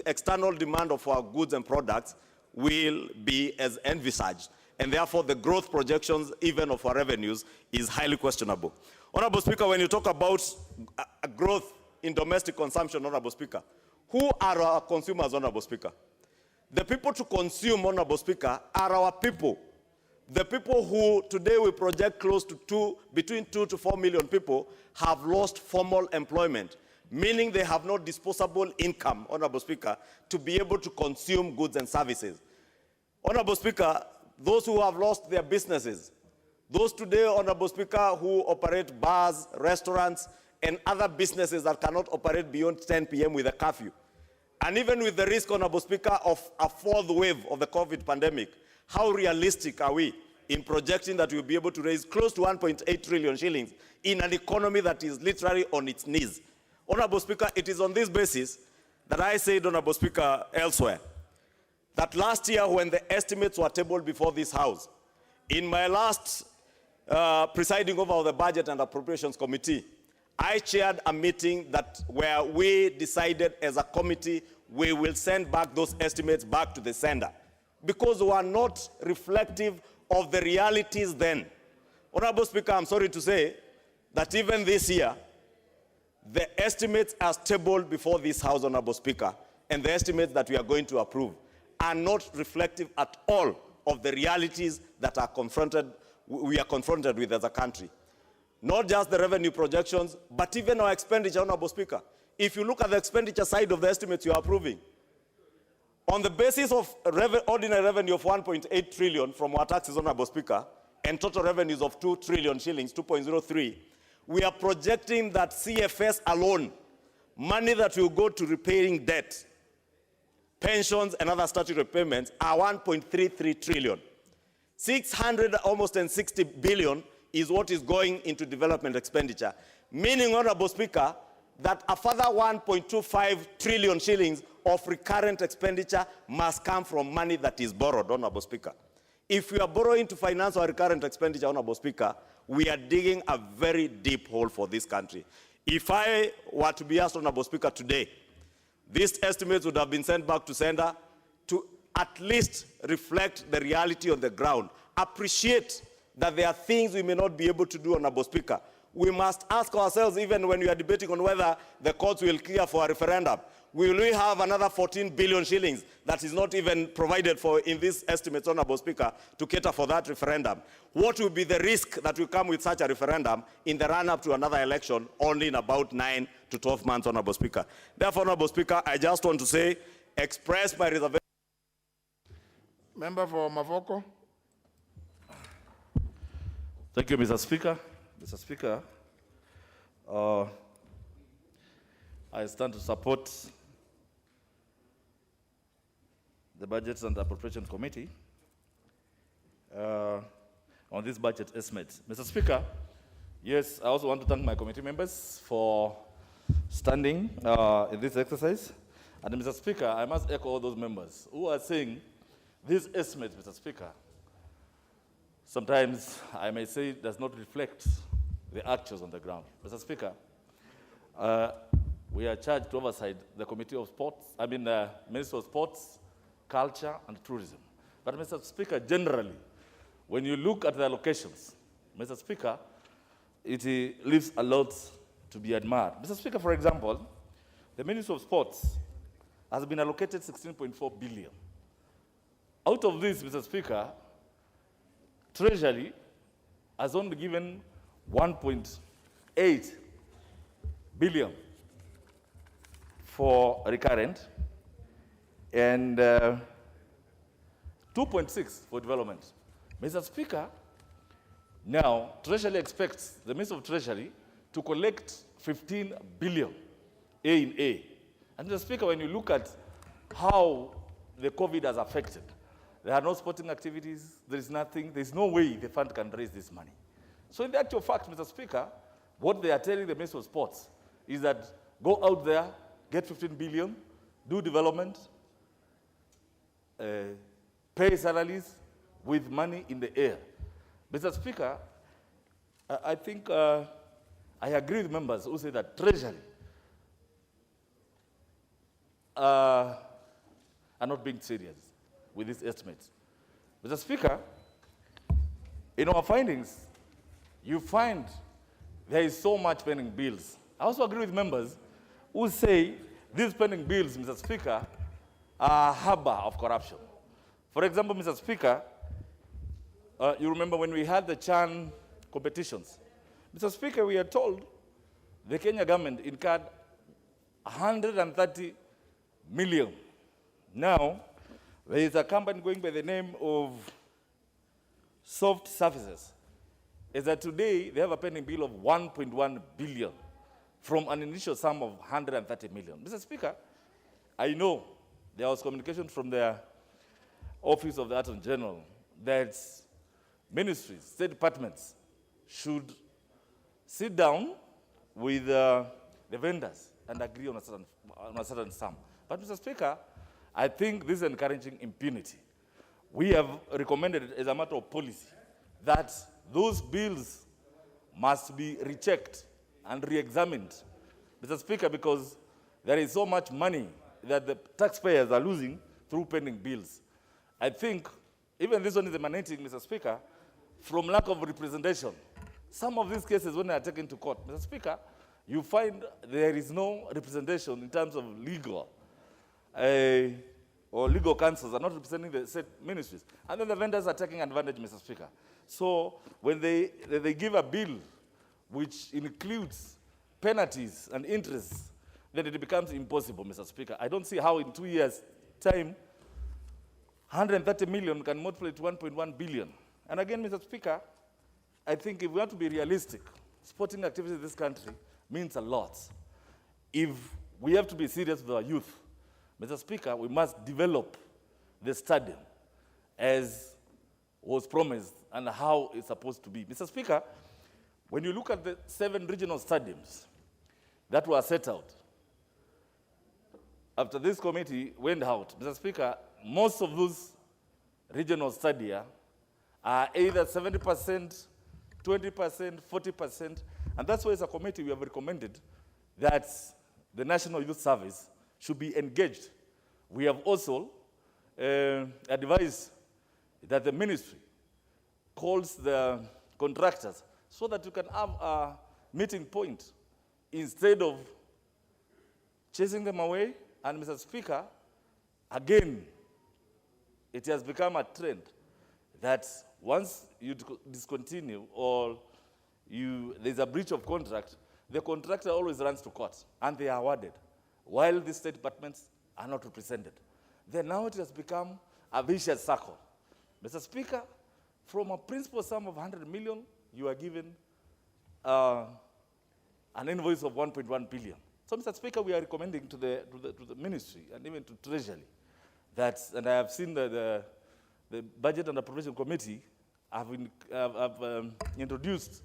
external demand of our goods and products will be as envisaged. And therefore, the growth projections, even of our revenues, is highly questionable. Honorable Speaker, when you talk about a growth in domestic consumption, Honorable Speaker, who are our consumers, Honorable Speaker? The people to consume, Honorable Speaker, are our people. The people who today we project close to between 2 to 4 million people have lost formal employment, meaning they have no disposable income, Honorable Speaker, to be able to consume goods and services. Honorable Speaker, those who have lost their businesses, those today, Honorable Speaker, who operate bars, restaurants, and other businesses that cannot operate beyond 10 p.m. with a curfew. And even with the risk, Honorable Speaker, of a fourth wave of the COVID pandemic, how realistic are we in projecting that we'll be able to raise close to 1.8 trillion shillings in an economy that is literally on its knees? Honorable Speaker, it is on this basis that I said, Honorable Speaker, elsewhere, that last year when the estimates were tabled before this House, in my last presiding over the Budget and Appropriations Committee, I chaired a meeting where we decided as a committee we will send back those estimates back to the sender because they were not reflective of the realities then. Honorable Speaker, I'm sorry to say that even this year, the estimates are tabled before this House, Honorable Speaker, and the estimates that we are going to approve are not reflective at all of the realities that we are confronted with as a country. Not just the revenue projections, but even our expenditure, Honorable Speaker. If you look at the expenditure side of the estimates you are approving, on the basis of ordinary revenue of 1.8 trillion from our taxes, Honorable Speaker, and total revenues of 2 trillion shillings, 2.03, we are projecting that CFS alone, money that will go to repaying debt, pensions and other statutory payments, are 1.33 trillion. 660 billion is what is going into development expenditure, meaning, Honorable Speaker, that a further 1.25 trillion shillings of recurrent expenditure must come from money that is borrowed, Honorable Speaker. If we are borrowing to finance our recurrent expenditure, Honorable Speaker, we are digging a very deep hole for this country. If I were to be asked, Honorable Speaker, today, these estimates would have been sent back to sender to at least reflect the reality on the ground. Appreciate that there are things we may not be able to do, Honorable Speaker. We must ask ourselves, even when we are debating on whether the courts will clear for a referendum, will we have another 14 billion shillings that is not even provided for in these estimates, Honorable Speaker, to cater for that referendum? What will be the risk that will come with such a referendum in the run-up to another election only in about 9 to 12 months, Honorable Speaker? Therefore, Honorable Speaker, I just want to say, express my reservation. Member for Mavoko. Thank you, Mr. Speaker. Mr. Speaker, I stand to support the Budgets and Appropriation Committee on this budget estimate. Mr. Speaker, yes, I also want to thank my committee members for standing in this exercise. And Mr. Speaker, I must echo all those members who are saying this estimate, Mr. Speaker, sometimes I may say does not reflect the actuals on the ground. Mr. Speaker, we are charged to oversight the Committee of Sports, Ministry of Sports, Culture and Tourism. But Mr. Speaker, generally, when you look at the allocations, Mr. Speaker, it leaves a lot to be admired. Mr. Speaker, for example, the Ministry of Sports has been allocated 16.4 billion. Out of this, Mr. Speaker, Treasury has only given 1.8 billion for recurrent and 2.6 for development. Mr. Speaker, now Treasury expects the Minister of Treasury to collect 15 billion A in A. And Mr. Speaker, when you look at how the COVID has affected, there are no sporting activities, there is nothing, there is no way the fund can raise this money. So in the actual fact, Mr. Speaker, what they are telling the Minister of Sports is that go out there, get 15 billion, do development, pay salaries with money in the air. Mr. Speaker, I think I agree with members who say that Treasury are not being serious with these estimates. Mr. Speaker, in our findings, you find there is so much pending bills. I also agree with members who say these pending bills, Mr. Speaker, are a harbor of corruption. For example, Mr. Speaker, you remember when we had the CHAN competitions. Mr. Speaker, we are told the Kenya government incurred 130 million. Now, there is a company going by the name of Soft Surfaces. Is that today they have a pending bill of 1.1 billion from an initial sum of 130 million. Mr. Speaker, I know there was communication from the Office of the Attorney General that ministries, state departments should sit down with the vendors and agree on a certain sum. But Mr. Speaker, I think this is encouraging impunity. We have recommended as a matter of policy that those bills must be rechecked and re-examined, Mr. Speaker, because there is so much money that the taxpayers are losing through pending bills. I think even this one is emanating, Mr. Speaker, from lack of representation. Some of these cases, when they are taken to court, Mr. Speaker, you find there is no representation in terms of legal or legal counsels are not representing the state ministries. And then the vendors are taking advantage, Mr. Speaker. So when they give a bill which includes penalties and interests, then it becomes impossible, Mr. Speaker. I don't see how in 2 years' time, 130 million can multiply to 1.1 billion. And again, Mr. Speaker, I think if we want to be realistic, sporting activity in this country means a lot. If we have to be serious with our youth, Mr. Speaker, we must develop the stadium as was promised and how it's supposed to be. Mr. Speaker, when you look at the 7 regional stadiums that were set out, after this committee went out, Mr. Speaker, most of those regional stadia are either 70%, 20%, 40%, and that's why as a committee we have recommended that the National Youth Service should be engaged. We have also advised that the ministry calls the contractors so that you can have a meeting point instead of chasing them away. And Mr. Speaker, again, it has become a trend that once you discontinue or there's a breach of contract, the contractor always runs to court and they are awarded, while the state departments are not represented. Then now it has become a vicious circle. Mr. Speaker, from a principal sum of 100 million, you are given an invoice of 1.1 billion. So, Mr. Speaker, we are recommending to the ministry and even to Treasury that, and I have seen the Budget and Appropriation Committee have introduced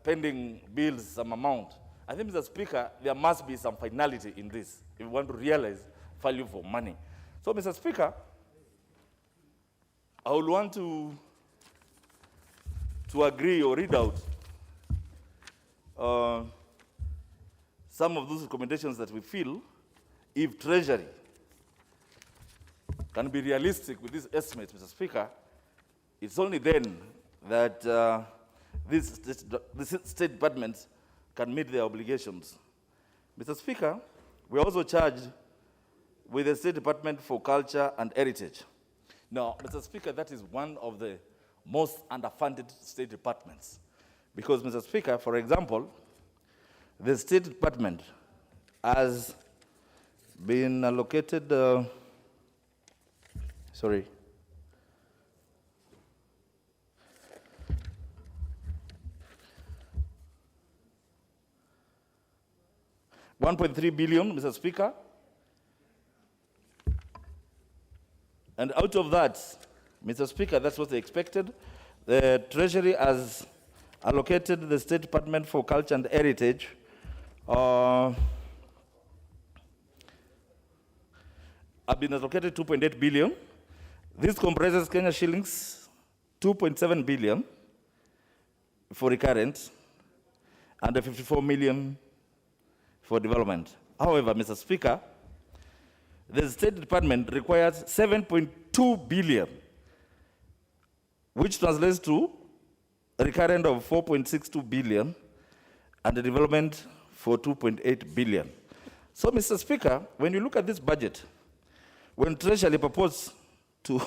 pending bills some amount. I think, Mr. Speaker, there must be some finality in this if we want to realize value for money. So, Mr. Speaker, I would want to agree or read out some of those recommendations that we feel, if Treasury can be realistic with these estimates, Mr. Speaker, it's only then that these state departments can meet their obligations. Mr. Speaker, we are also charged with the State Department for Culture and Heritage. Now, Mr. Speaker, that is one of the most underfunded state departments. Because, Mr. Speaker, for example, the State Department has been allocated, sorry, $1.3 billion, Mr. Speaker. And out of that, Mr. Speaker, that's what they expected. The Treasury has allocated the State Department for Culture and Heritage have been allocated 2.8 billion. This comprises Kenya shillings 2.7 billion for recurrent and 54 million for development. However, Mr. Speaker, the State Department requires 7.2 billion, which translates to a recurrent of 4.62 billion and a development for 2.8 billion. So, Mr. Speaker, when you look at this budget, when Treasury proposed to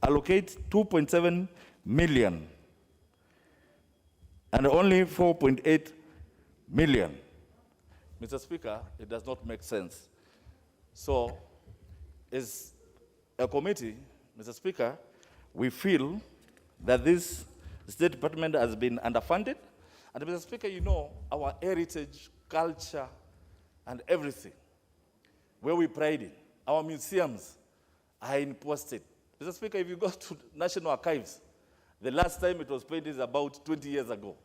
allocate 2.7 million and only 4.8 million, Mr. Speaker, it does not make sense. So, as a committee, Mr. Speaker, we feel that this State Department has been underfunded. And Mr. Speaker, you know, our heritage, culture, and everything, where we pride in, our museums are in poor state. Mr. Speaker, if you go to National Archives, the last time it was painted is about 20 years ago.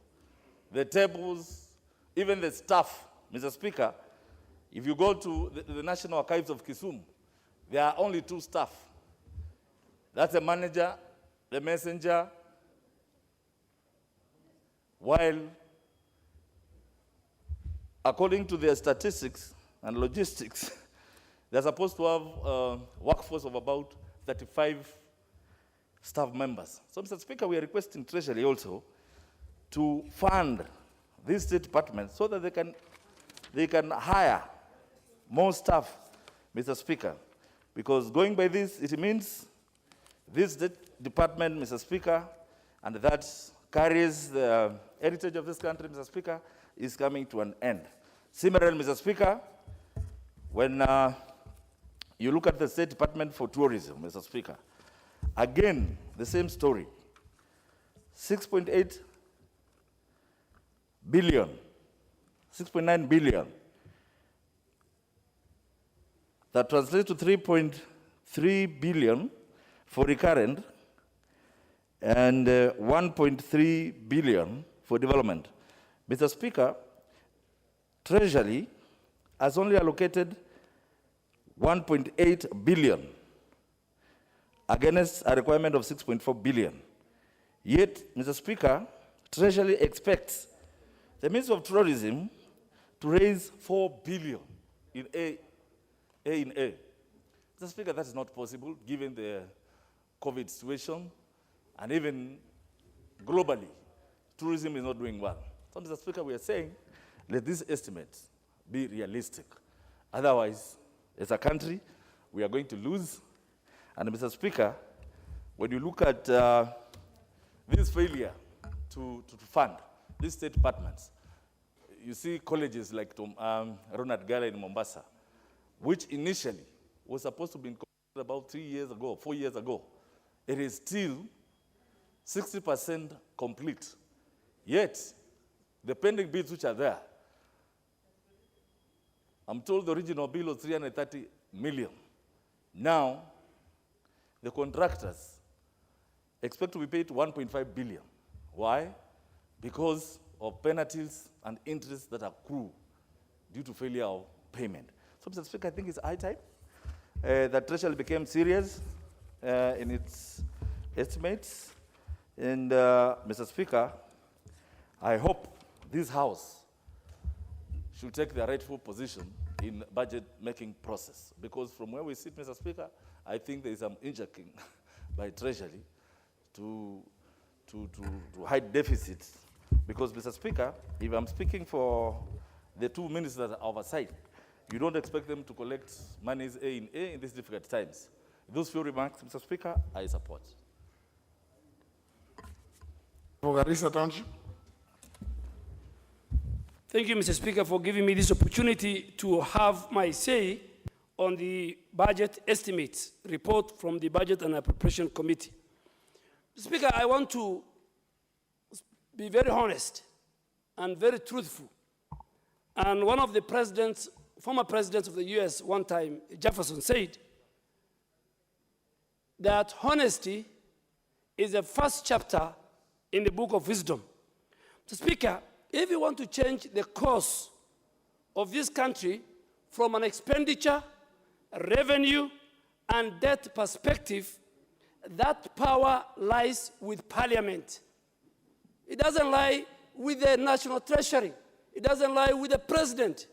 The tables, even the staff, Mr. Speaker, if you go to the National Archives of Kisumu, there are only 2 staff. That's the manager, the messenger, while according to their statistics and logistics, they're supposed to have a workforce of about 35 staff members. So, Mr. Speaker, we are requesting Treasury also to fund these state departments so that they can hire more staff, Mr. Speaker. Because going by this, it means this department, Mr. Speaker, and that carries the heritage of this country, Mr. Speaker, is coming to an end. Similarly, Mr. Speaker, when you look at the State Department for Tourism, Mr. Speaker, again, the same story. 6.8 billion, 6.9 billion. That translates to 3.3 billion for recurrent and 1.3 billion for development. Mr. Speaker, Treasury has only allocated 1.8 billion against a requirement of 6.4 billion. Yet, Mr. Speaker, Treasury expects the Ministry of Tourism to raise 4 billion in A. Mr. Speaker, that is not possible given the COVID situation, and even globally, tourism is not doing well. So, Mr. Speaker, we are saying, let these estimates be realistic. Otherwise, as a country, we are going to lose. And Mr. Speaker, when you look at this failure to fund these state departments, you see colleges like Ronald Gala in Mombasa, which initially was supposed to be completed about 3 years ago, 4 years ago. It is still 60% complete. Yet, the pending bills which are there, I'm told the original bill was 330 million. Now, the contractors expect to be paid 1.5 billion. Why? Because of penalties and interests that accrue due to failure of payment. So, Mr. Speaker, I think it's high time that Treasury became serious in its estimates. And, Mr. Speaker, I hope this House should take the rightful position in budget-making process. Because from where we sit, Mr. Speaker, I think there is some injecting by Treasury to hide deficits. Because, Mr. Speaker, if I'm speaking for the two ministers that are oversight, you don't expect them to collect monies in these difficult times. Those few remarks, Mr. Speaker, I support. For Garissa Township. Thank you, Mr. Speaker, for giving me this opportunity to have my say on the budget estimates report from the Budget and Appropriation Committee. Mr. Speaker, I want to be very honest and very truthful. And one of the former presidents of the US one time, Jefferson, said that honesty is the first chapter in the book of wisdom. Mr. Speaker, if you want to change the course of this country from an expenditure, revenue, and debt perspective, that power lies with Parliament. It doesn't lie with the National Treasury. It doesn't lie with the President.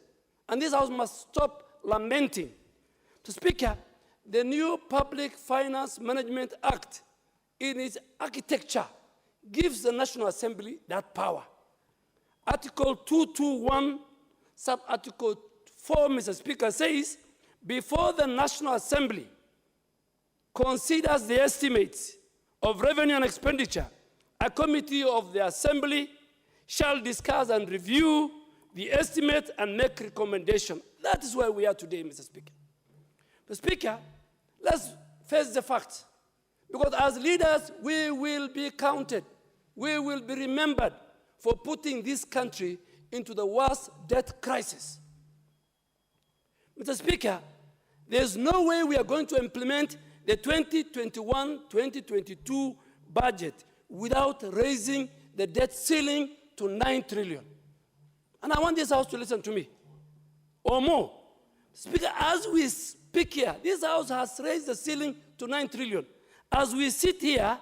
And this House must stop lamenting. Mr. Speaker, the new Public Finance Management Act, in its architecture, gives the National Assembly that power. Article 221, sub-article 4, Mr. Speaker, says, before the National Assembly considers the estimates of revenue and expenditure, a committee of the Assembly shall discuss and review the estimate and make recommendation. That is where we are today, Mr. Speaker. Mr. Speaker, let's face the facts. Because as leaders, we will be counted. We will be remembered for putting this country into the worst debt crisis. Mr. Speaker, there's no way we are going to implement the 2021-2022 budget without raising the debt ceiling to 9 trillion. And I want this House to listen to me, or more. Speaker, as we speak here, this House has raised the ceiling to 9 trillion. As we sit here,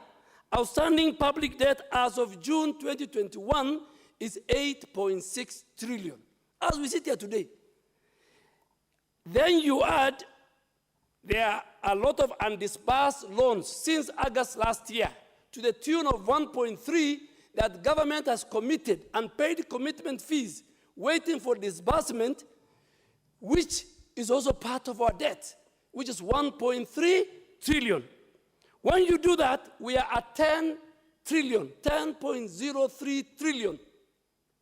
outstanding public debt as of June 2021 is 8.6 trillion. As we sit here today. Then you add, there are a lot of undisbursed loans since August last year to the tune of 1.3 that government has committed and paid commitment fees waiting for disbursement, which is also part of our debt, which is 1.3 trillion. When you do that, we are at 10 trillion, 10.03 trillion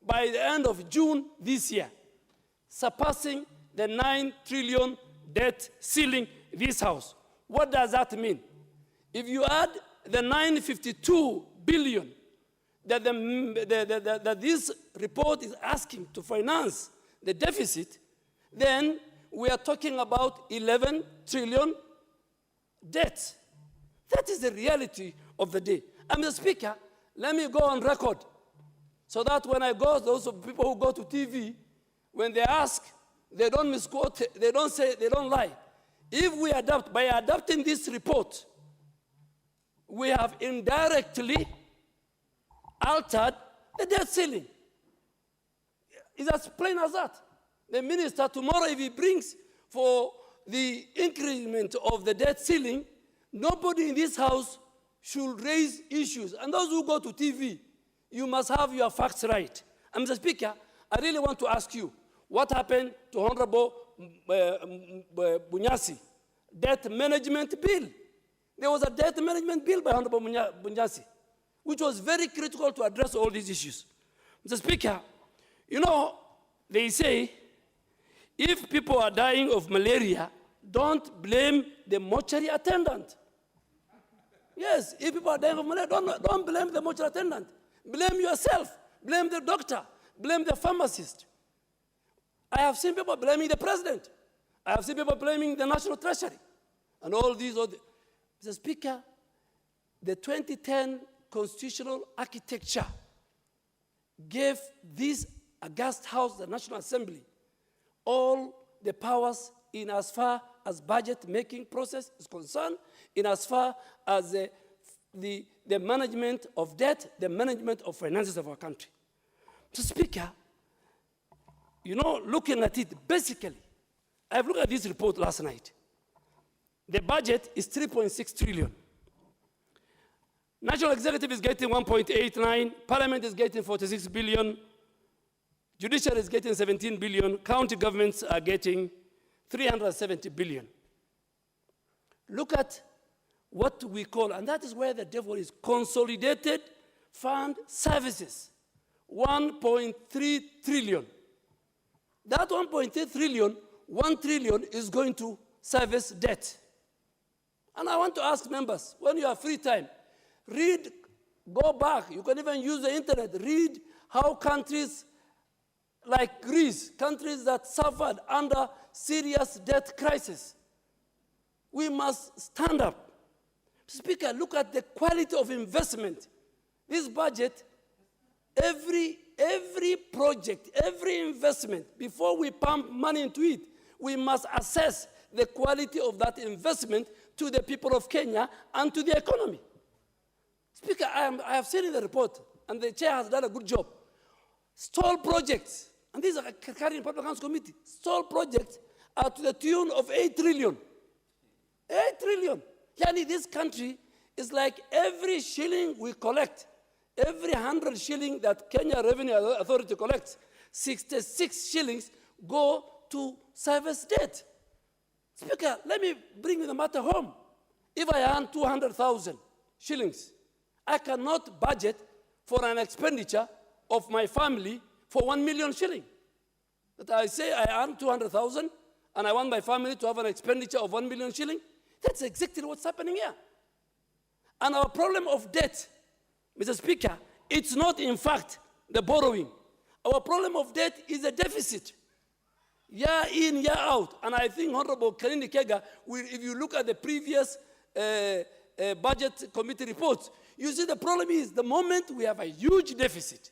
by the end of June this year, surpassing the 9 trillion debt ceiling this House. What does that mean? If you add the 952 billion that this report is asking to finance the deficit, then we are talking about 11 trillion debt. That is the reality of the day. And Mr. Speaker, let me go on record so that when I go, those people who go to TV, when they ask, they don't misquote, they don't say, they don't lie. if we by adopting this report, we have indirectly altered the debt ceiling. It's as plain as that. The minister tomorrow, if he brings for the increment of the debt ceiling, nobody in this house should raise issues. And those who go to TV, you must have your facts right. And Mr. Speaker, I really want to ask you, what happened to Honorable Bunyasi? Debt management bill. There was a debt management bill by Honorable Bunyasi, which was very critical to address all these issues. Mr. Speaker, you know, they say, if people are dying of malaria, don't blame the mortuary attendant. Yes, if people are dying of malaria, don't blame the mortuary attendant. Blame yourself. Blame the doctor. Blame the pharmacist. I have seen people blaming the president. I have seen people blaming the National Treasury. And all these other. Mr. Speaker, the 2010 constitutional architecture gave this august house, the National Assembly, all the powers in as far as budget-making process is concerned, in as far as the management of debt, the management of finances of our country. Mr. Speaker, you know, looking at it, basically, I've looked at this report last night. The budget is 3.6 trillion. National Executive is getting 1.89, Parliament is getting 46 billion, Judiciary is getting 17 billion, county governments are getting 370 billion. Look at what we call, and that is where the devil is, consolidated fund services, 1.3 trillion. That 1.3 trillion, 1 trillion is going to service debt. And I want to ask members, when you have free time, read, go back, you can even use the internet, read how countries like Greece, countries that suffered under serious debt crisis. We must stand up. Speaker, look at the quality of investment. This budget, every project, every investment, before we pump money into it, we must assess the quality of that investment to the people of Kenya and to the economy. Speaker, I have seen in the report, and the chair has done a good job. Stall projects, and these are carrying Public Accounts Committee, stall projects are to the tune of 8 trillion. 8 trillion. Yani this country is like every shilling we collect, every 100 shilling that Kenya Revenue Authority collects, 66 shillings go to service debt. Speaker, let me bring the matter home. If I earn 200,000 shillings, I cannot budget for an expenditure of my family for 1 million shilling. That I say I earn 200,000 and I want my family to have an expenditure of 1 million shilling. That's exactly what's happening here. And our problem of debt, Mr. Speaker, it's not in fact the borrowing. Our problem of debt is the deficit. Year in, year out. And I think Honorable Kanini Kega, if you look at the previous budget committee reports, you see the problem is the moment we have a huge deficit,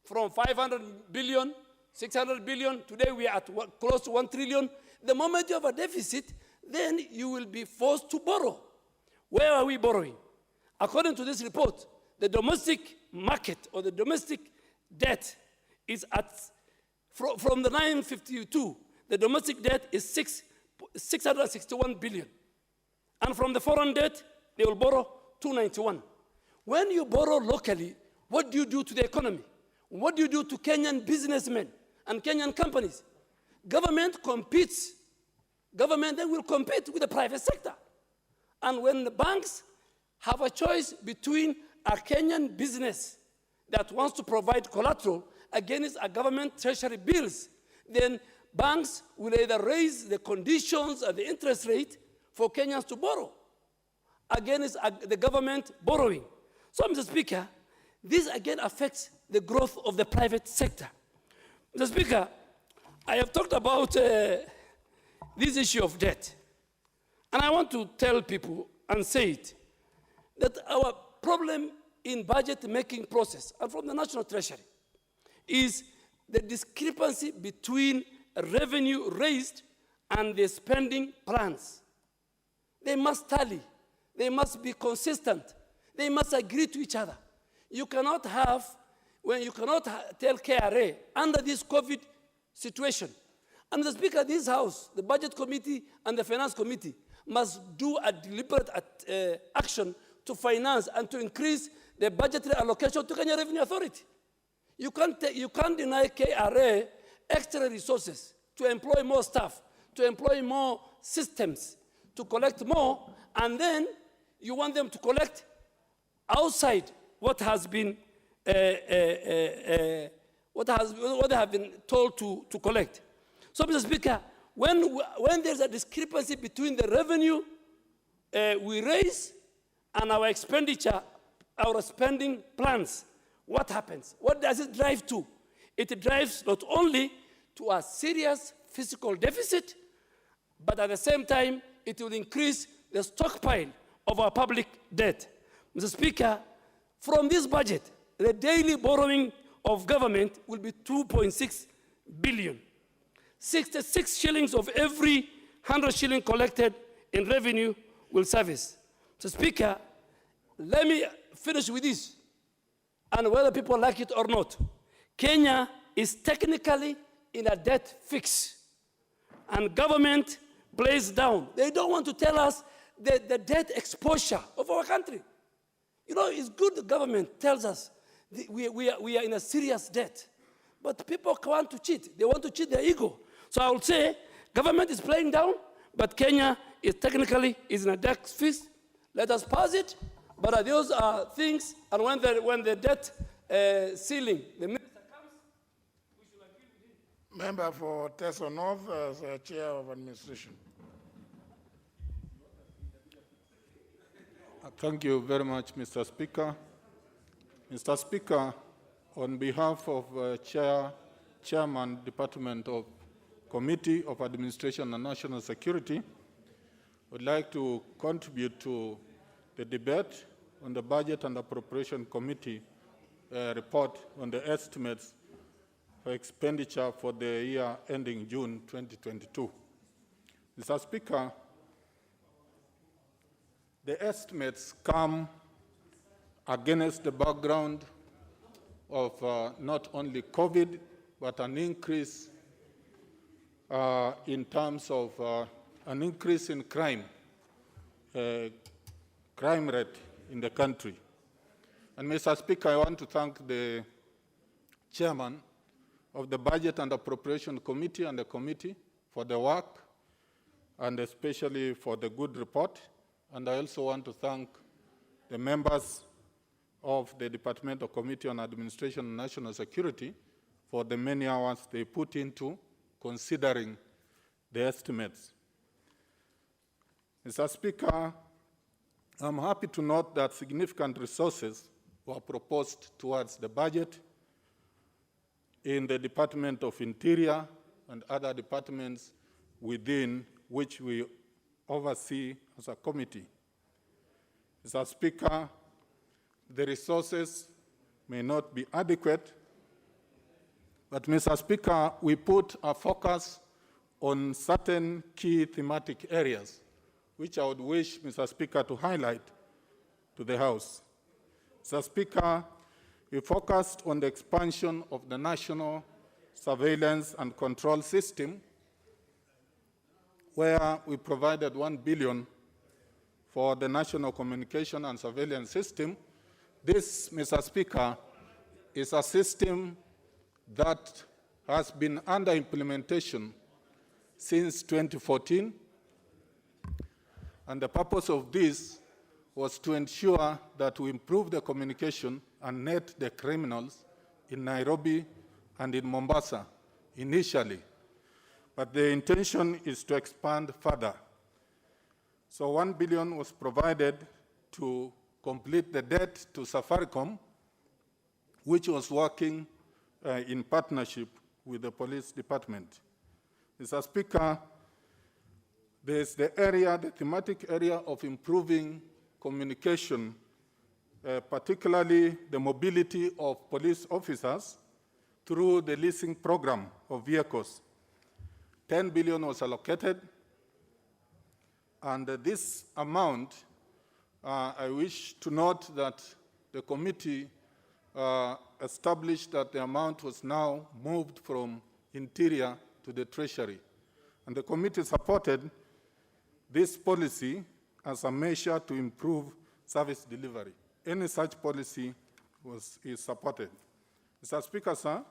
from 500 billion, 600 billion, today we are at close to 1 trillion. The moment you have a deficit, then you will be forced to borrow. Where are we borrowing? According to this report, the domestic market or the domestic debt is at, from the 952, the domestic debt is 661 billion. And from the foreign debt, they will borrow 291. When you borrow locally, what do you do to the economy? What do you do to Kenyan businessmen and Kenyan companies? Government competes. Government then will compete with the private sector. And when the banks have a choice between a Kenyan business that wants to provide collateral against a government treasury bills, then banks will either raise the conditions and the interest rate for Kenyans to borrow against the government borrowing. So, Mr. Speaker, this again affects the growth of the private sector. Mr. Speaker, I have talked about this issue of debt. And I want to tell people and say it, that our problem in budget making process and from the National Treasury is the discrepancy between revenue raised and the spending plans. They must tally. They must be consistent. They must agree to each other. You cannot have, when you cannot tell KRA under this COVID situation, and the Speaker of this House, the Budget Committee and the Finance Committee must do a deliberate action to finance and to increase the budgetary allocation to Kenya Revenue Authority. You can't deny KRA extra resources to employ more staff, to employ more systems, to collect more, and then you want them to collect outside what has been what they have been told to collect. So, Mr. Speaker, when there's a discrepancy between the revenue we raise and our expenditure, our spending plans, what happens? What does it drive to? It drives not only to a serious fiscal deficit, but at the same time, it will increase the stockpile of our public debt. Mr. Speaker, from this budget, the daily borrowing of government will be 2.6 billion. 66 shillings of every 100 shilling collected in revenue will service. So, Speaker, let me finish with this. And whether people like it or not, Kenya is technically in a debt fix. And government plays down. They don't want to tell us the debt exposure of our country. You know, it's good the government tells us we are in a serious debt. But people want to cheat. They want to cheat their ego. So I would say government is playing down, but Kenya is technically in a debt fix. Let us pass it. But those are things, and when the debt ceiling, the minister comes, we should agree with him. Member for Teso North as Chair of Administration. Thank you very much, Mr. Speaker. Mr. Speaker, on behalf of Chairman, Department of Committee of Administration and National Security, I would like to contribute to the debate on the Budget and Appropriation Committee report on the estimates for expenditure for the year ending June 2022. Mr. Speaker, the estimates come against the background of not only COVID, but an increase in terms of an increase in crime rate in the country. And Mr. Speaker, I want to thank the chairman of the Budget and Appropriation Committee and the committee for the work, and especially for the good report. And I also want to thank the members of the Departmental Committee on Administration and National Security for the many hours they put into considering the estimates. Mr. Speaker, I'm happy to note that significant resources were proposed towards the budget in the Department of Interior and other departments within which we oversee as a committee. Mr. Speaker, the resources may not be adequate, but Mr. Speaker, we put a focus on certain key thematic areas, which I would wish, Mr. Speaker, to highlight to the House. Mr. Speaker, we focused on the expansion of the national surveillance and control system, where we provided 1 billion for the national communication and surveillance system. This, Mr. Speaker, is a system that has been under implementation since 2014. And the purpose of this was to ensure that we improve the communication and net the criminals in Nairobi and in Mombasa initially. But the intention is to expand further. So 1 billion was provided to complete the debt to Safaricom, which was working in partnership with the police department. Mr. Speaker, there's the thematic area of improving communication, particularly the mobility of police officers through the leasing program of vehicles. 10 billion was allocated, and this amount, I wish to note that the committee established that the amount was now moved from Interior to the Treasury. And the committee supported this policy as a measure to improve service delivery. Any such policy is supported. Mr. Speaker, sir,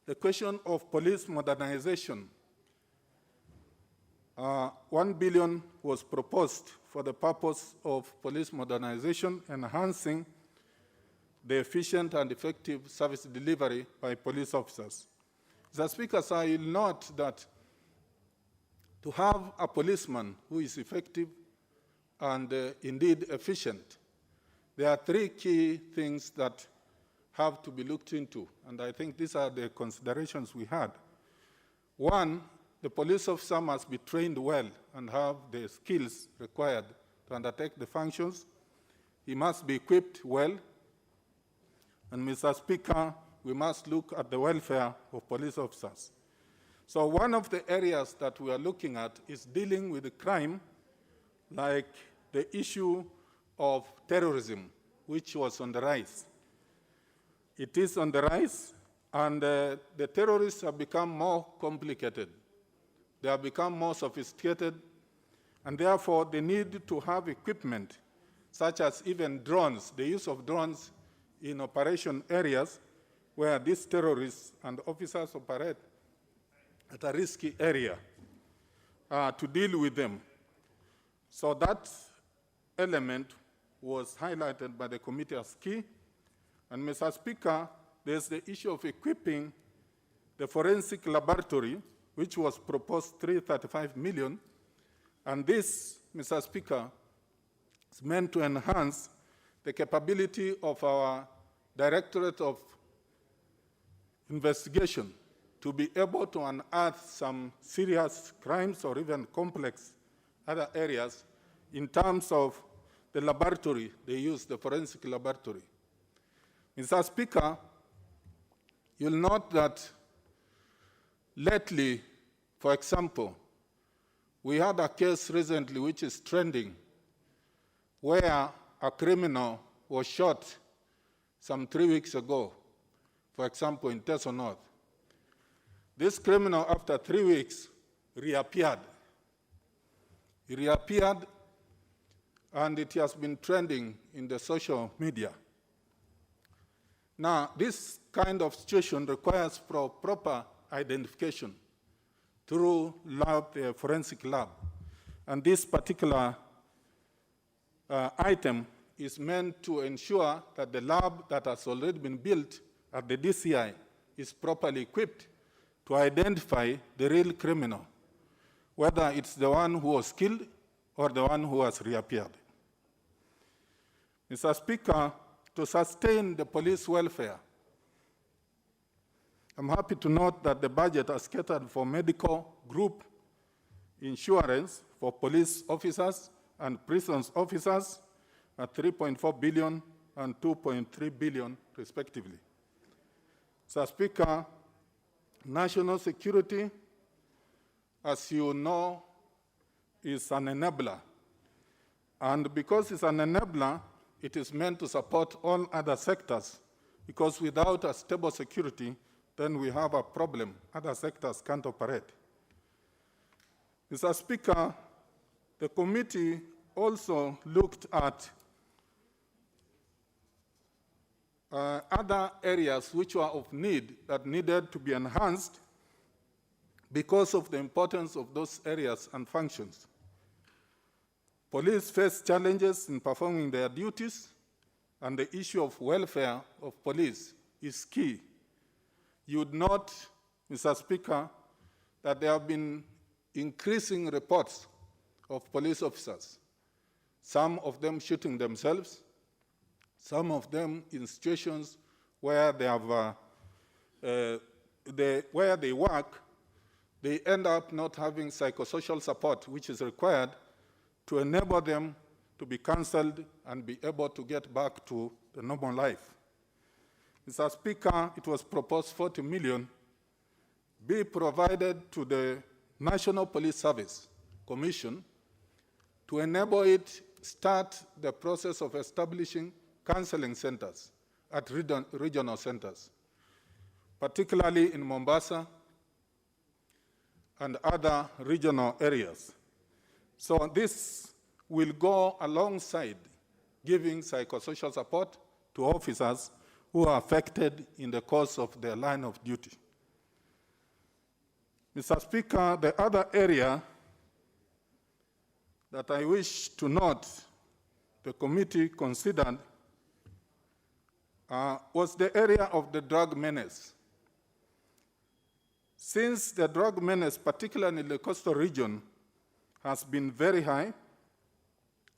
the question of police modernization, 1 billion was proposed for the purpose of police modernization, enhancing the efficient and effective service delivery by police officers. Mr. Speaker, sir, you'll note that to have a policeman who is effective and indeed efficient, there are three key things that have to be looked into, and I think these are the considerations we had. One, the police officer must be trained well and have the skills required to undertake the functions. He must be equipped well. And Mr. Speaker, we must look at the welfare of police officers. So one of the areas that we are looking at is dealing with the crime, like the issue of terrorism, which was on the rise. It is on the rise, and the terrorists have become more complicated. They have become more sophisticated, and therefore they need to have equipment, such as even drones, the use of drones in operation areas where these terrorists and officers operate at a risky area to deal with them. So that element was highlighted by the committee as key. And Mr. Speaker, there's the issue of equipping the forensic laboratory, which was proposed 335 million. And this, Mr. Speaker, is meant to enhance the capability of our Directorate of Investigation to be able to unearth some serious crimes or even complex other areas in terms of the laboratory they use, the forensic laboratory. Mr. Speaker, you'll note that lately, for example, we had a case recently which is trending where a criminal was shot some 3 weeks ago, for example, in Teso North. This criminal, after 3 weeks, reappeared. He reappeared, and it has been trending in the social media. Now, this kind of situation requires proper identification through the forensic lab. And this particular item is meant to ensure that the lab that has already been built at the DCI is properly equipped to identify the real criminal, whether it's the one who was killed or the one who has reappeared. Mr. Speaker, to sustain the police welfare, I'm happy to note that the budget has catered for medical group insurance for police officers and prisons officers at 3.4 billion and 2.3 billion, respectively. Mr. Speaker, national security, as you know, is an enabler. And because it's an enabler, it is meant to support all other sectors, because without a stable security, then we have a problem. Other sectors can't operate. Mr. Speaker, the committee also looked at other areas which were of need that needed to be enhanced because of the importance of those areas and functions. Police face challenges in performing their duties, and the issue of welfare of police is key. You would note, Mr. Speaker, that there have been increasing reports of police officers, some of them shooting themselves, some of them in situations where they have, where they work, they end up not having psychosocial support, which is required to enable them to be counseled and be able to get back to the normal life. Mr. Speaker, it was proposed 40 million be provided to the National Police Service Commission to enable it start the process of establishing counseling centers at regional centers, particularly in Mombasa and other regional areas. So this will go alongside giving psychosocial support to officers who are affected in the course of their line of duty. Mr. Speaker, the other area that I wish to note the committee considered was the area of the drug menace. Since the drug menace, particularly in the coastal region, has been very high,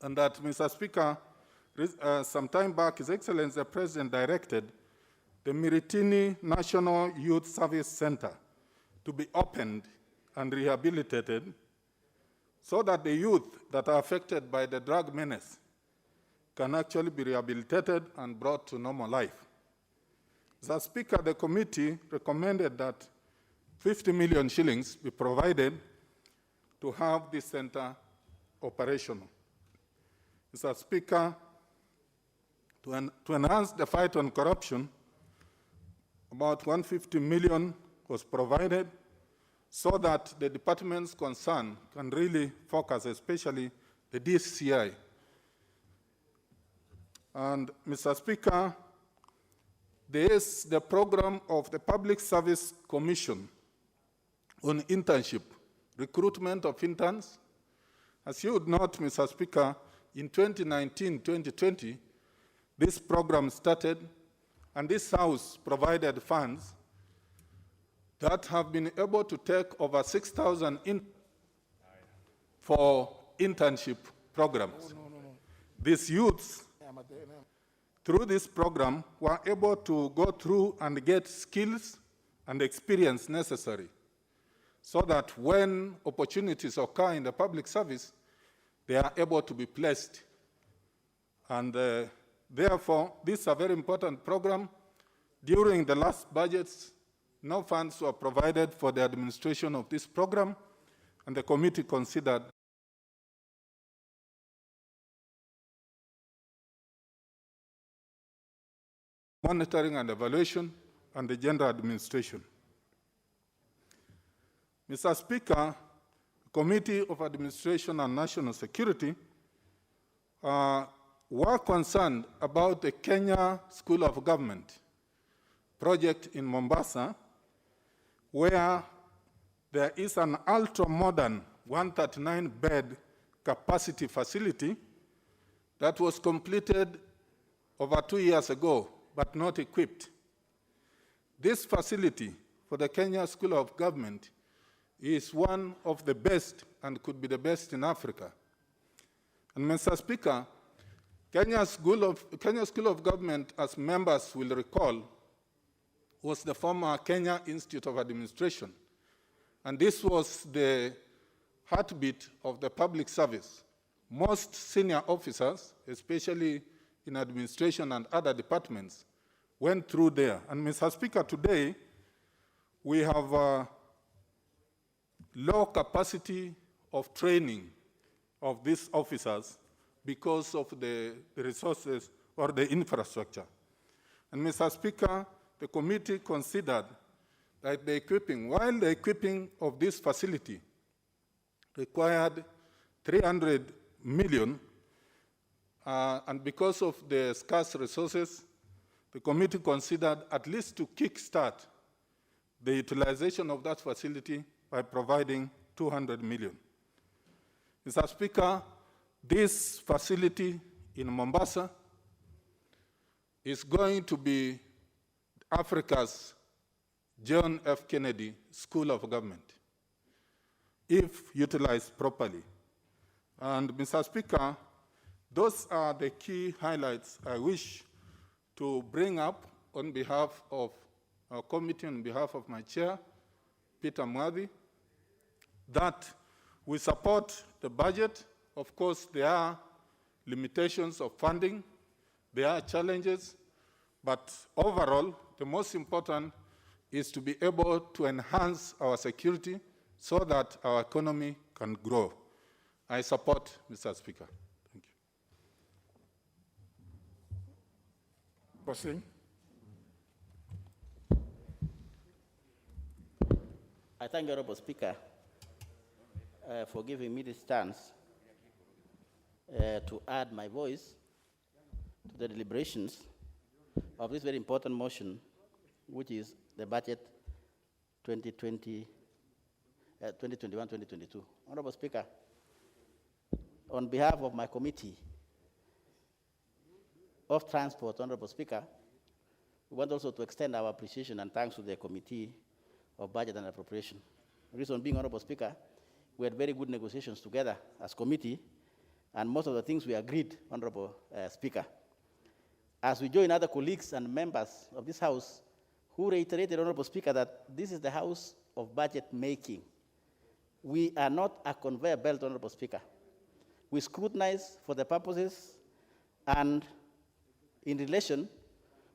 and that, Mr. Speaker, some time back, His Excellency the President directed the Miritini National Youth Service Center to be opened and rehabilitated so that the youth that are affected by the drug menace can actually be rehabilitated and brought to normal life. Mr. Speaker, the committee recommended that 50 million shillings be provided to have this center operational. Mr. Speaker, to enhance the fight on corruption, about 150 million was provided so that the departments concerned can really focus, especially the DCI. And Mr. Speaker, there is the program of the Public Service Commission on internship, recruitment of interns. As you would note, Mr. Speaker, in 2019-2020, this program started, and this House provided funds that have been able to take over 6,000 for internship programs. These youths, through this program, were able to go through and get skills and experience necessary so that when opportunities occur in the public service, they are able to be placed. And therefore, this is a very important program. During the last budgets, no funds were provided for the administration of this program, and the committee considered monitoring and evaluation and the gender administration. Mr. Speaker, the Committee of Administration and National Security were concerned about the Kenya School of Government project in Mombasa, where there is an ultra-modern 139-bed capacity facility that was completed over 2 years ago, but not equipped. This facility for the Kenya School of Government is one of the best and could be the best in Africa. And Mr. Speaker, Kenya School of Government, as members will recall, was the former Kenya Institute of Administration. And this was the heartbeat of the public service. Most senior officers, especially in administration and other departments, went through there. And Mr. Speaker, today, we have a low capacity of training of these officers because of the resources or the infrastructure. And Mr. Speaker, the committee considered that the equipping, while the equipping of this facility required 300 million, and because of the scarce resources, the committee considered at least to kickstart the utilization of that facility by providing 200 million. Mr. Speaker, this facility in Mombasa is going to be Africa's John F. Kennedy School of Government, if utilized properly. And Mr. Speaker, those are the key highlights I wish to bring up on behalf of our committee, on behalf of my chair, Peter Mwadhi, that we support the budget. Of course, there are limitations of funding, there are challenges, but overall, the most important is to be able to enhance our security so that our economy can grow. I support, Mr. Speaker. Thank you. Proceed. I thank the Honorable Speaker for giving me this chance to add my voice to the deliberations of this very important motion, which is the budget 2021-2022. Honorable Speaker, on behalf of my committee of Transport, Honorable Speaker, we want also to extend our appreciation and thanks to the Committee of Budget and Appropriation. The reason being, Honorable Speaker, we had very good negotiations together as committee, and most of the things we agreed, Honorable Speaker. As we join other colleagues and members of this House who reiterated, Honorable Speaker, that this is the House of budget making. We are not a conveyor belt, Honorable Speaker. We scrutinize for the purposes and in relation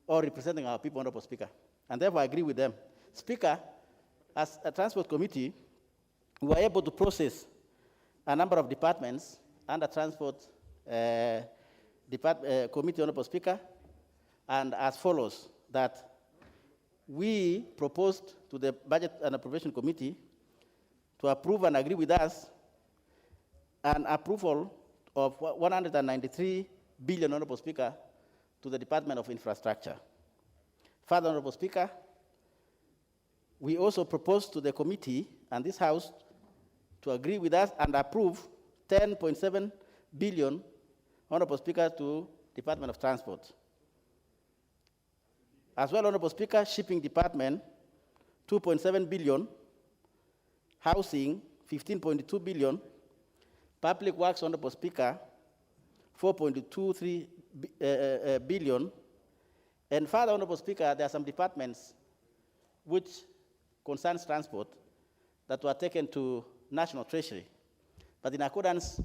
or representing our people, Honorable Speaker. And therefore I agree with them. Speaker, as a Transport Committee, we were able to process a number of departments under Transport Committee, Honorable Speaker, and as follows, that we proposed to the Budget and Appropriation Committee to approve and agree with us an approval of 193 billion, Honorable Speaker, to the Department of Infrastructure. Further, Honorable Speaker, we also proposed to the committee and this House to agree with us and approve 10.7 billion, Honorable Speaker, to Department of Transport. As well, Honorable Speaker, Shipping Department, 2.7 billion, Housing, 15.2 billion, Public Works, Honorable Speaker, 4.23 billion, and further, Honorable Speaker, there are some departments which concerns transport that were taken to National Treasury. But in accordance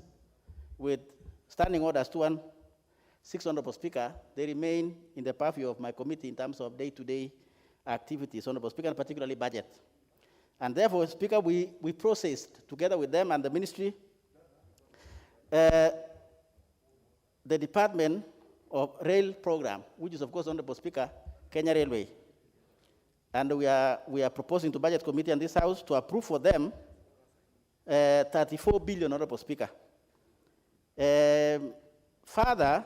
with Standing Orders 216, Honorable Speaker, they remain in the purview of my committee in terms of day-to-day activities, Honorable Speaker, and particularly budget. And therefore, Speaker, we processed together with them and the ministry the Department of Rail Program, which is, of course, Honorable Speaker, Kenya Railway. And we are proposing to Budget Committee and this House to approve for them 34 billion, Honorable Speaker. Further,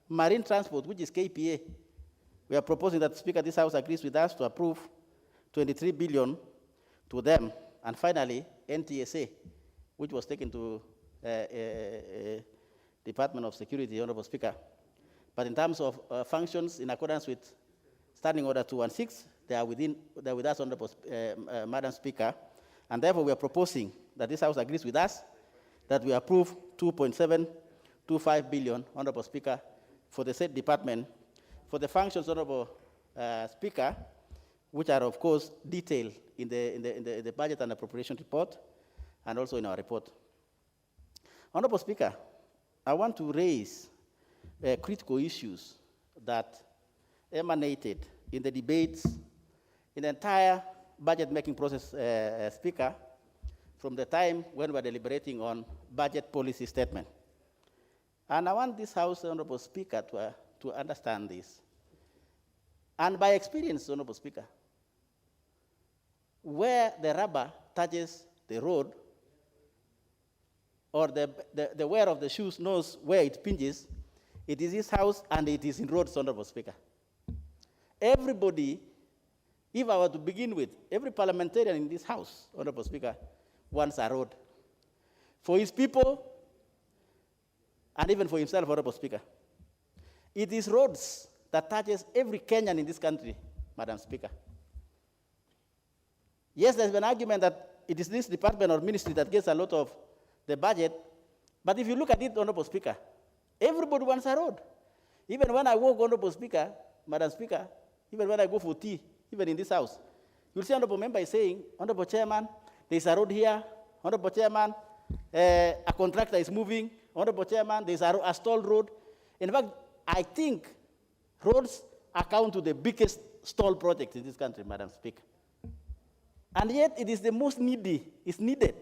Marine Transport, which is KPA, we are proposing that, Speaker, this House agrees with us to approve 23 billion to them. And finally, NTSA, which was taken to Department of Security, Honorable Speaker. But in terms of functions, in accordance with Standing Order 216, they are with us, Honorable Madam Speaker. And therefore, we are proposing that this House agrees with us that we approve 2.725 billion, Honorable Speaker, for the said department, for the functions, Honorable Speaker, which are, of course, detailed in the Budget and Appropriation Report and also in our report. Honorable Speaker, I want to raise critical issues that emanated in the debates in the entire budget-making process, Speaker, from the time when we were deliberating on budget policy statement. And I want this House, Honorable Speaker, to understand this. And by experience, Honorable Speaker, where the rubber touches the road, or the wearer of the shoes knows where it pinches, it is this House and it is in roads, Honorable Speaker. Everybody, if I were to begin with, every parliamentarian in this House, Honorable Speaker, wants a road for his people and even for himself, Honorable Speaker. It is roads that touches every Kenyan in this country, Madam Speaker. Yes, there's been an argument that it is this department or ministry that gets a lot of the budget, but if you look at it, Honorable Speaker, everybody wants a road. Even when I walk, Honorable Speaker, Madam Speaker, even when I go for tea, even in this House, you'll see Honorable Member is saying, Honorable Chairman, there's a road here. Honorable Chairman, a contractor is moving. Honorable Chairman, there's a stalled road. In fact, I think roads account to the biggest stall project in this country, Madam Speaker. And yet it is the most needy, it's needed.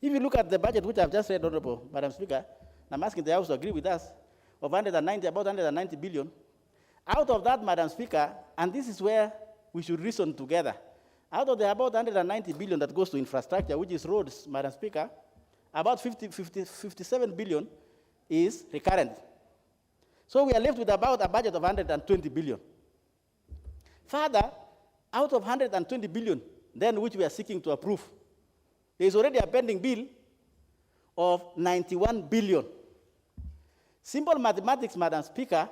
If you look at the budget, which I've just read, Honorable Madam Speaker, and I'm asking the House to agree with us, of about 190 billion. Out of that, Madam Speaker, and this is where we should reason together, out of the about 190 billion that goes to infrastructure, which is roads, Madam Speaker, about 57 billion is recurrent. So we are left with about a budget of 120 billion. Further, out of 120 billion, then which we are seeking to approve, there is already a pending bill of 91 billion. Simple mathematics, Madam Speaker,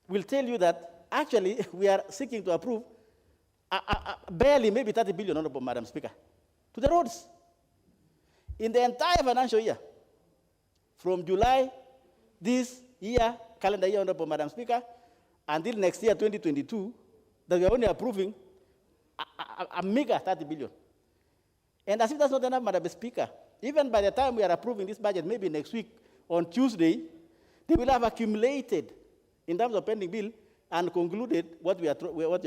will tell you that actually we are seeking to approve barely maybe 30 billion, Honorable Madam Speaker, to the roads. In the entire financial year, from July this year, calendar year, Honorable Madam Speaker, until next year, 2022, that we are only approving a meager 30 billion. And as if that's not enough, Madam Speaker, even by the time we are approving this budget, maybe next week on Tuesday, they will have accumulated in terms of pending bill and concluded what we are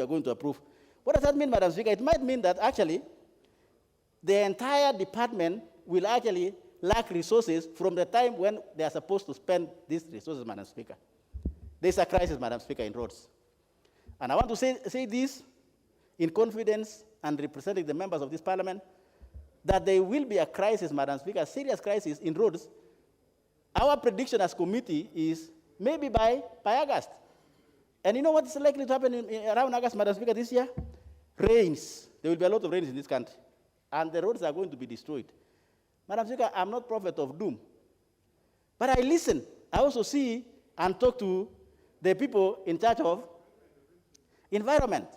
going to approve. What does that mean, Madam Speaker? It might mean that actually the entire department will actually lack resources from the time when they are supposed to spend these resources, Madam Speaker. There's a crisis, Madam Speaker, in roads. And I want to say this in confidence and representing the members of this parliament, that there will be a crisis, Madam Speaker, a serious crisis in roads. Our prediction as committee is maybe by August. And you know what is likely to happen around August, Madam Speaker, this year? Rains. There will be a lot of rains in this country. And the roads are going to be destroyed. Madam Speaker, I'm not prophet of doom. But I listen. I also see and talk to the people in charge of environment.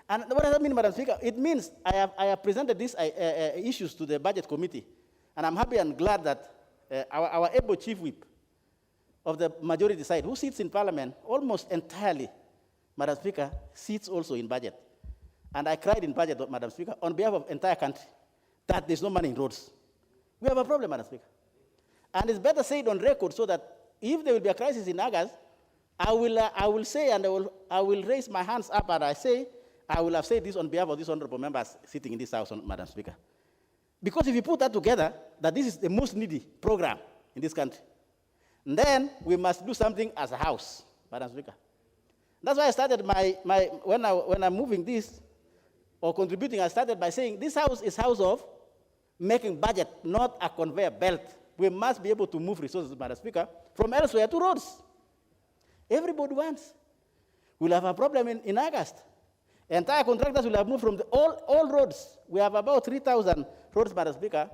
And what does that mean, Madam Speaker? It means I have presented these issues to the budget committee. And I'm happy and glad that our able chief whip of the majority side, who sits in parliament almost entirely, Madam Speaker, sits also in budget. And I cried in budget, Madam Speaker, on behalf of the entire country, that there's no money in roads. We have a problem, Madam Speaker. And it's better said on record so that if there will be a crisis in August, I will say and I will raise my hands up and I will have said this on behalf of these honorable members sitting in this house, Madam Speaker. Because if you put that together, that this is the most needy program in this country, then we must do something as a house, Madam Speaker. That's why I started when I'm moving this or contributing, I started by saying this house is house of making budget, not a conveyor belt. We must be able to move resources, Madam Speaker, from elsewhere to roads. Everybody wants. We'll have a problem in August. Entire contractors will have moved from all roads. We have about 3,000 roads, Madam Speaker,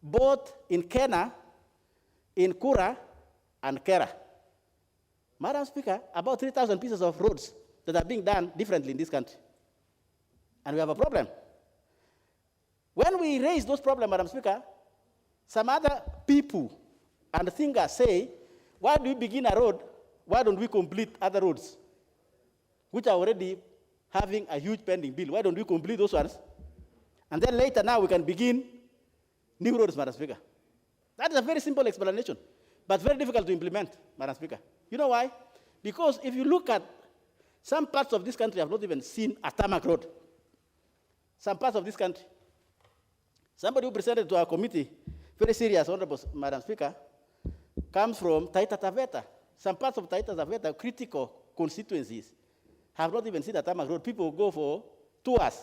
both in Kenya, in Kura, and Kera. Madam Speaker, about 3,000 pieces of roads that are being done differently in this country. And we have a problem. When we raise those problems, Madam Speaker, some other people and thinkers say, why do we begin a road? Why don't we complete other roads, which are already having a huge pending bill? Why don't we complete those ones? And then later now we can begin new roads, Madam Speaker. That is a very simple explanation, but very difficult to implement, Madam Speaker. You know why? Because if you look at some parts of this country have not even seen a tarmac road. Some parts of this country. Somebody who presented to our committee, very serious, Honorable Madam Speaker, comes from Taita Taveta. Some parts of Taita Taveta, critical constituencies, have not even seen a tarmac road. People go for tours.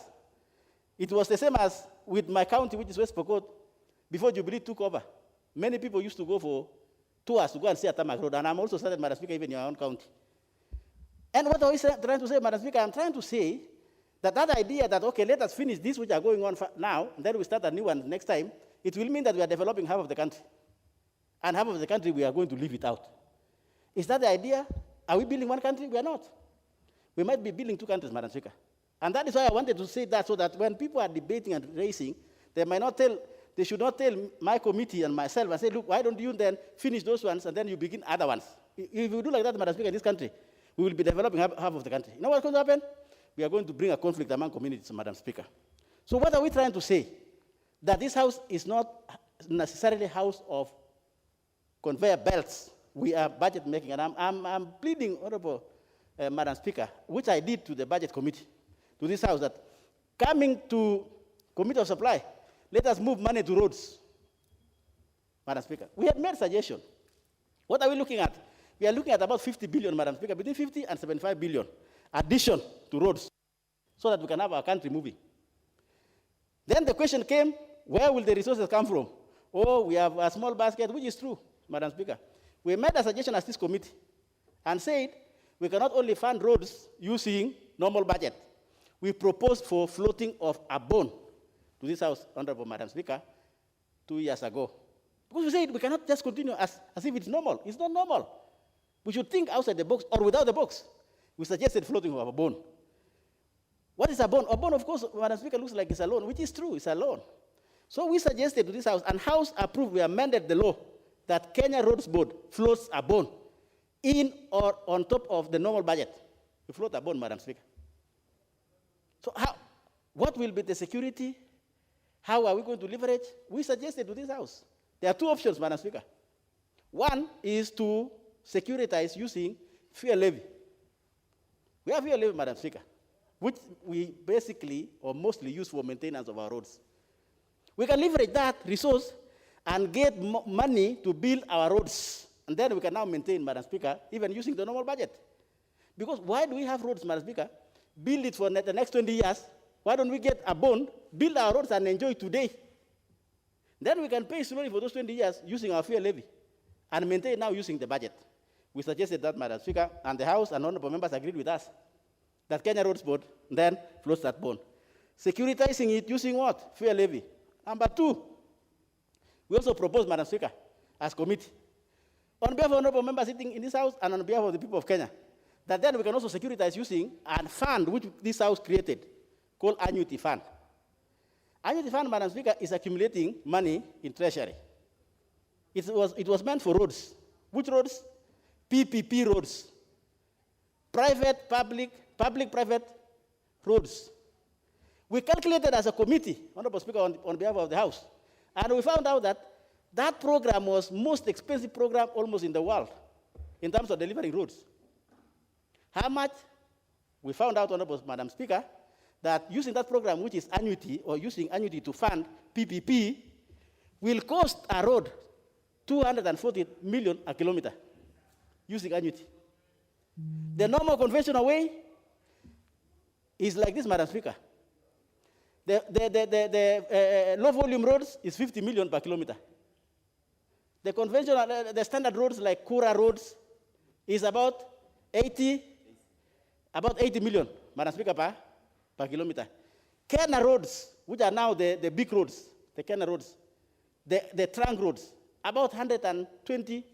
It was the same as with my county, which is West Pokot, before Jubilee took over. Many people used to go for tours to go and see a tarmac road, and I'm also started, Madam Speaker, even in your own county. And what are we trying to say, Madam Speaker? I'm trying to say that idea that, okay, let us finish this which are going on now, and then we start a new one next time, it will mean that we are developing half of the country. And half of the country, we are going to leave it out. Is that the idea? Are we building one country? We are not. We might be building two countries, Madam Speaker. And that is why I wanted to say that, so that when people are debating and racing, they should not tell my committee and myself and say, look, why don't you then finish those ones and then you begin other ones? If you do like that, Madam Speaker, in this country, we will be developing half of the country. You know what's going to happen? We are going to bring a conflict among communities, Madam Speaker. So what are we trying to say? That this house is not necessarily a house of conveyor belts. We are budget making, and I'm pleading, Honorable Madam Speaker, which I did to the budget committee, to this house, that Coming to Committee of Supply, let us move money to roads, Madam Speaker. We had made suggestion. What are we looking at? We are looking at about 50 billion, Madam Speaker, between 50 and 75 billion addition to roads so that we can have our country moving. Then the question came, where will the resources come from? Oh, we have a small basket, which is true, Madam Speaker. We made a suggestion as this committee and said we cannot only fund roads using normal budget. We proposed for floating of a bond to this House, Honorable Madam Speaker, 2 years ago. Because we said we cannot just continue as if it's normal. It's not normal. We should think outside the box or without the box. We suggested floating of a bond. What is a bond? A bond, of course, Madam Speaker, looks like it's a loan, which is true, it's a loan. So we suggested to this House, and House approved, we amended the law that Kenya Roads Board floats a bond in or on top of the normal budget. We float a bond, Madam Speaker. So what will be the security? How are we going to leverage? We suggested to this House. There are two options, Madam Speaker. One is to securitize using fuel levy. We have fuel levy, Madam Speaker, which we basically or mostly use for maintenance of our roads. We can leverage that resource and get money to build our roads. And then we can now maintain, Madam Speaker, even using the normal budget. Because why do we have roads, Madam Speaker? Build it for the next 20 years. Why don't we get a bond, build our roads and enjoy today? Then we can pay slowly for those 20 years using our fuel levy and maintain now using the budget. We suggested that, Madam Speaker, and the House and honorable members agreed with us that Kenya Roads Board then floats that bond. Securitizing it using what? Fuel levy. Number two, we also proposed, Madam Speaker, as committee, on behalf of honorable members sitting in this House and on behalf of the people of Kenya, that then we can also securitize using a fund which this House created, called Annuity Fund. Annuity Fund, Madam Speaker, is accumulating money in Treasury. It was meant for roads. Which roads? PPP roads. Private, public-private roads. We calculated as a committee, Honorable Speaker, on behalf of the House, and we found out that that program was most expensive program almost in the world in terms of delivering roads. How much? We found out, Honorable Madam Speaker, that using that program, which is annuity, or using annuity to fund PPP, will cost a road 240 million a kilometer using annuity. The normal conventional way is like this, Madam Speaker. The low volume roads is 50 million per kilometer. The conventional, the standard roads like Kura roads is about 80 million, Madam Speaker, per kilometer. Kenya roads, which are now the big roads, the Kenya roads, the trunk roads, about 120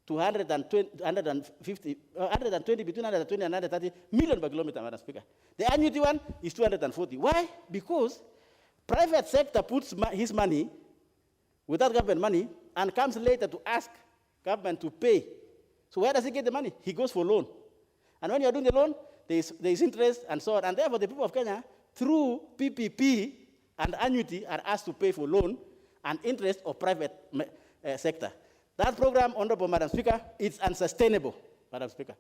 to 150, 120, between 120 and 130 million per kilometer, Madam Speaker. The annuity one is 240. Why? Because private sector puts his money without government money and comes later to ask government to pay. So where does he get the money? He goes for loan. And when you're doing the loan, there is interest and so on. And therefore, the people of Kenya, through PPP and annuity, are asked to pay for loan and interest of private sector. That program, Honorable Madam Speaker, is unsustainable, Madam Speaker.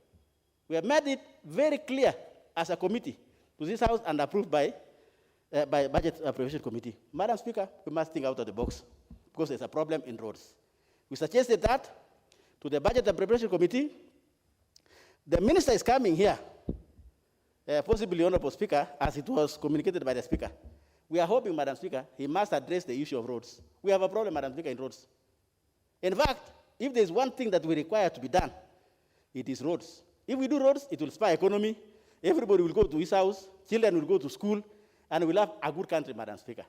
We have made it very clear as a committee to this House and approved by Budget Appropriation Committee. Madam Speaker, we must think out of the box because there's a problem in roads. We suggested that to the Budget Appropriation Committee. The minister is coming here, possibly, Honorable Speaker, as it was communicated by the Speaker. We are hoping, Madam Speaker, he must address the issue of roads. We have a problem, Madam Speaker, in roads. In fact, if there's one thing that we require to be done, it is roads. If we do roads, it will spur economy. Everybody will go to his house, children will go to school, and we'll have a good country, Madam Speaker.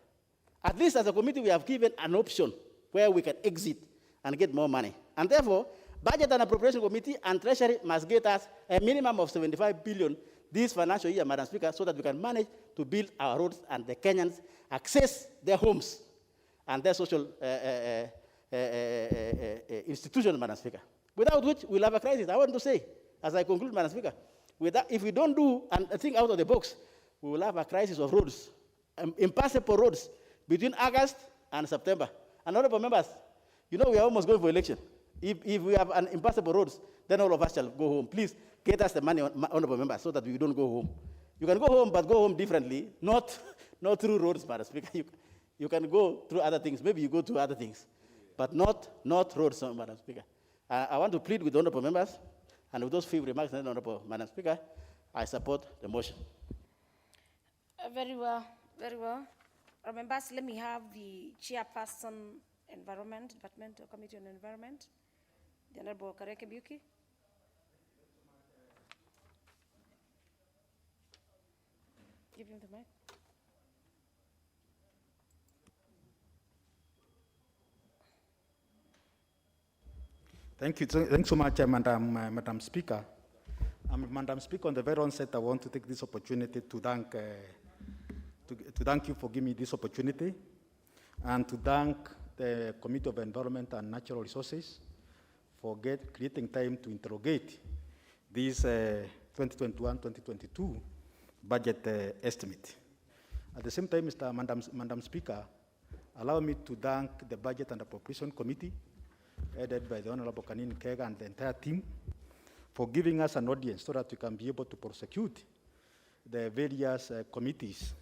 At least as a committee, we have given an option where we can exit and get more money. And therefore, Budget and Appropriation Committee and Treasury must get us a minimum of 75 billion this financial year, Madam Speaker, so that we can manage to build our roads and the Kenyans access their homes and their social institutions, Madam Speaker. Without which, we'll have a crisis. I want to say, as I conclude, Madam Speaker, if we don't do and think out of the box, we will have a crisis of roads, impassable roads between August and September. And honorable members, you know we are almost going for election. If we have an impassable roads, then all of us shall go home. Please get us the money, honorable members, so that we don't go home. You can go home, but go home differently, not not through roads, Madam Speaker. You can go through other things. Maybe you go to other things, but not roads, Madam Speaker. I want to plead with the honorable members, and with those few remarks, honorable Madam Speaker, I support the motion. Very well, very well. Members, let me have the chairperson, Environment, Departmental Committee on Environment, the Honorable Kareke Buki. Give him the mic. Thank you. Thanks so much, Madam Speaker. Madam Speaker, on the very onset, I want to take this opportunity to thank you for giving me this opportunity, and to thank the Committee of Environment and Natural Resources for creating time to interrogate this 2021-2022 budget estimate. At the same time, Madam Speaker, allow me to thank the Budget and Appropriation Committee, headed by the Honorable Kanini Kega and the entire team, for giving us an audience so that we can be able to prosecute the various committees'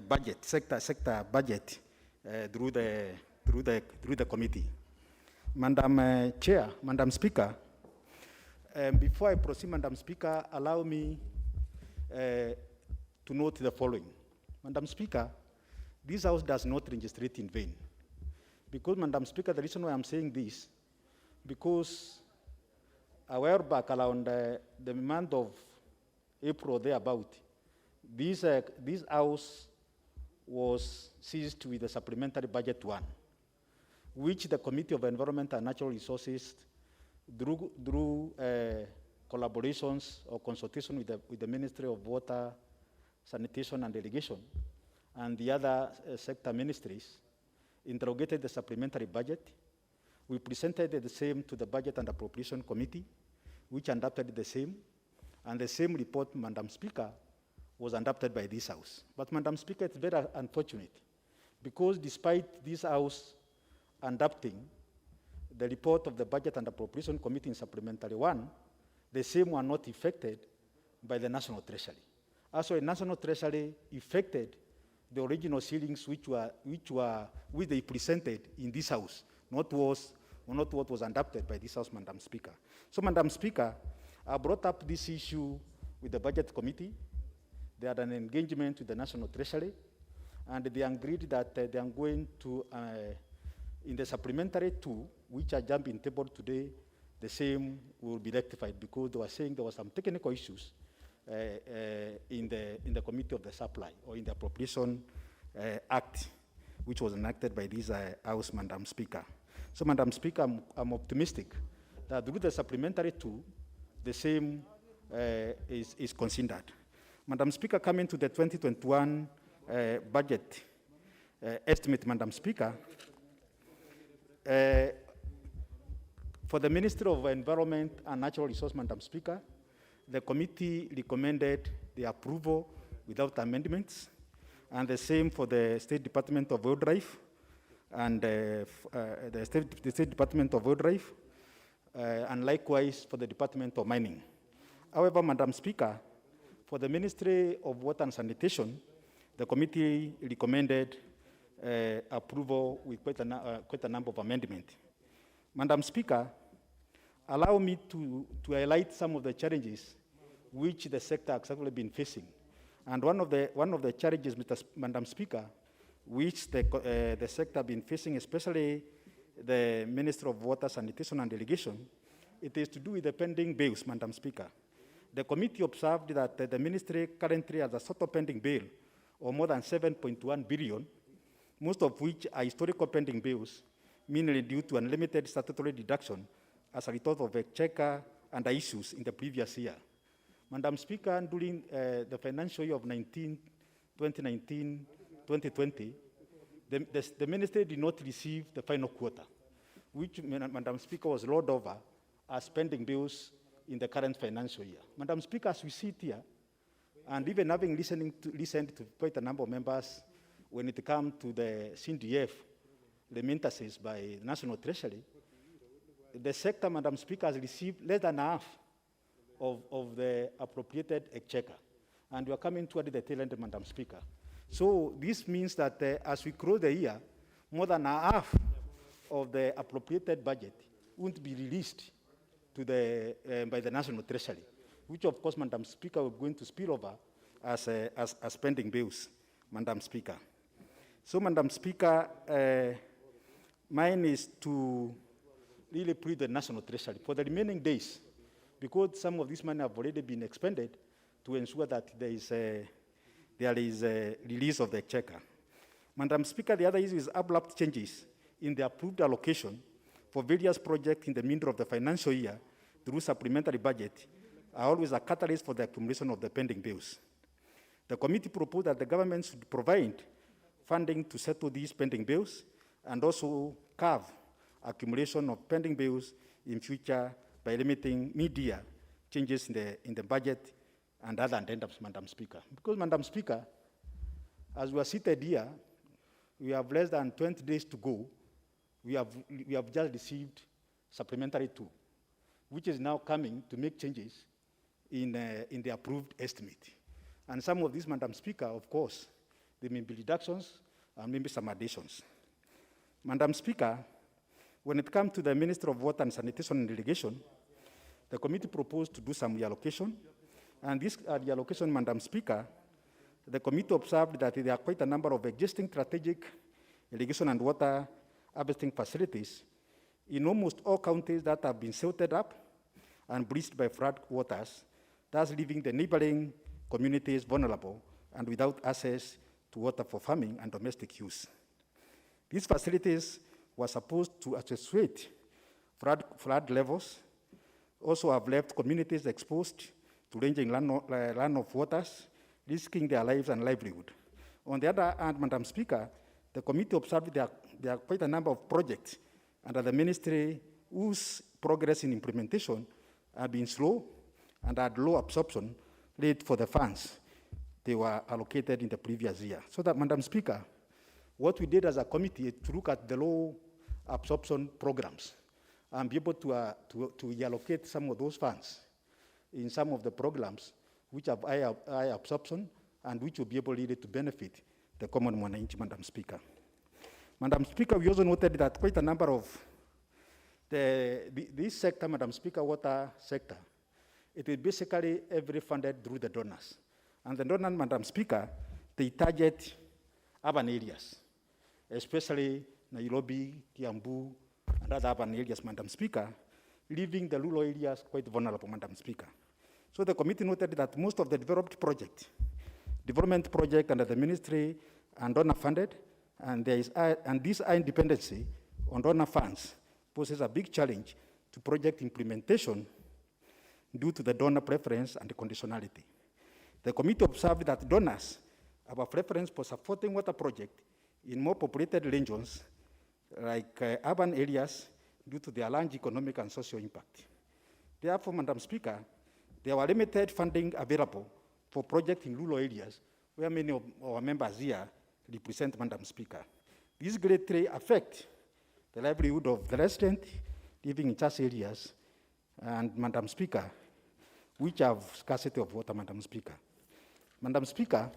budget, sector budget, through the committee. Madam Chair, Madam Speaker, before I proceed, Madam Speaker, allow me to note the following. Madam Speaker, this House does not legislate in vain. Because, Madam Speaker, the reason why I'm saying this, because a while back, around the month of April, thereabout, this House was seized with the supplementary budget one, which the Committee of Environment and Natural Resources, through collaborations or consultation with the Ministry of Water, Sanitation and Irrigation, and the other sector ministries, interrogated the supplementary budget. We presented the same to the Budget and Appropriation Committee, which adopted the same, and the same report, Madam Speaker, was adopted by this House. But, Madam Speaker, it's very unfortunate, because despite this House adopting the report of the Budget and Appropriation Committee in Supplementary 1, the same were not effected by the National Treasury. Also, the National Treasury effected the original ceilings which they presented in this House, not what was adopted by this House, Madam Speaker. So, Madam Speaker, I brought up this issue with the Budget Committee. They had an engagement with the National Treasury, and they agreed that they are going to, in the supplementary 2, which are jumping table today, the same will be rectified, because they were saying there were some technical issues in the Committee of the Supply, or in the Appropriation Act, which was enacted by this House, Madam Speaker. So, Madam Speaker, I'm optimistic that through the supplementary 2, the same is considered. Madam Speaker, coming to the 2021 budget estimate, Madam Speaker, for the Ministry of Environment and Natural Resources, Madam Speaker, the committee recommended the approval without amendments, and the same for the State Department of Wildlife and the State Department of Wildlife, and likewise for the Department of Mining. However, Madam Speaker, for the Ministry of Water and Sanitation, the committee recommended approval with quite a number of amendments. Madam Speaker, allow me to highlight some of the challenges which the sector has actually been facing. And one of the challenges, Madam Speaker, which the sector has been facing, especially the Minister of Water, Sanitation and Irrigation, it is to do with the pending bills, Madam Speaker. The committee observed that the ministry currently has a sort of pending bill of more than 7.1 billion, most of which are historical pending bills, mainly due to unlimited statutory deduction as a result of exchequer and issues in the previous year. Madam Speaker, during the financial year of 2019-2020, the ministry did not receive the final quota, which, Madam Speaker, was rolled over as pending bills in the current financial year. Madam Speaker, as we sit here, and even having listened to quite a number of members when it comes to the CNDF remittances by the National Treasury, the sector, Madam Speaker, has received less than half of the appropriated exchequer. And we are coming toward the tail end, Madam Speaker. So this means that as we close the year, more than half of the appropriated budget won't be released to by the National Treasury, which of course, Madam Speaker, we're going to spill over as spending bills, Madam Speaker. So, Madam Speaker, mine is to really plead the National Treasury for the remaining days, because some of this money have already been expended, to ensure that there is a release of the exchequer. Madam Speaker, the other issue is abrupt changes in the approved allocation for various projects in the middle of the financial year through supplementary budget are always a catalyst for the accumulation of the pending bills. The committee proposed that the government should provide funding to settle these pending bills and also curb accumulation of pending bills in future by limiting mid-year changes in the budget and other addendums, Madam Speaker. Because, Madam Speaker, as we are seated here, we have less than 20 days to go. We have just received supplementary 2, which is now coming to make changes in the approved estimate. And some of these, Madam Speaker, of course, there may be reductions and maybe some additions. Madam Speaker, when it comes to the Minister of Water and Sanitation and Irrigation, the committee proposed to do some reallocation. And this reallocation, Madam Speaker, the committee observed that there are quite a number of existing strategic irrigation and water harvesting facilities in almost all counties that have been silted up and breached by flood waters, thus leaving the neighboring communities vulnerable and without access to water for farming and domestic use. These facilities were supposed to accentuate flood levels, also have left communities exposed to ranging runoff waters, risking their lives and livelihood. On the other hand, Madam Speaker, the committee observed there are quite a number of projects under the ministry whose progress in implementation have been slow and had low absorption rate for the funds they were allocated in the previous year. So that, Madam Speaker, what we did as a committee is to look at the low absorption programs and be able to reallocate some of those funds in some of the programs which have high absorption and which will be able really to benefit the common man, Madam Speaker. Madam Speaker, we also noted that quite a number of this sector, Madam Speaker, water sector, it is basically every funded through the donors. And the donors, Madam Speaker, they target urban areas, especially Nairobi, Kiambu, and other urban areas, Madam Speaker, leaving the rural areas quite vulnerable, Madam Speaker. So the committee noted that most of the development project under the ministry and donor funded, and this high dependency on donor funds poses a big challenge to project implementation due to the donor preference and the conditionality. The committee observed that donors have a preference for supporting water projects in more populated regions like urban areas due to their large economic and social impact. Therefore, Madam Speaker, there were limited funding available for projects in rural areas where many of our members here represent, Madam Speaker. These greatly affect the livelihood of the residents living in such areas, and Madam Speaker, which have scarcity of water, Madam Speaker. Madam Speaker,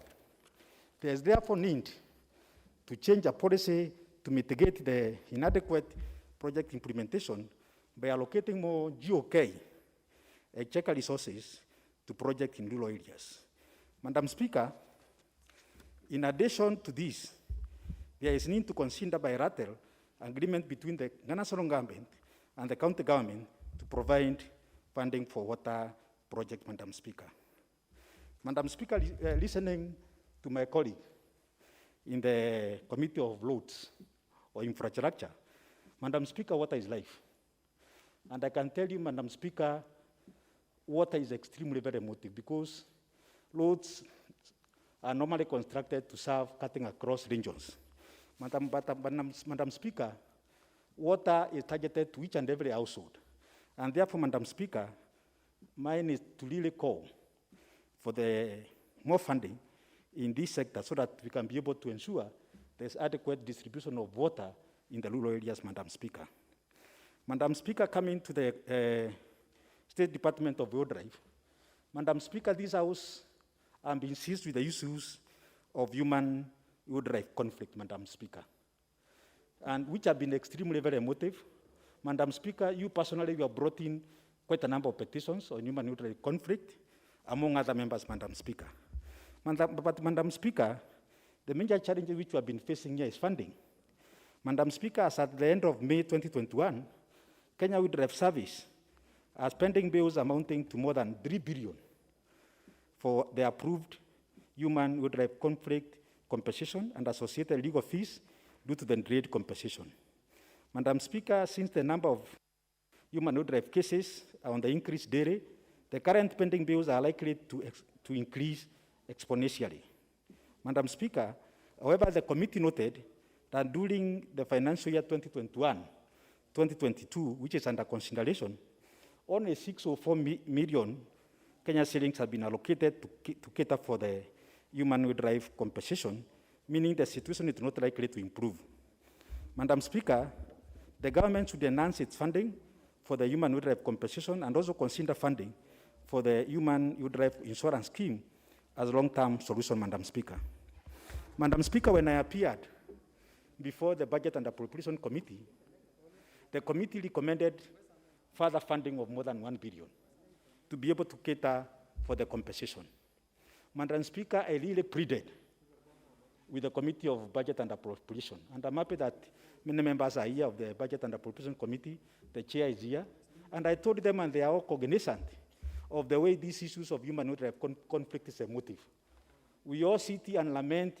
there is therefore need to change a policy to mitigate the inadequate project implementation by allocating more GOK, checker resources, to projects in rural areas. Madam Speaker, in addition to this, there is need to consider bilateral agreement between the national government and the county government to provide funding for water projects, Madam Speaker. Madam Speaker, listening to my colleague in the Committee of Roads or Infrastructure, Madam Speaker, water is life. And I can tell you, Madam Speaker, water is extremely very emotive because roads are normally constructed to serve cutting across regions. Madam Speaker, water is targeted to each and every household. And therefore, Madam Speaker, mine is to really call for the more funding in this sector so that we can be able to ensure there's adequate distribution of water in the rural areas, Madam Speaker. Madam Speaker, coming to the State Department of Wildlife, Madam Speaker, this house has been seized with the issues of human wildlife conflict, Madam Speaker, and which have been extremely very emotive. Madam Speaker, you personally have brought in quite a number of petitions on human wildlife conflict, among other members, Madam Speaker. But Madam Speaker, the major challenge which we have been facing here is funding. Madam Speaker, as at the end of May 2021, Kenya Wildlife Service are spending bills amounting to more than 3 billion for the approved human wildlife conflict compensation and associated legal fees due to the delayed compensation. Madam Speaker, since the number of human wildlife cases are on the increase daily, the current pending bills are likely to increase exponentially. Madam Speaker, however, the committee noted that during the financial year 2021-2022, which is under consideration, only 604 million Kenya shillings have been allocated to cater for the human wildlife compensation, meaning the situation is not likely to improve. Madam Speaker, the government should enhance its funding for the human wildlife compensation and also consider funding for the human wildlife insurance scheme as a long-term solution, Madam Speaker. Madam Speaker, when I appeared before the Budget and Appropriation Committee, the committee recommended further funding of more than 1 billion to be able to cater for the compensation. Madam Speaker, I really pleaded with the Committee of Budget and Appropriation, and I'm happy that many members are here of the Budget and Appropriation Committee, the chair is here, and I told them, and they are all cognizant of the way these issues of human wildlife conflict is a motive. We all sit here and lament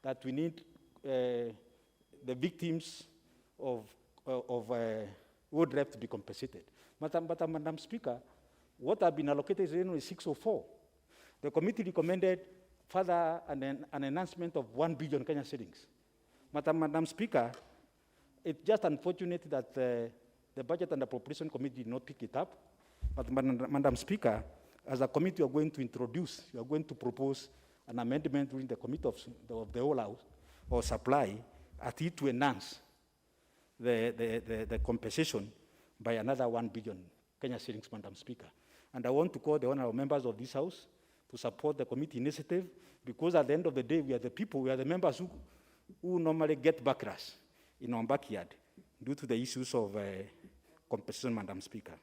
that we need the victims of wildlife to be compensated. But Madam Speaker, what have been allocated is only 604. The committee recommended further an enhancement of 1 billion Kenya shillings. Madam Speaker, it's just unfortunate that the Budget and Appropriation Committee did not pick it up. But Madam Speaker, as a committee, we are going to introduce, we are going to propose an amendment during the committee of the whole house or supply at it to enhance the compensation by another 1 billion Kenya shillings, Madam Speaker. And I want to call the honorable members of this house to support the committee initiative, because at the end of the day, we are the people, we are the members who normally get backlash in our backyard due to the issues of compensation, Madam Speaker.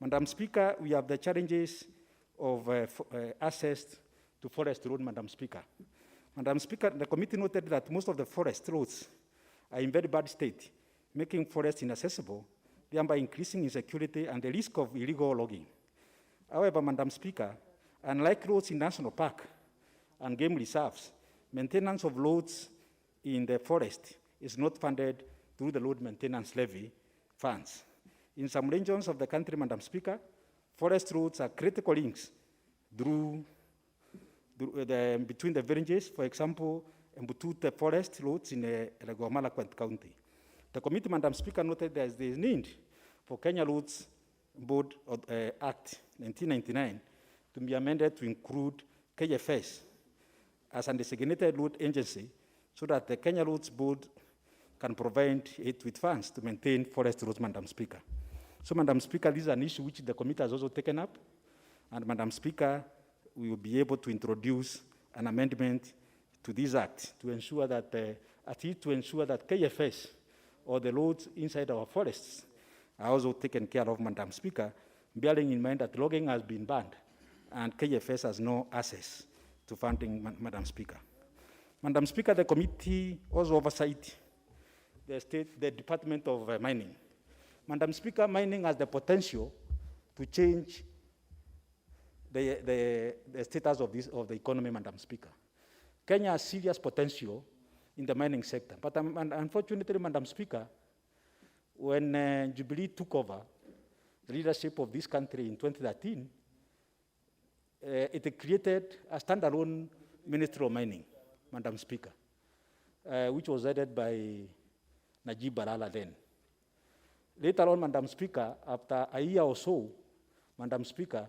Madam Speaker, we have the challenges of access to forest road, Madam Speaker. Madam Speaker, the committee noted that most of the forest roads are in very bad state, making forests inaccessible, thereby increasing insecurity and the risk of illegal logging. However, Madam Speaker, unlike roads in national park and game reserves, maintenance of roads in the forest is not funded through the road maintenance levy funds. In some regions of the country, Madam Speaker, forest roads are critical links between the villages. For example, Mbutute forest roads in Malakwet County. The committee, Madam Speaker, noted there is need for Kenya Roads Board Act 1999 to be amended to include KFS as a designated road agency so that the Kenya Roads Board can provide it with funds to maintain forest roads, Madam Speaker. So, Madam Speaker, this is an issue which the committee has also taken up, and Madam Speaker, we will be able to introduce an amendment to this act to ensure that, KFS or the roads inside our forests are also taken care of, Madam Speaker, bearing in mind that logging has been banned and KFS has no access to funding, Madam Speaker. Madam Speaker, the committee also oversight the Department of Mining. Madam Speaker, mining has the potential to change the status of the economy, Madam Speaker. Kenya has serious potential in the mining sector, but unfortunately, Madam Speaker, when Jubilee took over the leadership of this country in 2013, it created a standalone Ministry of Mining, Madam Speaker, which was headed by Najib Balala then. Later on, Madam Speaker, after a year or so, Madam Speaker,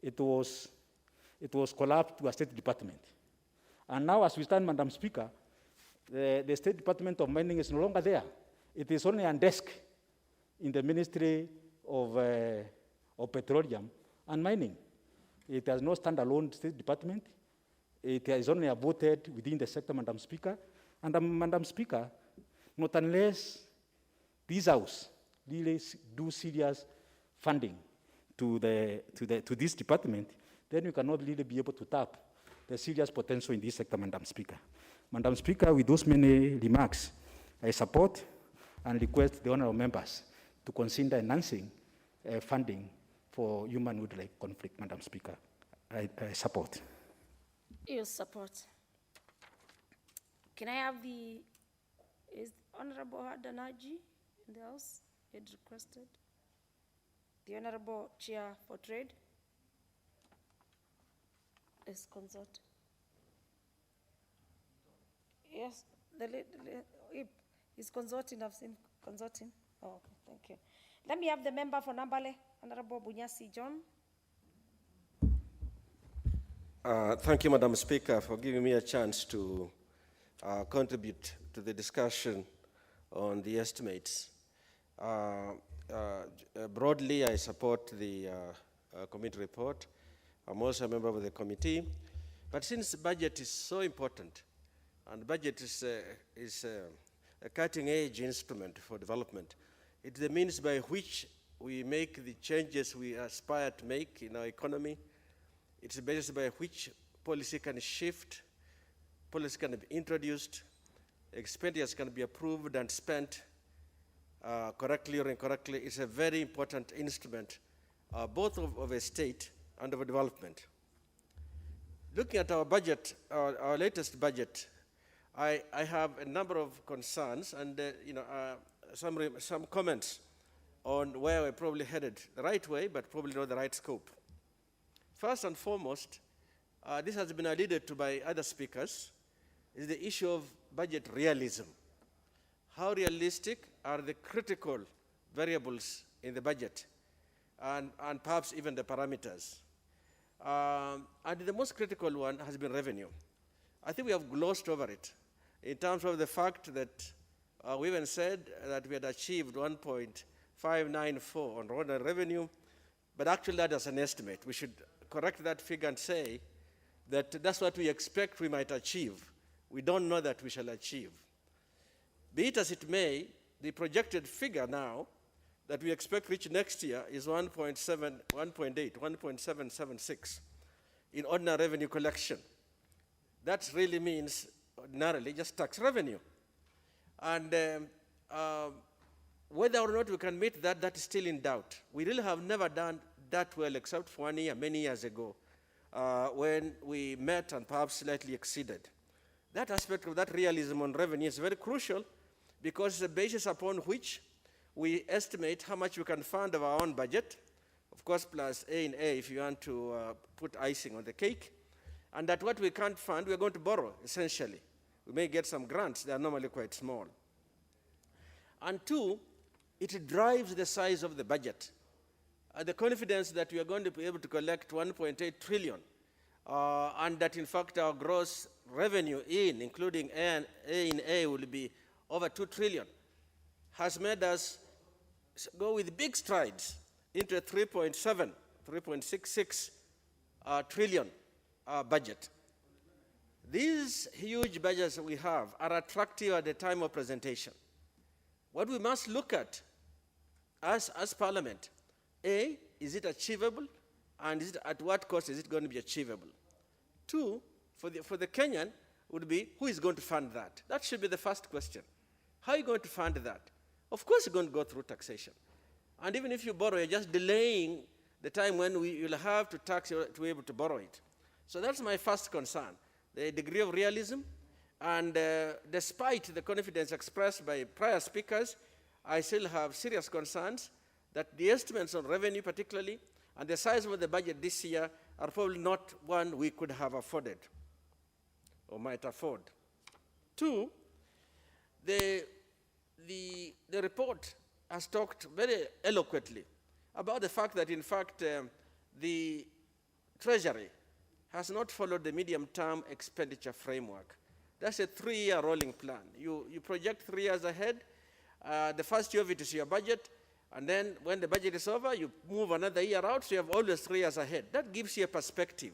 it was collapsed to a State Department. And now, as we stand, Madam Speaker, the State Department of Mining is no longer there. It is only a desk in the Ministry of Petroleum and Mining. It has no standalone State Department. it is only voted within the sector, Madam Speaker. And Madam Speaker, not unless this House really do serious funding to this department, then we cannot really be able to tap the serious potential in this sector, Madam Speaker. Madam Speaker, with those many remarks, I support and request the honourable members to consider enhancing funding for human-wildlife conflict, Madam Speaker. I support. You support. Can I have is Honorable Hadanaji in the House? He had requested. The Honorable Chair for Trade is consort. Yes, he's consorting. I've seen consorting. Oh, okay, thank you. Let me have the member for Nambale, Honorable Bunyasi John. Thank you, Madam Speaker, for giving me a chance to contribute to the discussion on the estimates. Broadly, I support the committee report. I'm also a member of the committee. But since the budget is so important, and budget is a cutting-edge instrument for development, it's the means by which we make the changes we aspire to make in our economy. It's the basis by which policy can shift, policy can be introduced, expenditures can be approved and spent correctly or incorrectly. It's a very important instrument, both of a state and of a development. Looking at our budget, our latest budget, I have a number of concerns and some comments on where we're probably headed the right way, but probably not the right scope. First and foremost, this has been alluded to by other speakers, is the issue of budget realism. How realistic are the critical variables in the budget, and perhaps even the parameters? And the most critical one has been revenue. I think we have glossed over it in terms of the fact that we even said that we had achieved 1.594 on road revenue, but actually that is an estimate. We should correct that figure and say that that's what we expect we might achieve. We don't know that we shall achieve. Be it as it may, the projected figure now that we expect to reach next year is 1.776 in ordinary revenue collection. That really means ordinarily just tax revenue. And whether or not we can meet that, that is still in doubt. We really have never done that well except for 1 year, many years ago, when we met and perhaps slightly exceeded. That aspect of that realism on revenue is very crucial because it's the basis upon which we estimate how much we can fund of our own budget, of course, plus A in A if you want to put icing on the cake, and that what we can't fund, we're going to borrow, essentially. We may get some grants, they are normally quite small. And two, it drives the size of the budget. The confidence that we are going to be able to collect 1.8 trillion, and that in fact our gross revenue including A in A will be over 2 trillion, has made us go with big strides into a 3.66 trillion budget. These huge budgets we have are attractive at the time of presentation. What we must look at as Parliament, A, is it achievable, and at what cost is it going to be achievable? Two, for the Kenyan would be, who is going to fund that? That should be the first question. How are you going to fund that? Of course you're going to go through taxation. And even if you borrow, you're just delaying the time when you'll have to tax to be able to borrow it. So that's my first concern, the degree of realism. And despite the confidence expressed by prior speakers, I still have serious concerns that the estimates on revenue particularly and the size of the budget this year are probably not one we could have afforded or might afford. Two, the report has talked very eloquently about the fact that, in fact, the Treasury has not followed the medium-term expenditure framework. That's a 3-year rolling plan. You project 3 years ahead. The first year of it is your budget, and then when the budget is over, you move another year out, so you have always 3 years ahead. That gives you a perspective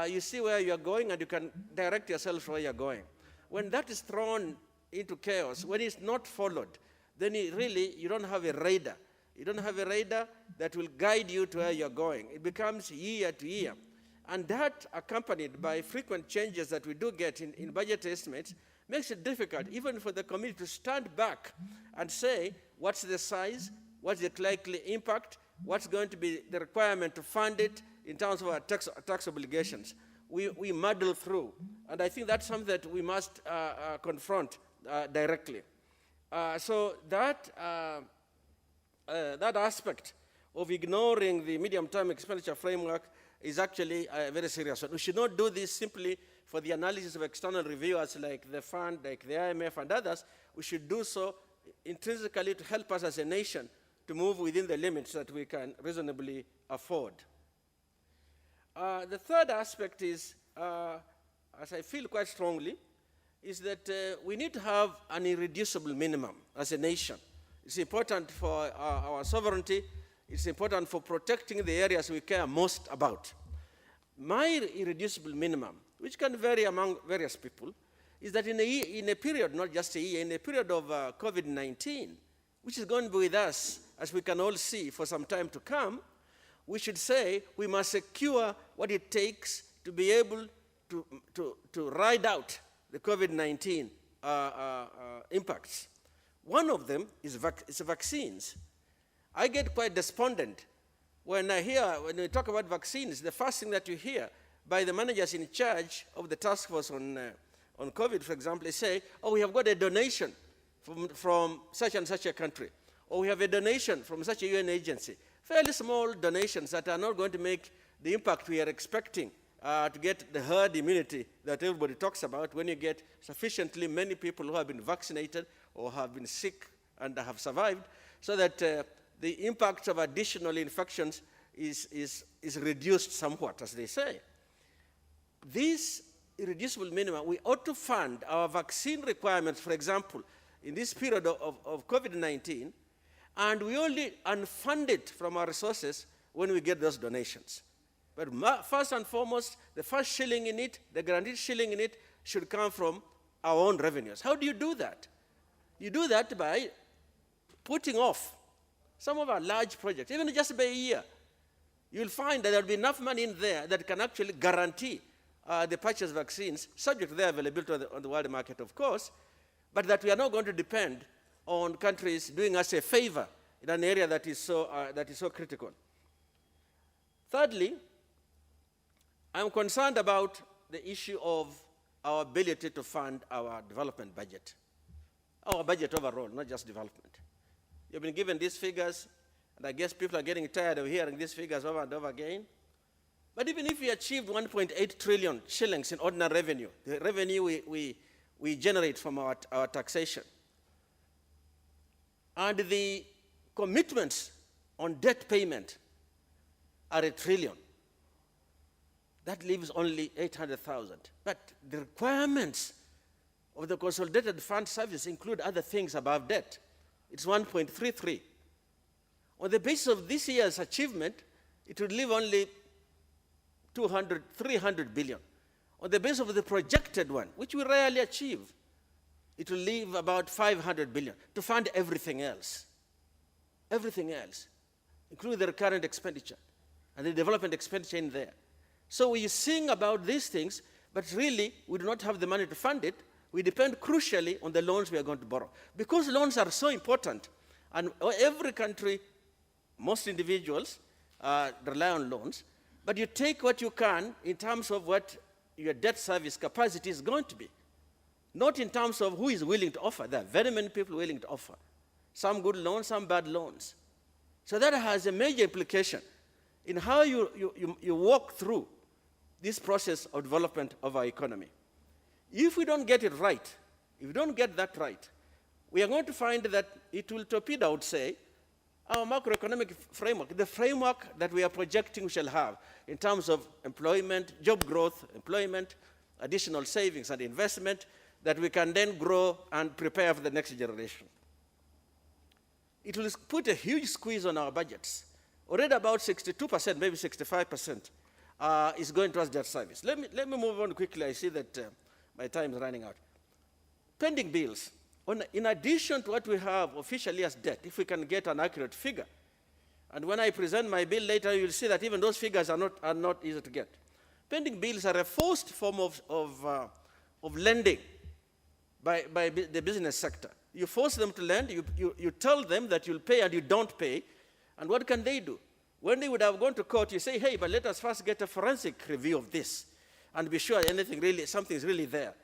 you see where you are going and you can direct yourself where you are going. When that is thrown into chaos, when it's not followed, then you don't have a radar. You don't have a radar that will guide you to where you're going. It becomes year to year. And that, accompanied by frequent changes that we do get in budget estimates, makes it difficult even for the committee to stand back and say, what's the size, what's the likely impact, what's going to be the requirement to fund it in terms of our tax obligations. We muddle through. And I think that's something that we must confront directly. So that aspect of ignoring the medium-term expenditure framework is actually very serious. We should not do this simply for the analysis of external reviewers like the fund, like the IMF and others. We should do so intrinsically to help us as a nation to move within the limits that we can reasonably afford. The third aspect is, as I feel quite strongly, is that we need to have an irreducible minimum as a nation. It's important for our sovereignty. It's important for protecting the areas we care most about. My irreducible minimum, which can vary among various people, is that in a period, not just a year, in a period of COVID-19, which is going to be with us, as we can all see, for some time to come, we should say we must secure what it takes to be able to ride out the COVID-19 impacts. One of them is vaccines. I get quite despondent when we talk about vaccines. The first thing that you hear by the managers in charge of the task force on COVID, for example, they say, oh, we have got a donation from such and such a country, or we have a donation from such a UN agency. Fairly small donations that are not going to make the impact we are expecting to get the herd immunity that everybody talks about when you get sufficiently many people who have been vaccinated or have been sick and have survived, so that the impact of additional infections is reduced somewhat, as they say. This irreducible minimum, we ought to fund our vaccine requirements, for example, in this period of COVID-19, and we only unfund it from our resources when we get those donations. But first and foremost, the first shilling in it, the guaranteed shilling in it, should come from our own revenues. How do you do that? You do that by putting off some of our large projects, even just by a year. You'll find that there'll be enough money in there that can actually guarantee the purchase of vaccines, subject to their availability on the world market, of course, but that we are not going to depend on countries doing us a favor in an area that is so critical. Thirdly, I'm concerned about the issue of our ability to fund our development budget, our budget overall, not just development. You've been given these figures, and I guess people are getting tired of hearing these figures over and over again. But even if we achieved 1.8 trillion shillings in ordinary revenue, the revenue we generate from our taxation, and the commitments on debt payment are $1 trillion, that leaves only 800,000. But the requirements of the Consolidated Fund Service include other things above debt. It's 1.33. On the basis of this year's achievement, it would leave only 300 billion. On the basis of the projected one, which we rarely achieve, it will leave about 500 billion to fund everything else, including the recurrent expenditure and the development expenditure in there. So we sing about these things, but really we do not have the money to fund it. We depend crucially on the loans we are going to borrow. Because loans are so important, and every country, most individuals rely on loans, but you take what you can in terms of what your debt service capacity is going to be, not in terms of who is willing to offer. There are very many people willing to offer. Some good loans, some bad loans. So that has a major implication in how you walk through this process of development of our economy. If we don't get it right, if we don't get that right, we are going to find that it will torpedo, I would say, our macroeconomic framework, the framework that we are projecting we shall have in terms of employment, job growth, employment, additional savings and investment that we can then grow and prepare for the next generation. It will put a huge squeeze on our budgets. Already about 62%, maybe 65%, is going towards debt service. Let me move on quickly. I see that my time is running out. Pending bills. In addition to what we have officially as debt, if we can get an accurate figure, and when I present my bill later, you'll see that even those figures are not easy to get. Pending bills are a forced form of lending by the business sector. You force them to lend, you tell them that you'll pay and you don't pay, and what can they do? When they would have gone to court, you say, hey, but let us first get a forensic review of this and be sure something is really there.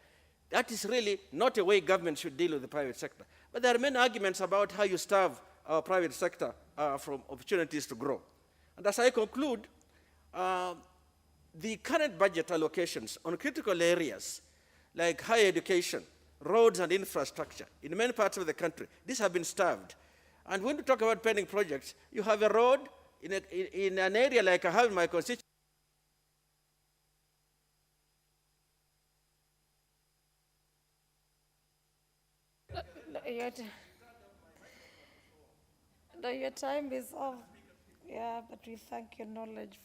That is really not a way government should deal with the private sector. But there are many arguments about how you starve our private sector from opportunities to grow. And as I conclude, the current budget allocations on critical areas like higher education, roads and infrastructure in many parts of the country, these have been starved. And when we talk about pending projects, you have a road in an area like I have in my constituency. Your time is off. Yeah, but we thank your knowledge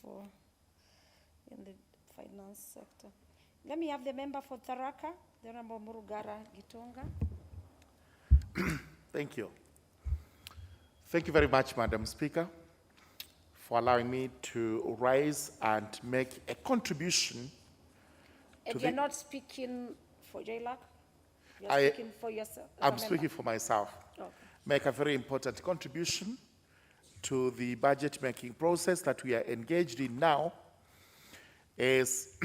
in the finance sector. Let me have the member for Tharaka, the Honorable Murugara Gitonga. Thank you. Thank you very much, Madam Speaker, for allowing me to rise and make a contribution. And you're not speaking for JLAC? You're speaking for yourself? I'm speaking for myself. Okay. Make a very important contribution to the budget making process that we are engaged in now as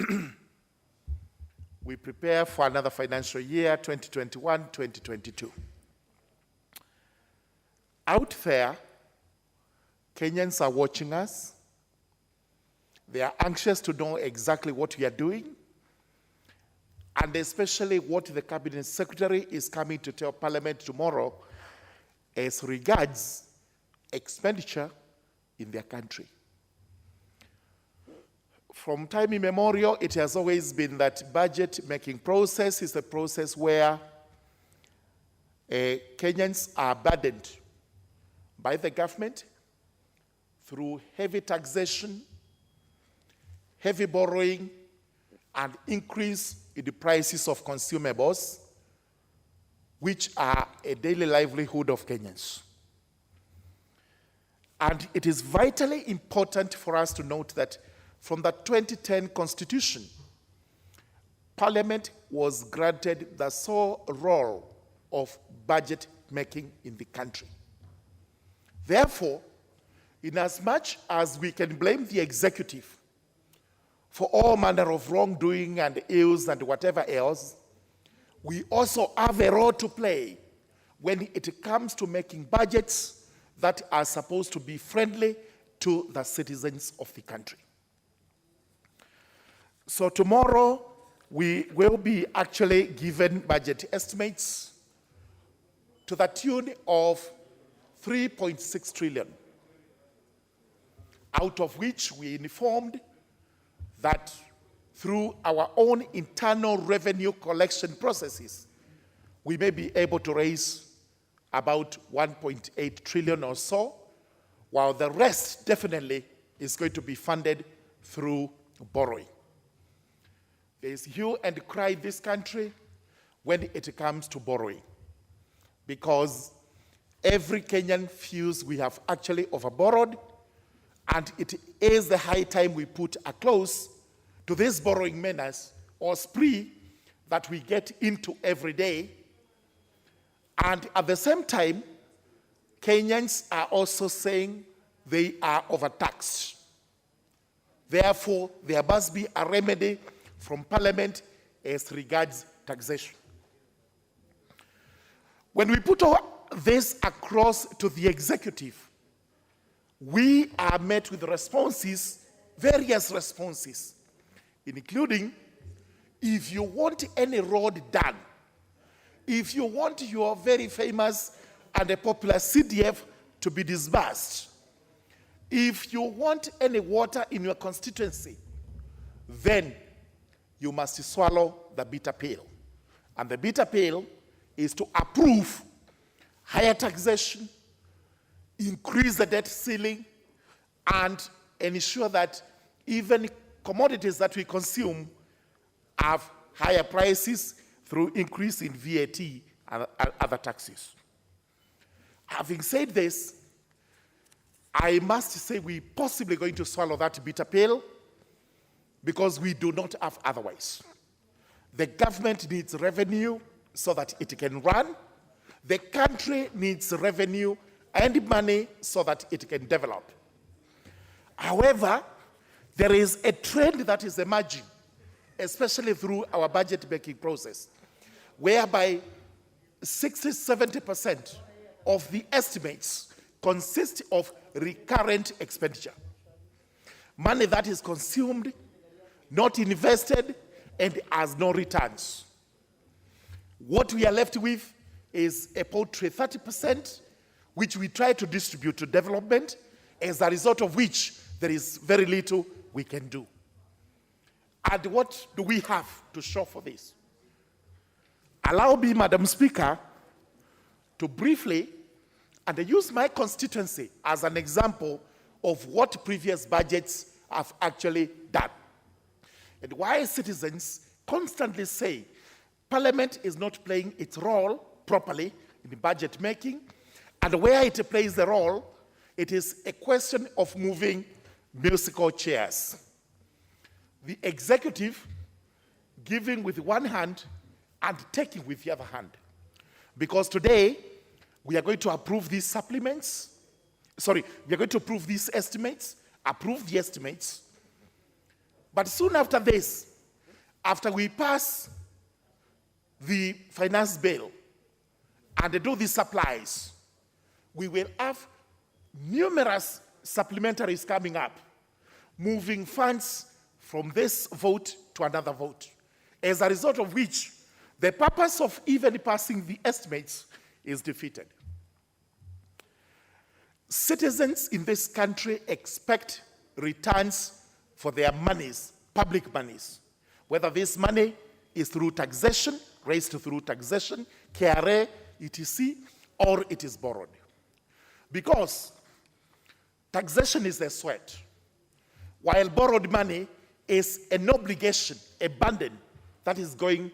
we prepare for another financial year, 2021-2022. Out there, Kenyans are watching us. They are anxious to know exactly what we are doing, and especially what the Cabinet Secretary is coming to tell Parliament tomorrow as regards expenditure in their country. From time immemorial, it has always been that budget-making process is a process where Kenyans are burdened by the government through heavy taxation, heavy borrowing, and increase in the prices of consumables, which are a daily livelihood of Kenyans. And it is vitally important for us to note that from the 2010 Constitution, Parliament was granted the sole role of budget making in the country. Therefore, inasmuch as we can blame the executive for all manner of wrongdoing and ills and whatever else, we also have a role to play when it comes to making budgets that are supposed to be friendly to the citizens of the country. So tomorrow, we will be actually given budget estimates to the tune of 3.6 trillion, out of which we informed that through our own internal revenue collection processes, we may be able to raise about 1.8 trillion or so, while the rest definitely is going to be funded through borrowing. There is hue and cry in this country when it comes to borrowing, because every Kenyan feels we have actually overborrowed, and it is the high time we put a close to this borrowing menace or spree that we get into every day. And at the same time, Kenyans are also saying they are overtaxed. Therefore, there must be a remedy from Parliament as regards taxation. When we put all this across to the executive, we are met with responses, various responses, including if you want any road done, if you want your very famous and a popular CDF to be disbursed, if you want any water in your constituency, then you must swallow the bitter pill. And the bitter pill is to approve higher taxation, increase the debt ceiling, and ensure that even commodities that we consume have higher prices through increase in VAT and other taxes. Having said this, I must say we're possibly going to swallow that bitter pill because we do not have otherwise. The government needs revenue so that it can run. The country needs revenue and money so that it can develop. However, there is a trend that is emerging, especially through our budget-making process, whereby 60–70% of the estimates consist of recurrent expenditure. Money that is consumed, not invested, and has no returns. What we are left with is a paltry 30%, which we try to distribute to development, as a result of which there is very little we can do. And what do we have to show for this? Allow me, Madam Speaker, to briefly, and I use my constituency as an example of what previous budgets have actually done. And why citizens constantly say Parliament is not playing its role properly in the budget making, and where it plays the role, it is a question of moving musical chairs. The executive giving with one hand and taking with the other hand. Because today, we are going to approve these supplements. Sorry, we are going to approve these estimates, approve the estimates. But soon after this, after we pass the finance bill and do the supplies, we will have numerous supplementaries coming up, moving funds from this vote to another vote, as a result of which the purpose of even passing the estimates is defeated. Citizens in this country expect returns for their monies, public monies, whether this money is through taxation, raised through taxation, KRA, etc., or it is borrowed. Because taxation is a sweat, while borrowed money is an obligation, a burden that is going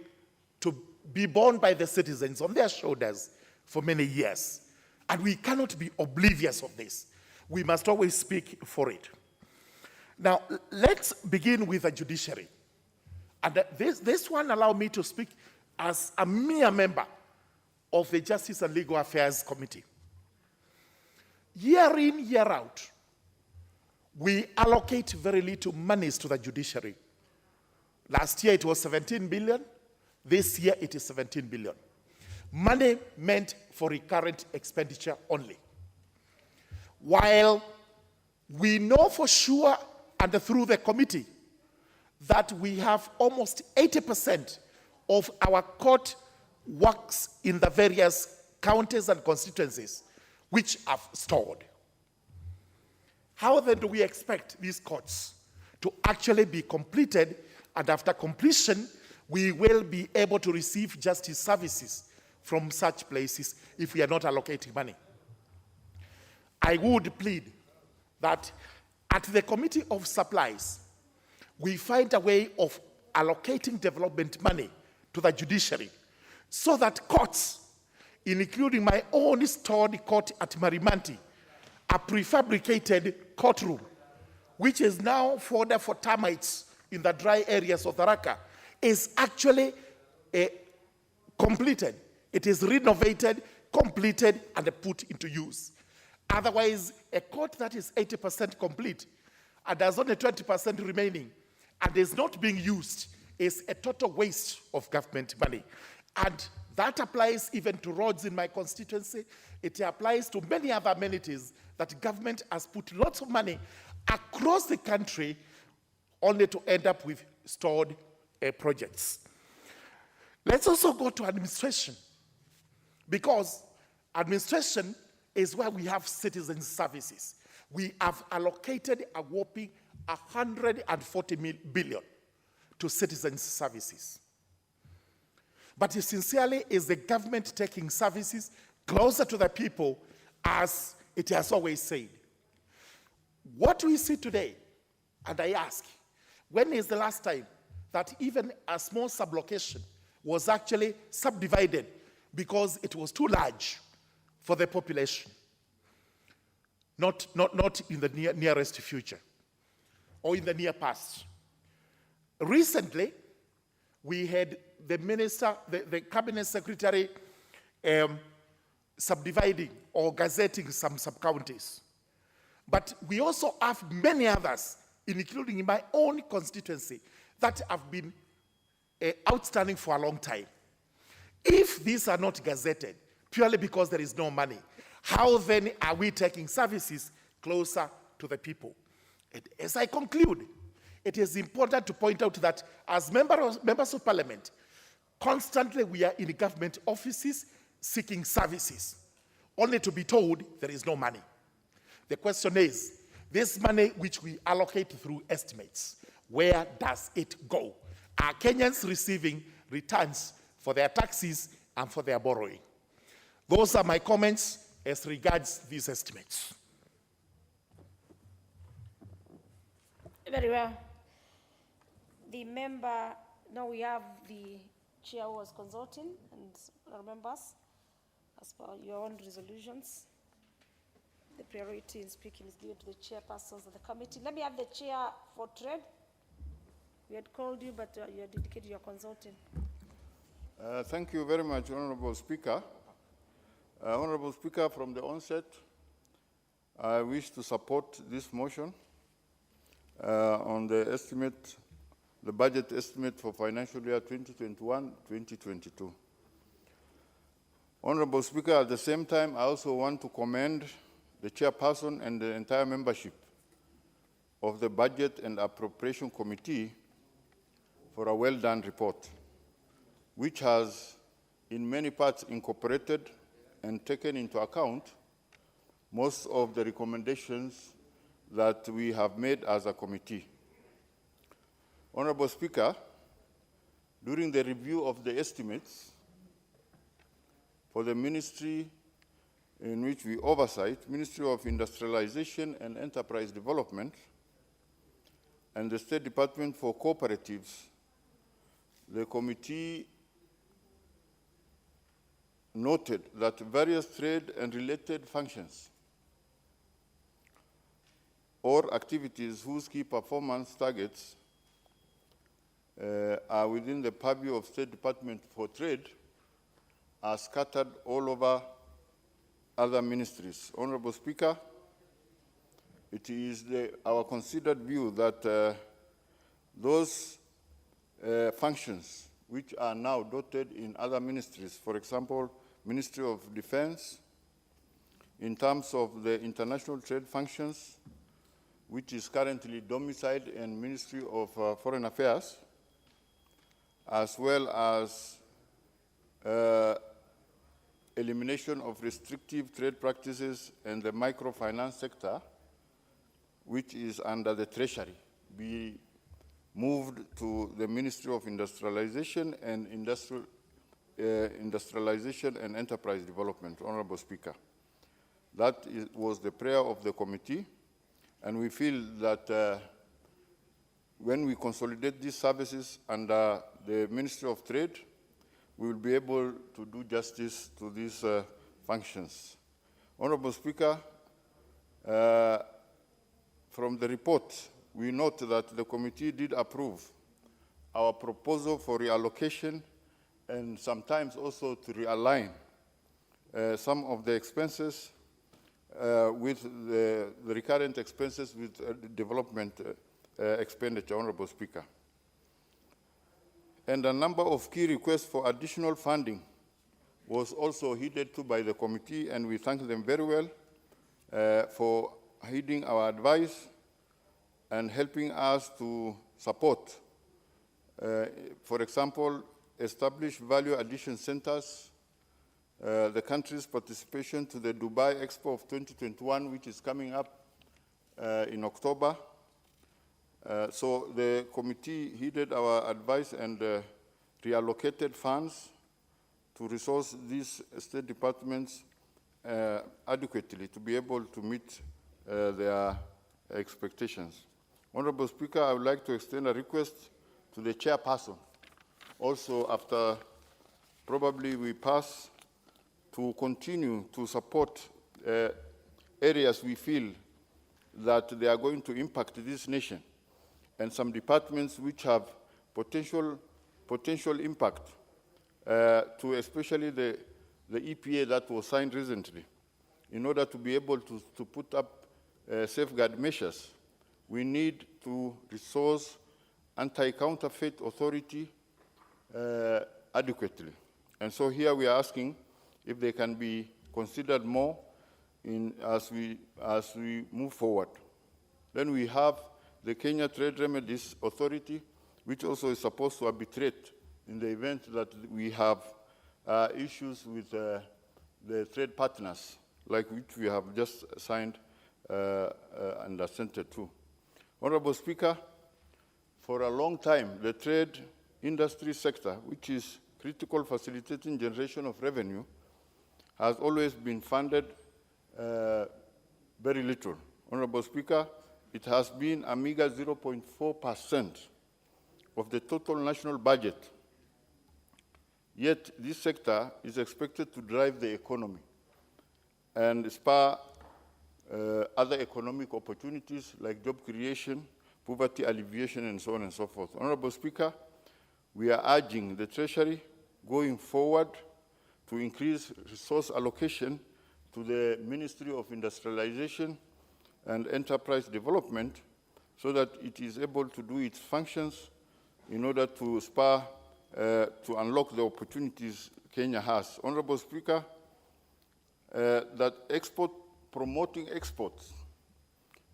to be borne by the citizens on their shoulders for many years. And we cannot be oblivious of this. We must always speak for it. Now, let's begin with the judiciary. And this one allows me to speak as a mere member of the Justice and Legal Affairs Committee. Year in, year out, we allocate very little monies to the judiciary. Last year it was 17 billion. This year it is 17 billion. Money meant for recurrent expenditure only. While we know for sure, and through the committee, that we have almost 80% of our court works in the various counties and constituencies which have stored. How then do we expect these courts to actually be completed, and after completion, we will be able to receive justice services from such places if we are not allocating money? I would plead that at the Committee of Supplies, we find a way of allocating development money to the judiciary so that courts, including my own stored court at Marimanti, a prefabricated courtroom, which is now fodder for termites in the dry areas of Tharaka, is actually completed. It is renovated, completed, and put into use. Otherwise, a court that is 80% complete and has only 20% remaining and is not being used is a total waste of government money. And that applies even to roads in my constituency. It applies to many other amenities that government has put lots of money across the country only to end up with stored projects. Let's also go to administration, because administration is where we have citizen services. We have allocated a whopping 140 billion to citizen services. But sincerely, is the government taking services closer to the people as it has always said? What we see today, and I ask, When is the last time that even a small sublocation was actually subdivided because it was too large for the population? Not in the nearest future or in the near past. Recently, we had the minister, the cabinet secretary subdividing or gazetting some sub-counties. But we also have many others, including in my own constituency, that have been outstanding for a long time. If these are not gazetted, purely because there is no money, how then are we taking services closer to the people? And as I conclude, it is important to point out that as members of parliament, constantly we are in government offices seeking services, only to be told there is no money. The question is, this money which we allocate through estimates, where does it go? Are Kenyans receiving returns for their taxes and for their borrowing? Those are my comments as regards these estimates. Very well. The member, now we have the chair who was consulting and members as per your own resolutions. The priority in speaking is given to the chairpersons of the committee. Let me have the chair for trade. We had called you, but you had indicated you're consulting. Thank you very much, Honorable Speaker. Honorable Speaker, from the onset, I wish to support this motion on the estimate, the budget estimate for financial year 2021-2022. Honorable Speaker, at the same time, I also want to commend the chairperson and the entire membership of the Budget and Appropriation Committee for a well-done report, which has in many parts incorporated and taken into account most of the recommendations that we have made as a committee. Honorable Speaker, during the review of the estimates for the ministry in which we oversight, Ministry of Industrialization and Enterprise Development, and the State Department for Cooperatives, the committee noted that various trade and related functions or activities whose key performance targets are within the purview of State Department for Trade are scattered all over other ministries. Honorable Speaker, it is our considered view that those functions which are now dotted in other ministries, for example, Ministry of Defense, in terms of the international trade functions, which is currently domiciled in Ministry of Foreign Affairs, as well as elimination of restrictive trade practices in the microfinance sector, which is under the Treasury, be moved to the Ministry of Industrialization and Industrialization and Enterprise Development, Honorable Speaker. That was the prayer of the committee, and we feel that when we consolidate these services under the Ministry of Trade, we will be able to do justice to these functions. Honorable Speaker, from the report, we note that the committee did approve our proposal for reallocation and sometimes also to realign some of the expenses with the recurrent expenses with development expenditure, Honorable Speaker. And a number of key requests for additional funding was also heeded to by the committee, and we thank them very well for heeding our advice and helping us to support, for example, establish value addition centers, the country's participation to the Dubai Expo of 2021, which is coming up in October. So the committee heeded our advice and reallocated funds to resource these state departments adequately to be able to meet their expectations. Honorable Speaker, I would like to extend a request to the chairperson. Also, after probably we pass, to continue to support areas we feel that they are going to impact this nation, and some departments which have potential impact to especially the EPA that was signed recently. In order to be able to put up safeguard measures, we need to resource anti-counterfeit authority adequately. And so here we are asking if they can be considered more as we move forward. Then we have the Kenya Trade Remedies Authority, which also is supposed to arbitrate in the event that we have issues with the trade partners, like which we have just signed and assented to. Honorable Speaker, for a long time, the trade industry sector, which is critical facilitating generation of revenue, has always been funded very little. Honorable Speaker, it has been a meager 0.4% of the total national budget. Yet this sector is expected to drive the economy and spur other economic opportunities like job creation, poverty alleviation, and so on and so forth. Honorable Speaker, we are urging the Treasury going forward to increase resource allocation to the Ministry of Industrialization and Enterprise Development so that it is able to do its functions in order to spur, to unlock the opportunities Kenya has. Honorable Speaker, that promoting exports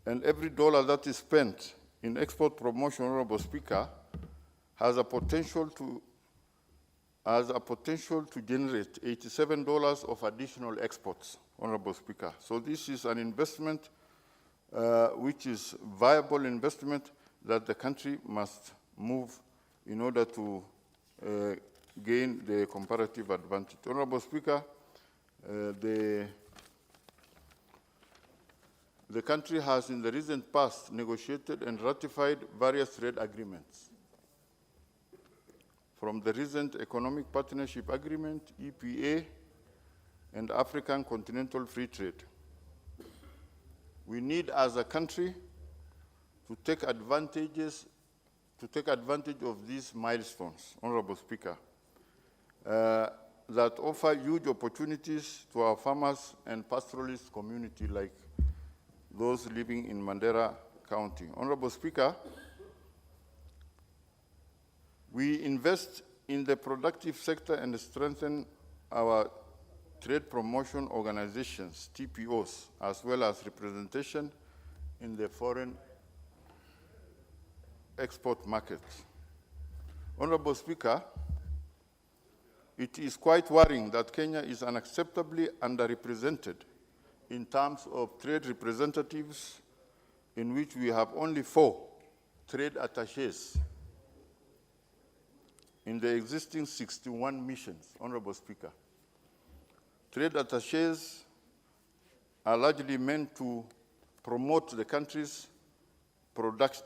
and every dollar that is spent in export promotion, Honorable Speaker, has a potential to generate $87 of additional exports, Honorable Speaker. So this is an investment which is viable investment that the country must move in order to gain the comparative advantage. Honorable Speaker, the country has in the recent past negotiated and ratified various trade agreements. From the recent Economic Partnership Agreement, EPA, and African Continental Free Trade. We need, as a country, to take advantage of these milestones, Honorable Speaker, that offer huge opportunities to our farmers and pastoralist community like those living in Mandera County. Honorable Speaker, we invest in the productive sector and strengthen our trade promotion organizations, TPOs, as well as representation in the foreign export markets. Honorable Speaker, it is quite worrying that Kenya is unacceptably underrepresented in terms of trade representatives, in which we have only 4 trade attaches in the existing 61 missions, Honorable Speaker. Trade attaches are largely meant to promote the country's products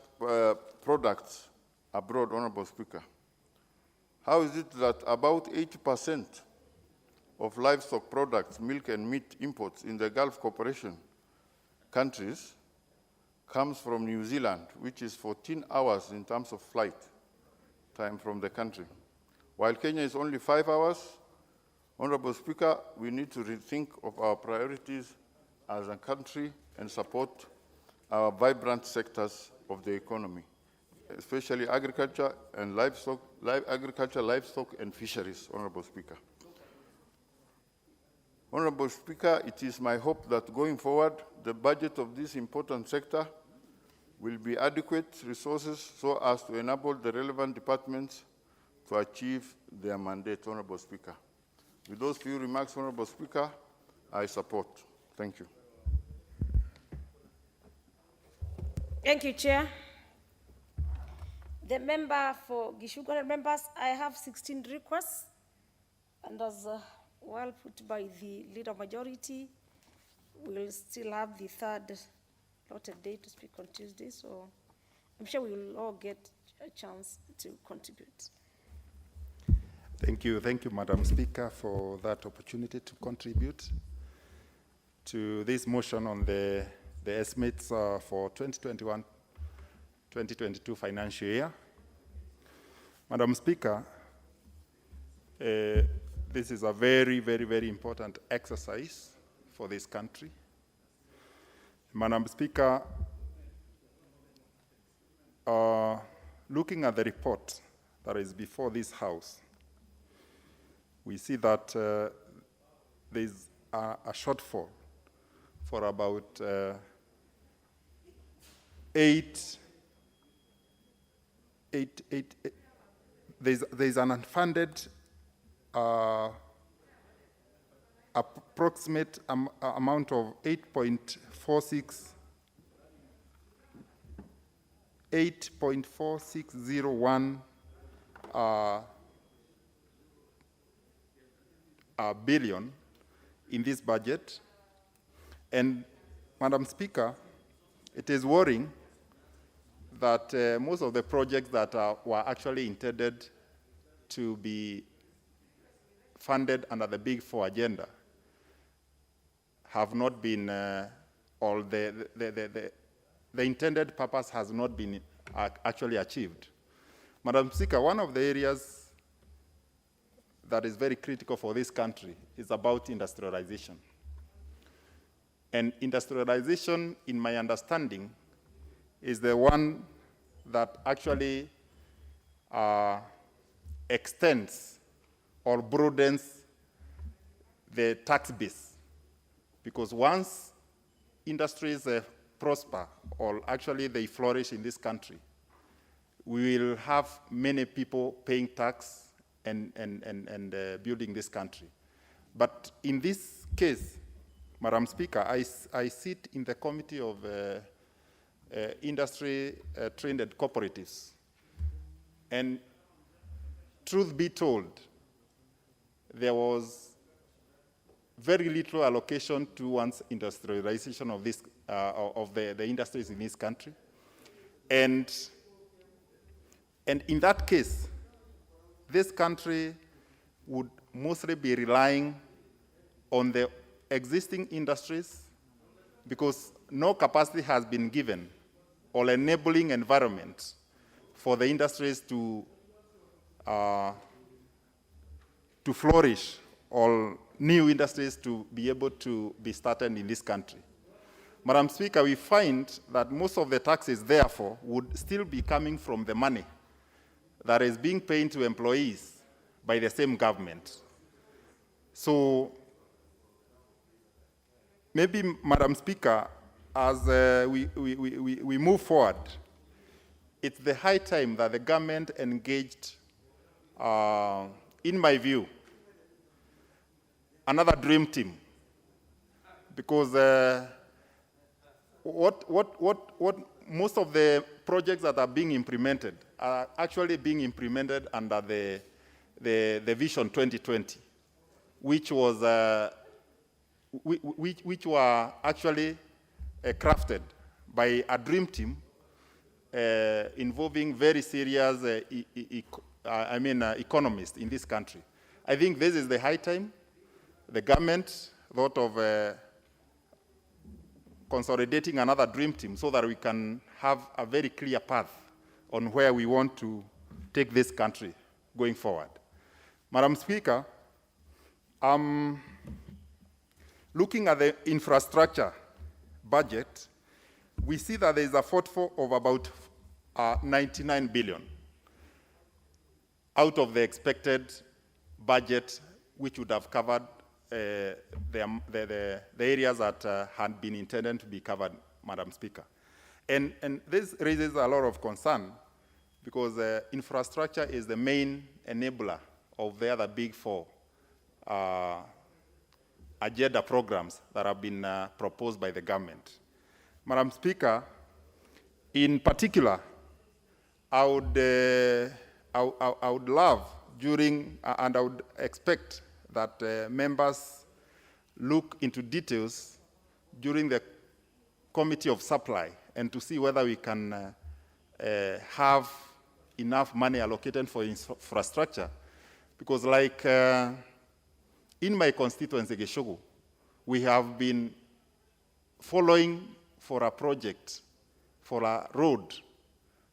abroad, Honorable Speaker. How is it that about 80% of livestock products, milk and meat imports in the Gulf Cooperation countries comes from New Zealand, which is 14 hours in terms of flight time from the country? While Kenya is only 5 hours, Honorable Speaker, we need to rethink of our priorities as a country and support our vibrant sectors of the economy, especially agriculture and livestock, livestock and fisheries, Honorable Speaker. Honorable Speaker, it is my hope that going forward, the budget of this important sector will be adequate resources so as to enable the relevant departments to achieve their mandate, Honorable Speaker. With those few remarks, Honorable Speaker, I support. Thank you. Thank you, Chair. The member for Gishuga, members, I have 16 requests, and as well put by the leader majority, we'll still have the third allotted day to speak on Tuesday, so I'm sure we will all get a chance to contribute. Thank you, Madam Speaker, for that opportunity to contribute to this motion on the estimates for 2021-2022 financial year. Madam Speaker, this is a very, very, very important exercise for this country. Madam Speaker, looking at the report that is before this House, we see that there's a shortfall for about there's an unfunded approximate amount of 8.4601 billion in this budget. And Madam Speaker, it is worrying that most of the projects that were actually intended to be funded under the Big Four agenda have not been, or the intended purpose has not been actually achieved. Madam Speaker, one of the areas that is very critical for this country is about industrialization. And industrialization, in my understanding, is the one that actually extends or broadens the tax base. Because once industries prosper, or actually they flourish in this country, we will have many people paying tax and building this country. But in this case, Madam Speaker, I sit in the Committee of Industry Trade and Cooperatives. And truth be told, there was very little allocation towards industrialization of this of the industries in this country. And in that case, this country would mostly be relying on the existing industries because no capacity has been given or enabling environment for the industries to flourish, or new industries to be able to be started in this country. Madam Speaker, we find that most of the taxes, therefore, would still be coming from the money that is being paid to employees by the same government. So maybe, Madam Speaker, as we move forward, it's the high time that the government engaged, in my view, another dream team. Because what most of the projects that are being implemented are actually being implemented under the Vision 2020, which was which were actually crafted by a dream team involving very serious economists in this country. I think this is the high time the government thought of consolidating another dream team so that we can have a very clear path on where we want to take this country going forward. Madam Speaker, looking at the infrastructure budget, we see that there is a shortfall of about 99 billion out of the expected budget, which would have covered the areas that had been intended to be covered, Madam Speaker. And this raises a lot of concern because infrastructure is the main enabler of the other Big Four agenda programs that have been proposed by the government. Madam Speaker, in particular, I would love during, and I would expect that members look into details during the Committee of Supply and to see whether we can have enough money allocated for infrastructure, because like in my constituency, Geshogo, we have been following for a project, for a road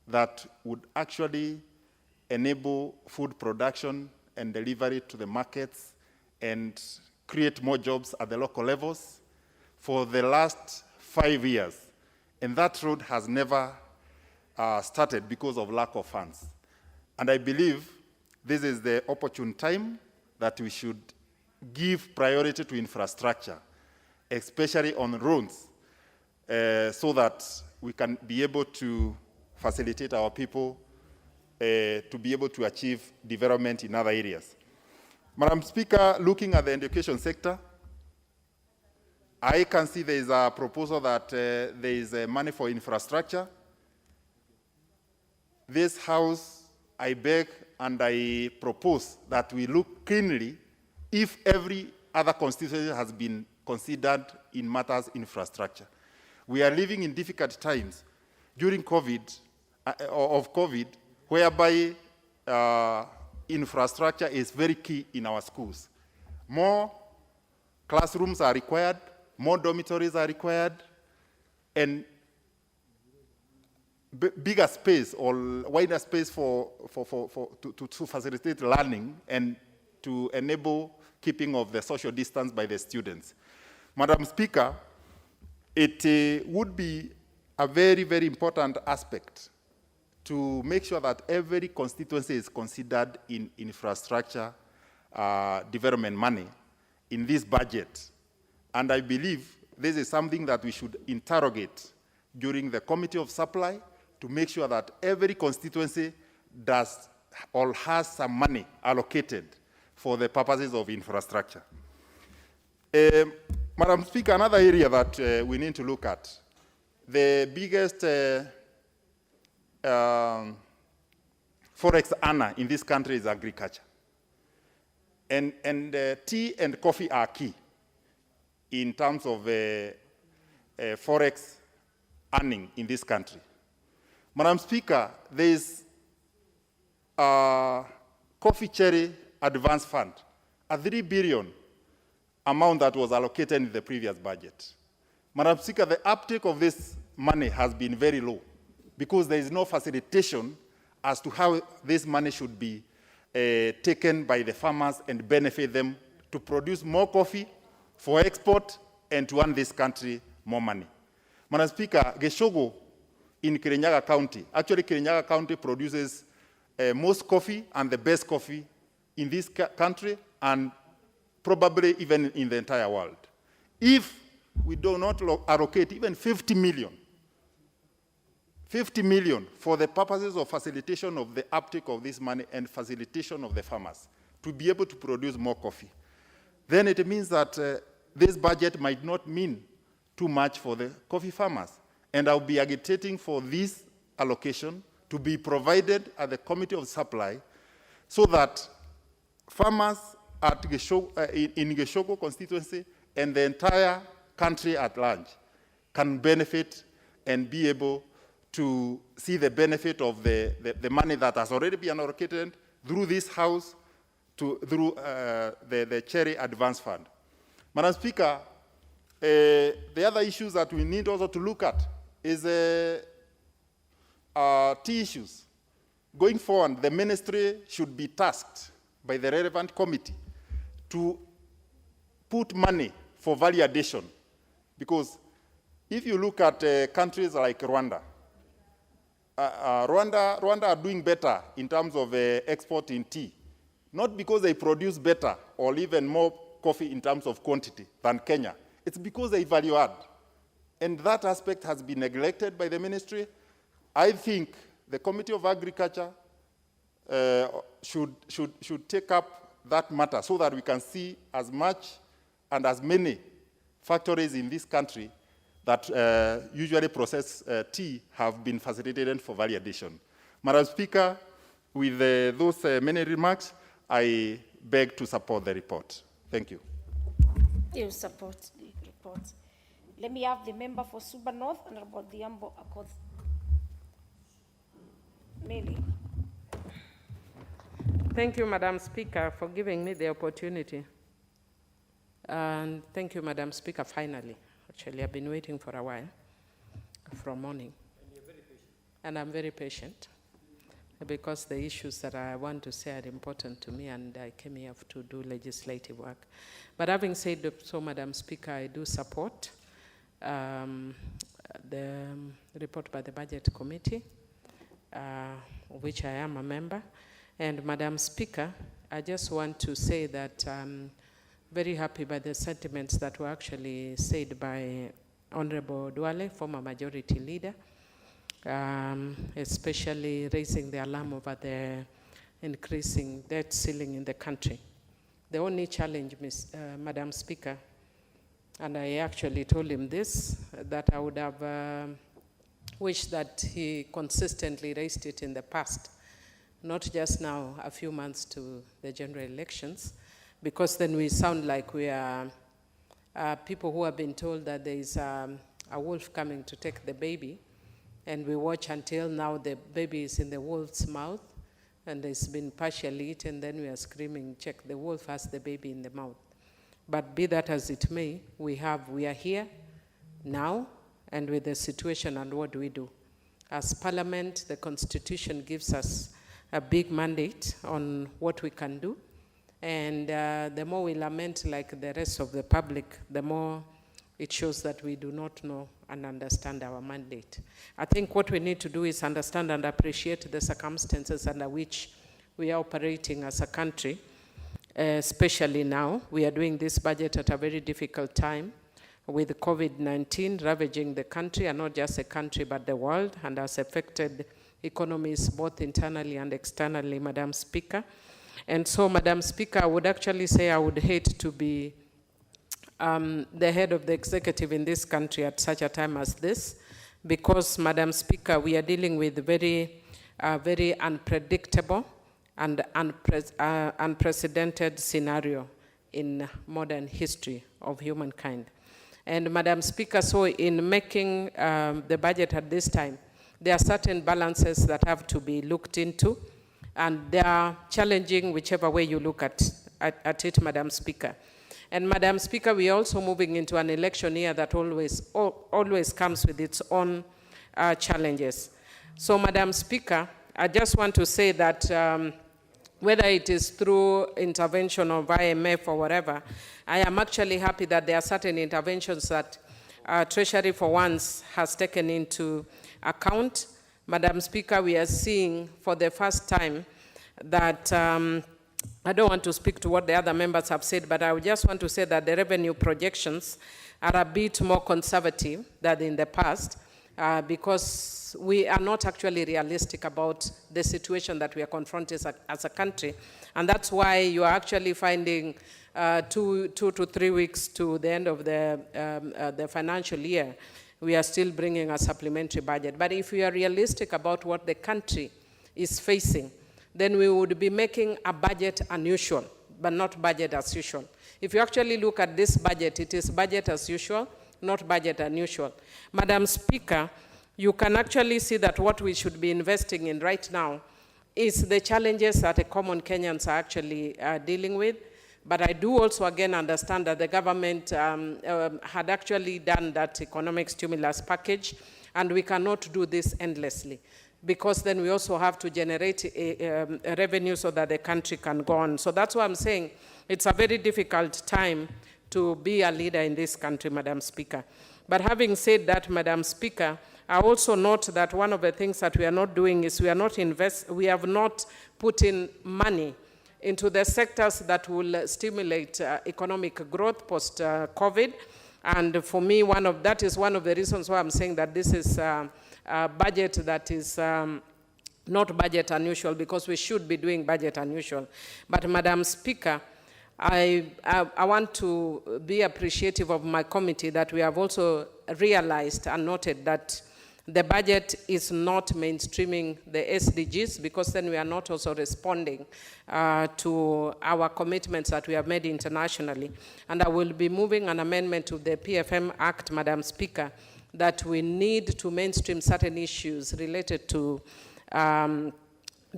that would actually enable food production and delivery to the markets and create more jobs at the local levels for the last 5 years. And that road has never started because of lack of funds. And I believe this is the opportune time that we should give priority to infrastructure, especially on roads, so that we can be able to facilitate our people to be able to achieve development in other areas. Madam Speaker, looking at the education sector, I can see there is a proposal that there is money for infrastructure. This House, I beg and I propose that we look keenly if every other constituency has been considered in matters infrastructure. We are living in difficult times during COVID, whereby infrastructure is very key in our schools. More classrooms are required, more dormitories are required, and bigger space or wider space to facilitate learning and to enable keeping of the social distance by the students. Madam Speaker, it would be a very, very important aspect to make sure that every constituency is considered in infrastructure development money in this budget. And I believe this is something that we should interrogate during the Committee of Supply to make sure that every constituency does or has some money allocated for the purposes of infrastructure. Madam Speaker, another area that we need to look at, the biggest forex earner in this country is agriculture. And tea and coffee are key in terms of forex earning in this country. Madam Speaker, there is a coffee cherry advance fund, a 3 billion amount that was allocated in the previous budget. Madam Speaker, the uptake of this money has been very low because there is no facilitation as to how this money should be taken by the farmers and benefit them to produce more coffee for export and to earn this country more money. Madam Speaker, Geshogo in Kirinyaga County, actually Kirinyaga County produces most coffee and the best coffee in this country and probably even in the entire world. If we do not allocate even 50 million for the purposes of facilitation of the uptake of this money and facilitation of the farmers to be able to produce more coffee, then it means that this budget might not mean too much for the coffee farmers. And I'll be agitating for this allocation to be provided at the Committee of Supply so that farmers at in Geshogo constituency and the entire country at large can benefit and be able to see the benefit of the money that has already been allocated through this House through the Cherry Advance Fund. Madam Speaker, the other issues that we need also to look at is tea issues. Going forward, the ministry should be tasked by the relevant committee to put money for value addition. Because if you look at countries like Rwanda, Rwanda are doing better in terms of exporting tea, not because they produce better or even more coffee in terms of quantity than Kenya. It's because they value add. And that aspect has been neglected by the ministry. I think the Committee of Agriculture should take up that matter so that we can see as much and as many factories in this country that usually process tea have been facilitated for value addition. Madam Speaker, with those many remarks, I beg to support the report. Thank you. You support the report. Let me have the member for Suba North, Honorable Diambo Akoth. Millie. Thank you, Madam Speaker, for giving me the opportunity. And thank you, Madam Speaker, finally. Actually, I've been waiting for a while, from morning. And you're very patient. And I'm very patient, because the issues that I want to say are important to me, and I came here to do legislative work. But having said so, Madam Speaker, I do support the report by the Budget Committee, of which I am a member. And Madam Speaker, I just want to say that I'm very happy by the sentiments that were actually said by Honorable Duale, former Majority Leader, especially raising the alarm over the increasing debt ceiling in the country. The only challenge, Madam Speaker, and I actually told him this, that I would have wished that he consistently raised it in the past, not just now, a few months to the general elections, because then we sound like we are people who have been told that there is a wolf coming to take the baby, and we watch until now the baby is in the wolf's mouth, and it's been partially eaten, then we are screaming, check, the wolf has the baby in the mouth. But be that as it may, we are here now, and with the situation, and what do we do? As Parliament, the Constitution gives us a big mandate on what we can do. And the more we lament like the rest of the public, the more it shows that we do not know and understand our mandate. I think what we need to do is understand and appreciate the circumstances under which we are operating as a country, especially now. We are doing this budget at a very difficult time with COVID-19 ravaging the country, and not just the country but the world, and has affected economies both internally and externally, Madam Speaker. And so, Madam Speaker, I would actually say I would hate to be the head of the executive in this country at such a time as this, because, Madam Speaker, we are dealing with very unpredictable and unprecedented scenario in modern history of humankind. And, Madam Speaker, so in making the budget at this time, there are certain balances that have to be looked into, and they are challenging whichever way you look at it, Madam Speaker. And Madam Speaker, we are also moving into an election year that always comes with its own challenges. So, Madam Speaker, I just want to say that whether it is through intervention of IMF or whatever, I am actually happy that there are certain interventions that Treasury for once has taken into account. Madam Speaker, we are seeing for the first time that, I don't want to speak to what the other members have said, but I just want to say that the revenue projections are a bit more conservative than in the past, because we are not actually realistic about the situation that we are confronted as a country. And that's why you are actually finding 2 to 3 weeks to the end of the financial year, we are still bringing a supplementary budget. But if we are realistic about what the country is facing, then we would be making a budget unusual, but not budget as usual. If you actually look at this budget, it is budget as usual, not budget unusual. Madam Speaker, you can actually see that what we should be investing in right now is the challenges that the common Kenyans are actually dealing with. But I do also again understand that the government had actually done that economic stimulus package, and we cannot do this endlessly, because then we also have to generate a revenue so that the country can go on. So that's why I'm saying it's a very difficult time to be a leader in this country, Madam Speaker. But having said that, Madam Speaker, I also note that one of the things that we are not doing is we have not put in money into the sectors that will stimulate economic growth post-COVID. And for me, that is one of the reasons why I'm saying that this is a budget that is not budget unusual, because we should be doing budget unusual. But Madam Speaker, I want to be appreciative of my committee that we have also realized and noted that the budget is not mainstreaming the SDGs, because then we are not also responding to our commitments that we have made internationally. And I will be moving an amendment to the PFM Act, Madam Speaker, that we need to mainstream certain issues related to the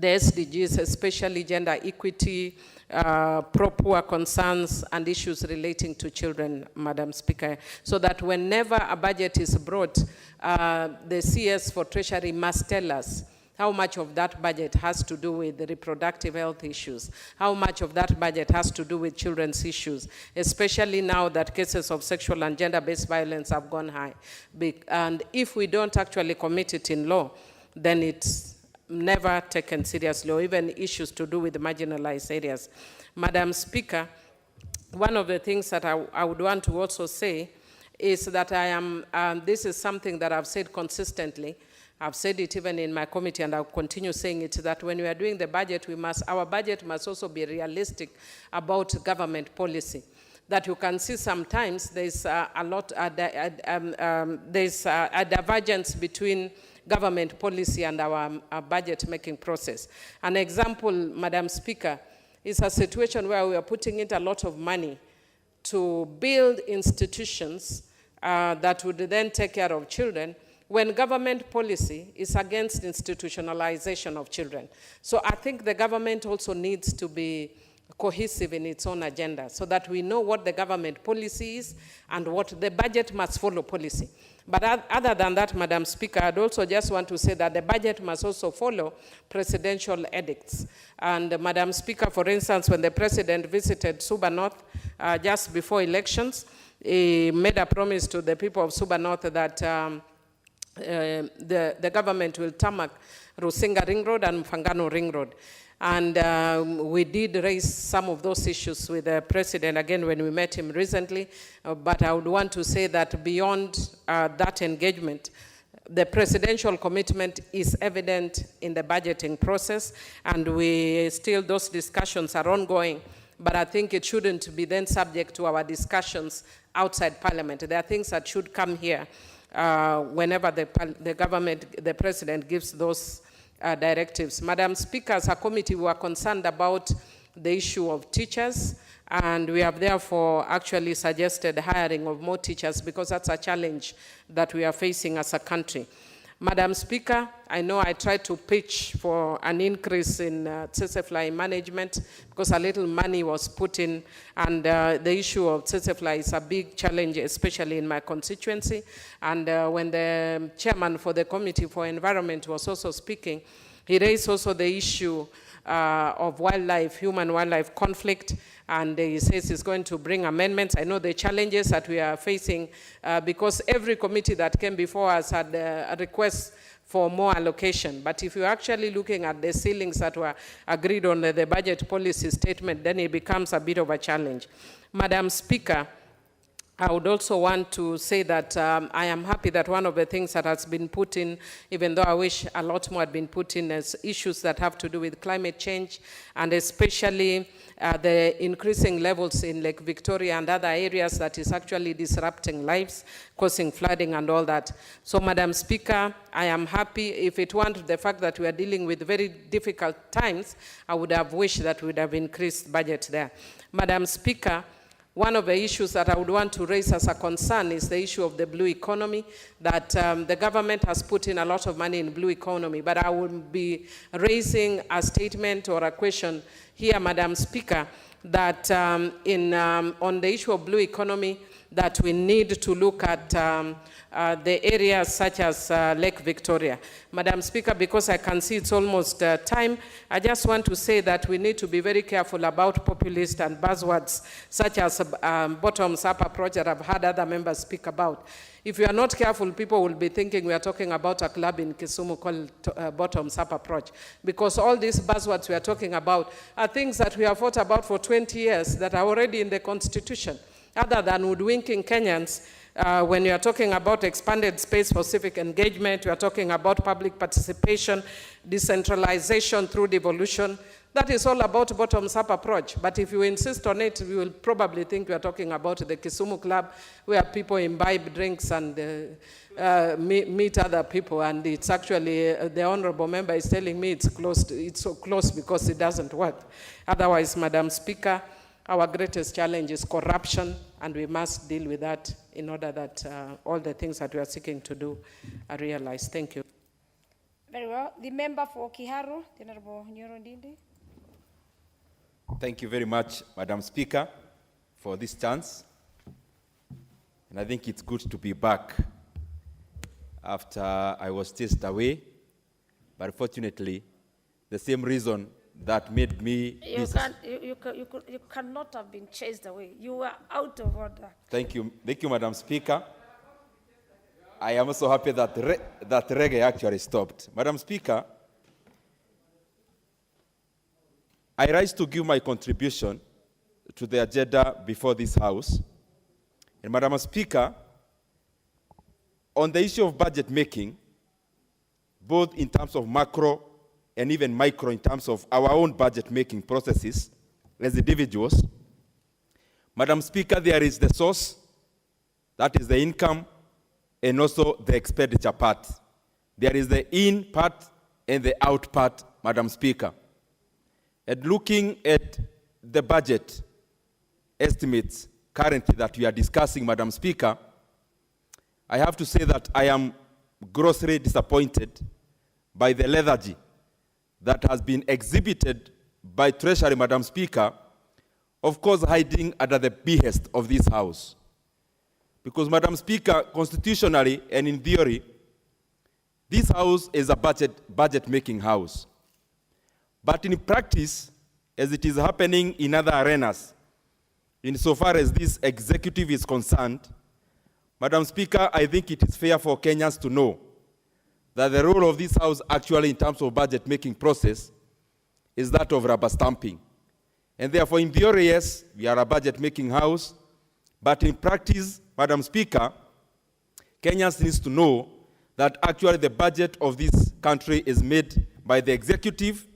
SDGs, especially gender equity, pro-poor concerns, and issues relating to children, Madam Speaker, so that whenever a budget is brought, the CS for Treasury must tell us how much of that budget has to do with the reproductive health issues, how much of that budget has to do with children's issues, especially now that cases of sexual and gender-based violence have gone high. And if we don't actually commit it in law, then it's never taken seriously, or even issues to do with marginalized areas. Madam Speaker, one of the things that I would want to also say is that this is something that I've said consistently. I've said it even in my committee, and I'll continue saying it, that when we are doing the budget, our budget must also be realistic about government policy. That you can see sometimes there's there's a divergence between government policy and our budget-making process. An example, Madam Speaker, is a situation where we are putting in a lot of money to build institutions that would then take care of children, when government policy is against institutionalization of children. So I think the government also needs to be cohesive in its own agenda, so that we know what the government policy is and what the budget must follow policy. But other than that, Madam Speaker, I'd also just want to say that the budget must also follow presidential edicts. And Madam Speaker, for instance, when the president visited Suba North just before elections, he made a promise to the people of Suba North that the government will tarmac Rusinga Ring Road and Mfangano Ring Road. And we did raise some of those issues with the president again when we met him recently. But I would want to say that beyond that engagement, the presidential commitment is evident in the budgeting process, and those discussions are ongoing. But I think it shouldn't be then subject to our discussions outside Parliament. There are things that should come here whenever the president gives those directives. Madam Speaker, as a committee, we are concerned about the issue of teachers, and we have therefore actually suggested hiring of more teachers, because that's a challenge that we are facing as a country. Madam Speaker, I know I tried to pitch for an increase in tsetse management because a little money was put in, and the issue of tsetse is a big challenge, especially in my constituency. And when the chairman for the Committee for Environment was also speaking, he raised also the issue of human-wildlife conflict, and he says he's going to bring amendments. I know the challenges that we are facing because every committee that came before us had a request for more allocation. But if you're actually looking at the ceilings that were agreed on the budget policy statement, then it becomes a bit of a challenge. Madam Speaker, I would also want to say that I am happy that one of the things that has been put in, even though I wish a lot more had been put in, as issues that have to do with climate change, and especially the increasing levels in Lake Victoria and other areas that is actually disrupting lives, causing flooding and all that. So, Madam Speaker, I am happy. If it weren't the fact that we are dealing with very difficult times, I would have wished that we would have increased budget there. Madam Speaker, one of the issues that I would want to raise as a concern is the issue of the blue economy, that the government has put in a lot of money in blue economy, but I will be raising a statement or a question here, Madam Speaker, that on the issue of blue economy, that we need to look at the areas such as Lake Victoria. Madam Speaker, because I can see it's almost time, I just want to say that we need to be very careful about populist and buzzwords such as bottoms-up approach that I've heard other members speak about. If we are not careful, people will be thinking we are talking about a club in Kisumu called bottoms-up approach, because all these buzzwords we are talking about are things that we have fought about for 20 years that are already in the Constitution. Other than woodwinking Kenyans, when you are talking about expanded space for civic engagement, you are talking about public participation, decentralization through devolution. That is all about bottoms-up approach. But if you insist on it, you will probably think we are talking about the Kisumu Club, where people imbibe drinks and meet other people. And it's actually, the honorable member is telling me it's closed. It's so close because it doesn't work. Otherwise, Madam Speaker, our greatest challenge is corruption, and we must deal with that in order that all the things that we are seeking to do are realized. Thank you. Very well. The member for Kiharu, the Honorable Nyoro Ndindi. Thank you very much, Madam Speaker, for this chance. And I think it's good to be back after I was chased away. But fortunately, the same reason that made me... You cannot have been chased away. You were out of order. Thank you, Madam Speaker. I am also happy that that reggae actually stopped. Madam Speaker, I rise to give my contribution to the agenda before this House. And Madam Speaker, on the issue of budget making, both in terms of macro and even micro in terms of our own budget making processes as individuals, Madam Speaker, there is the source, that is the income, and also the expenditure part. There is the in part and the out part, Madam Speaker. And looking at the budget estimates currently that we are discussing, Madam Speaker, I have to say that I am grossly disappointed by the lethargy that has been exhibited by Treasury, Madam Speaker, of course hiding under the behest of this House. Because, Madam Speaker, constitutionally and in theory, this House is a budget-making House. But in practice, as it is happening in other arenas, insofar as this executive is concerned, Madam Speaker, I think it is fair for Kenyans to know that the role of this House actually in terms of budget-making process is that of rubber stamping. And therefore, in theory, yes, we are a budget-making House, but in practice, Madam Speaker, Kenyans need to know that actually the budget of this country is made by the executive,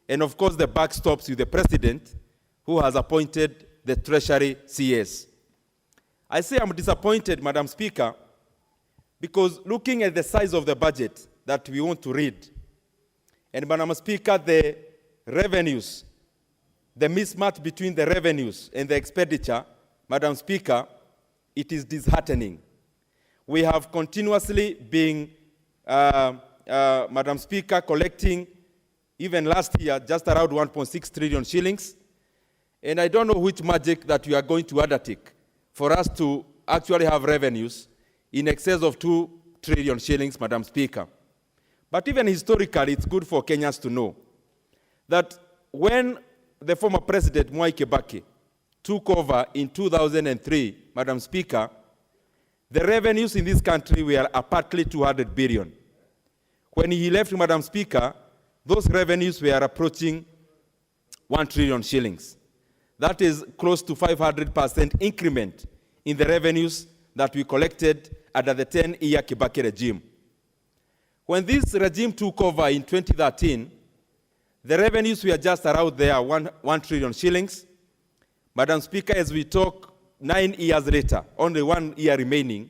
and of course the buck stops with the president, who has appointed the Treasury CS. I say I'm disappointed, Madam Speaker, because looking at the size of the budget that we want to read, and Madam Speaker, the revenues, the mismatch between the revenues and the expenditure, Madam Speaker, it is disheartening. We have continuously been, Madam Speaker, collecting, even last year, just around 1.6 trillion shillings. And I don't know which magic that we are going to undertake for us to actually have revenues in excess of 2 trillion shillings, Madam Speaker. But even historically, it's good for Kenyans to know that when the former President, Mwai Kibaki, took over in 2003, Madam Speaker, the revenues in this country were apparently 200 billion. When he left, Madam Speaker, those revenues were approaching 1 trillion shillings. That is close to 500% increment in the revenues that we collected under the 10-year Kibaki regime. When this regime took over in 2013, the revenues were just around there, 1 trillion shillings. Madam Speaker, as we talk 9 years later, only 1 year remaining,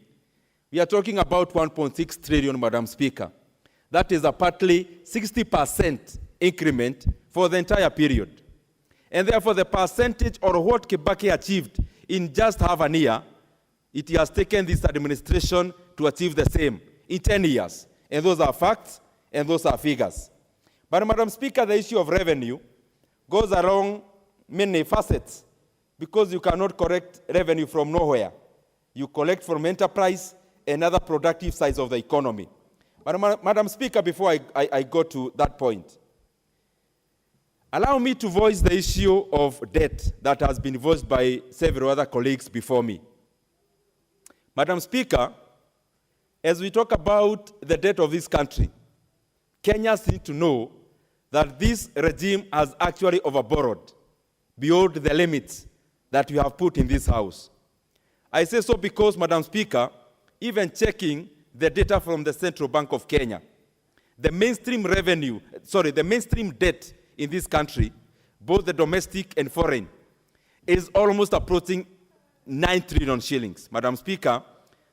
we are talking about 1.6 trillion, Madam Speaker. That is a partly 60% increment for the entire period. And therefore, the percentage or what Kibaki achieved in just half an year, it has taken this administration to achieve the same in 10 years. And those are facts and those are figures. But Madam Speaker, the issue of revenue goes along many facets, because you cannot collect revenue from nowhere. You collect from enterprise and other productive sides of the economy. But Madam Speaker, before I go to that point, allow me to voice the issue of debt that has been voiced by several other colleagues before me. Madam Speaker, as we talk about the debt of this country, Kenyans need to know that this regime has actually overborrowed beyond the limits that we have put in this House. I say so because, Madam Speaker, even checking the data from the Central Bank of Kenya, the mainstream debt in this country, both the domestic and foreign, is almost approaching 9 trillion shillings, Madam Speaker,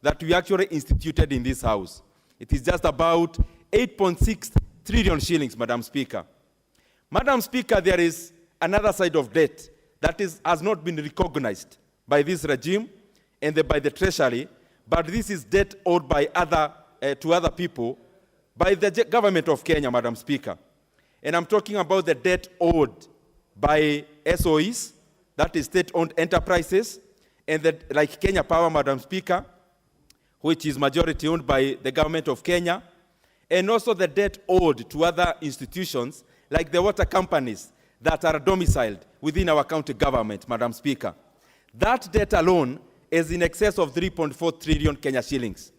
that we actually instituted in this House. It is just about 8.6 trillion shillings, Madam Speaker. Madam Speaker, there is another side of debt that has not been recognized by this regime and by the Treasury, but this is debt owed by to other people by the government of Kenya, Madam Speaker. And I'm talking about the debt owed by SOEs, that is state-owned enterprises, and like Kenya Power, Madam Speaker, which is majority owned by the government of Kenya, and also the debt owed to other institutions, like the water companies that are domiciled within our county government, Madam Speaker. That debt alone is in excess of 3.4 trillion Kenya shillings.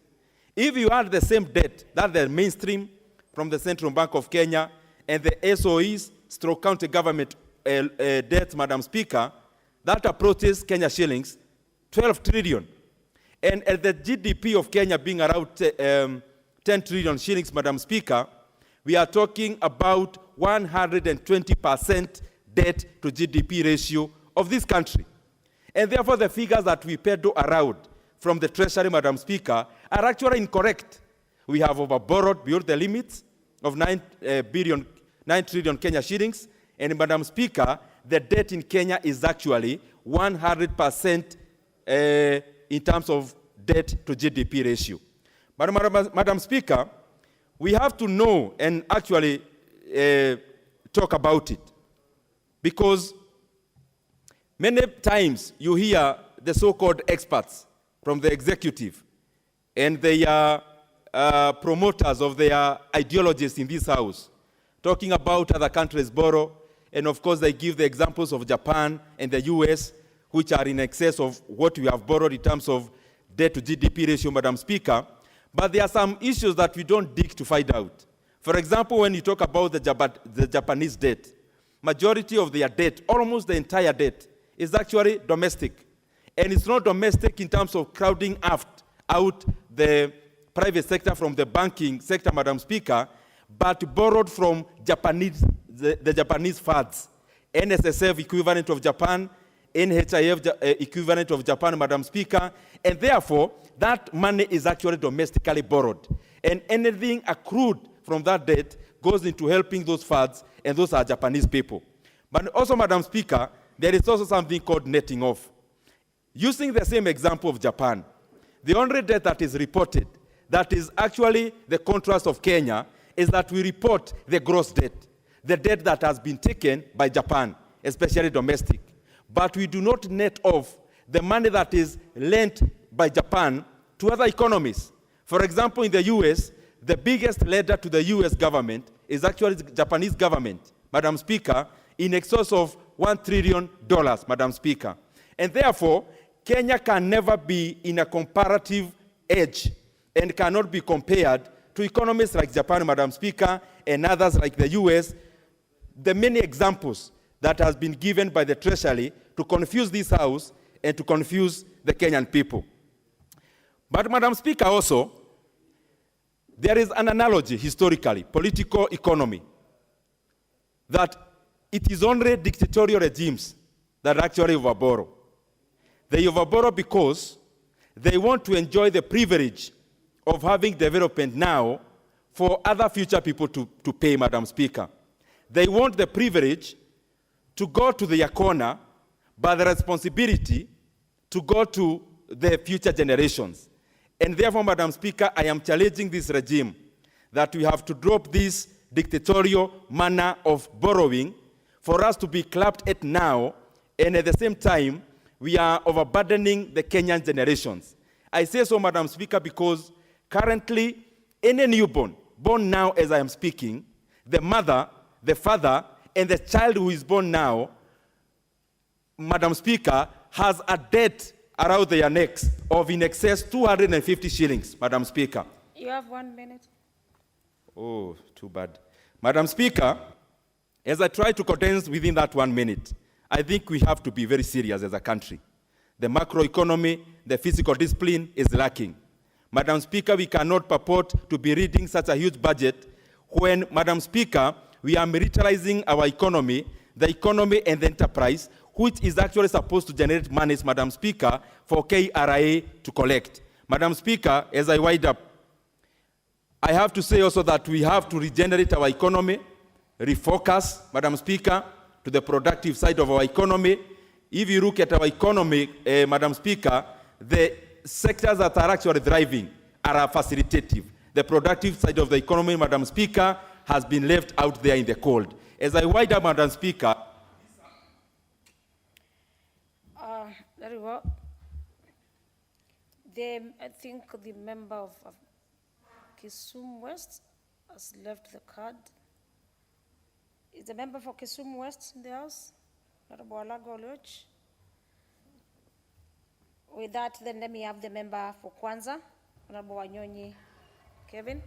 If you add the same debt, that's the mainstream from the Central Bank of Kenya, and the SOEs, stroke county government debt, Madam Speaker, that approaches Kenya shillings 12 trillion. And at the GDP of Kenya being around 10 trillion shillings, Madam Speaker, we are talking about 120% debt to GDP ratio of this country. And therefore, the figures that we peddle around from the Treasury, Madam Speaker, are actually incorrect. We have overborrowed beyond the limits of 9 trillion Kenya shillings. And Madam Speaker, the debt in Kenya is actually 100% in terms of debt to GDP ratio. But Madam Speaker, we have to know and actually talk about it, because many times you hear the so-called experts from the executive and the promoters of their ideologies in this house talking about other countries borrow, and of course they give the examples of Japan and the US, which are in excess of what we have borrowed in terms of debt to GDP ratio, Madam Speaker. But there are some issues that we don't dig to find out. For example, when you talk about the Japanese debt, majority of their debt, almost the entire debt, is actually domestic. And it's not domestic in terms of crowding out the private sector from the banking sector, Madam Speaker, but borrowed from the Japanese funds, NSSF equivalent of Japan, NHIF equivalent of Japan, Madam Speaker, and therefore that money is actually domestically borrowed. And anything accrued from that debt goes into helping those funds, and those are Japanese people. But also, Madam Speaker, there is also something called netting off. Using the same example of Japan, the only debt that is reported that is actually the contrast of Kenya is that we report the gross debt, the debt that has been taken by Japan, especially domestic. But we do not net off the money that is lent by Japan to other economies. For example, in the US, the biggest lender to the US government is actually the Japanese government, Madam Speaker, in excess of $1 trillion, Madam Speaker. And therefore, Kenya can never be in a comparative edge and cannot be compared to economies like Japan, Madam Speaker, and others like the US. The many examples that has been given by the Treasury to confuse this House and to confuse the Kenyan people. But Madam Speaker, also, there is an analogy historically, political economy, that it is only dictatorial regimes that actually overborrow. They overborrow because they want to enjoy the privilege of having development now for other future people to pay, Madam Speaker. They want the privilege to go to their corner, but the responsibility to go to the future generations. And therefore, Madam Speaker, I am challenging this regime that we have to drop this dictatorial manner of borrowing for us to be clapped at now, and at the same time, we are overburdening the Kenyan generations. I say so, Madam Speaker, because currently, any newborn, born now as I am speaking, the mother, the father, and the child who is born now, Madam Speaker, has a debt around their necks of in excess 250 shillings, Madam Speaker. You have 1 minute. Oh, too bad. Madam Speaker, as I try to condense within that 1 minute, I think we have to be very serious as a country. The macroeconomy, the fiscal discipline is lacking. Madam Speaker, we cannot purport to be reading such a huge budget when, Madam Speaker, we are militarizing our economy, the economy and the enterprise, which is actually supposed to generate monies, Madam Speaker, for KRA to collect. Madam Speaker, as I wind up, I have to say also that we have to regenerate our economy, refocus, Madam Speaker, to the productive side of our economy. If you look at our economy, Madam Speaker, the sectors that are actually thriving are facilitative. the productive side of the economy, Madam Speaker, has been left out there in the cold. As I wind up, Madam Speaker, very well. I think the member of Kisumu West has left the card. Is the member for Kisumu West in the house? Honorable Alago Oluoch. With that, then let me have the member for Kwanza, Honorable Wanyonyi Kevin.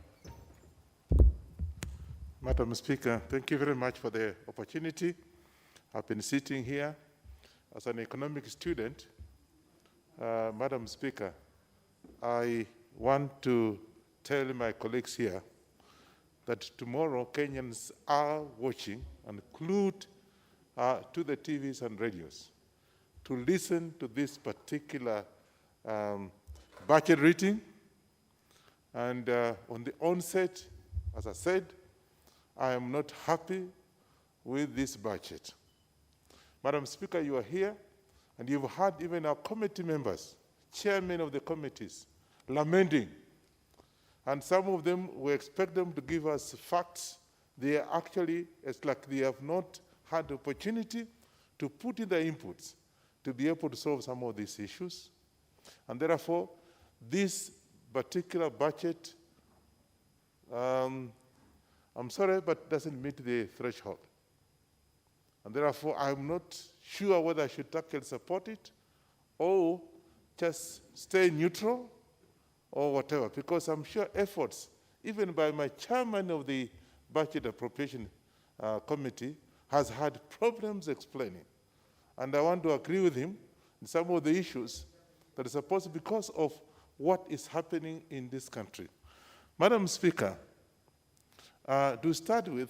Madam Speaker, thank you very much for the opportunity. I've been sitting here as an economic student. Madam Speaker, I want to tell my colleagues here that tomorrow Kenyans are watching and glued to the TVs and radios to listen to this particular budget reading. And on the onset, as I said, I am not happy with this budget. Madam Speaker, you are here, and you've heard even our committee members, chairmen of the committees, lamenting. And some of them, we expect them to give us facts. They are actually, it's like they have not had the opportunity to put in the inputs to be able to solve some of these issues. And therefore, this particular budget, I'm sorry, but doesn't meet the threshold. And therefore, I'm not sure whether I should actually support it or just stay neutral or whatever, because I'm sure efforts, even by my chairman of the Budget Appropriation Committee, has had problems explaining. And I want to agree with him in some of the issues that is supposed because of what is happening in this country. Madam Speaker, to start with,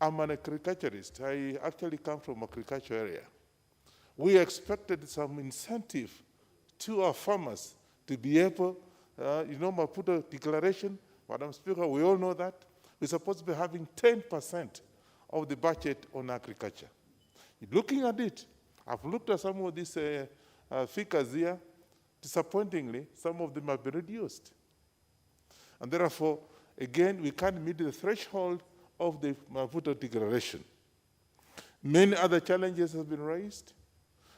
I'm an agriculturist. I actually come from agriculture area. We expected some incentive to our farmers to be able, Maputo Declaration, Madam Speaker, we all know that. We're supposed to be having 10% of the budget on agriculture. Looking at it, I've looked at some of these figures here. Disappointingly, some of them have been reduced. And therefore, again, we can't meet the threshold of the Maputo Declaration. Many other challenges have been raised,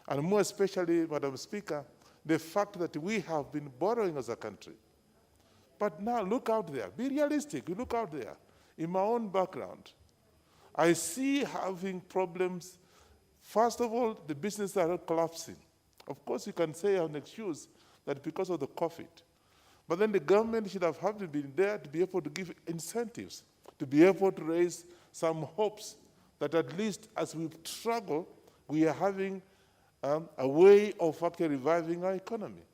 and more especially, Madam Speaker, the fact that we have been borrowing as a country. But now look out there, be realistic, look out there. In my own background, I see having problems. First of all, the businesses are collapsing. Of course, you can say an excuse that because of the COVID. But then the government should have had to be there to be able to give incentives, to be able to raise some hopes that at least as we struggle, we are having a way of actually reviving our economy.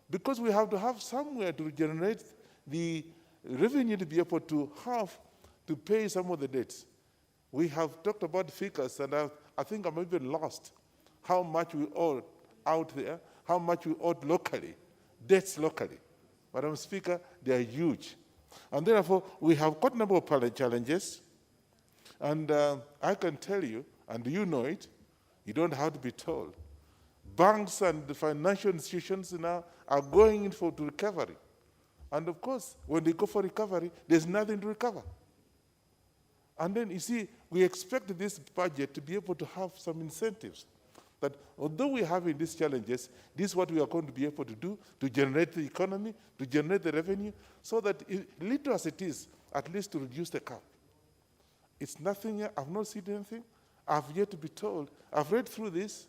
Because we have to have somewhere to generate the revenue to be able to have to pay some of the debts. We have talked about figures, and I think I'm even lost how much we owe out there, how much we owe locally, debts locally. Madam Speaker, they are huge. And therefore, we have quite a number of challenges. And I can tell you, and you know it, you don't have to be told. Banks and the financial institutions now are going in for recovery. And of course, when they go for recovery, there's nothing to recover. And then, you see, we expect this budget to be able to have some incentives. That although we're having these challenges, this is what we are going to be able to do to generate the economy, to generate the revenue, so that, little as it is, at least to reduce the cap. It's nothing yet. I've not seen anything. I've yet to be told. I've read through this,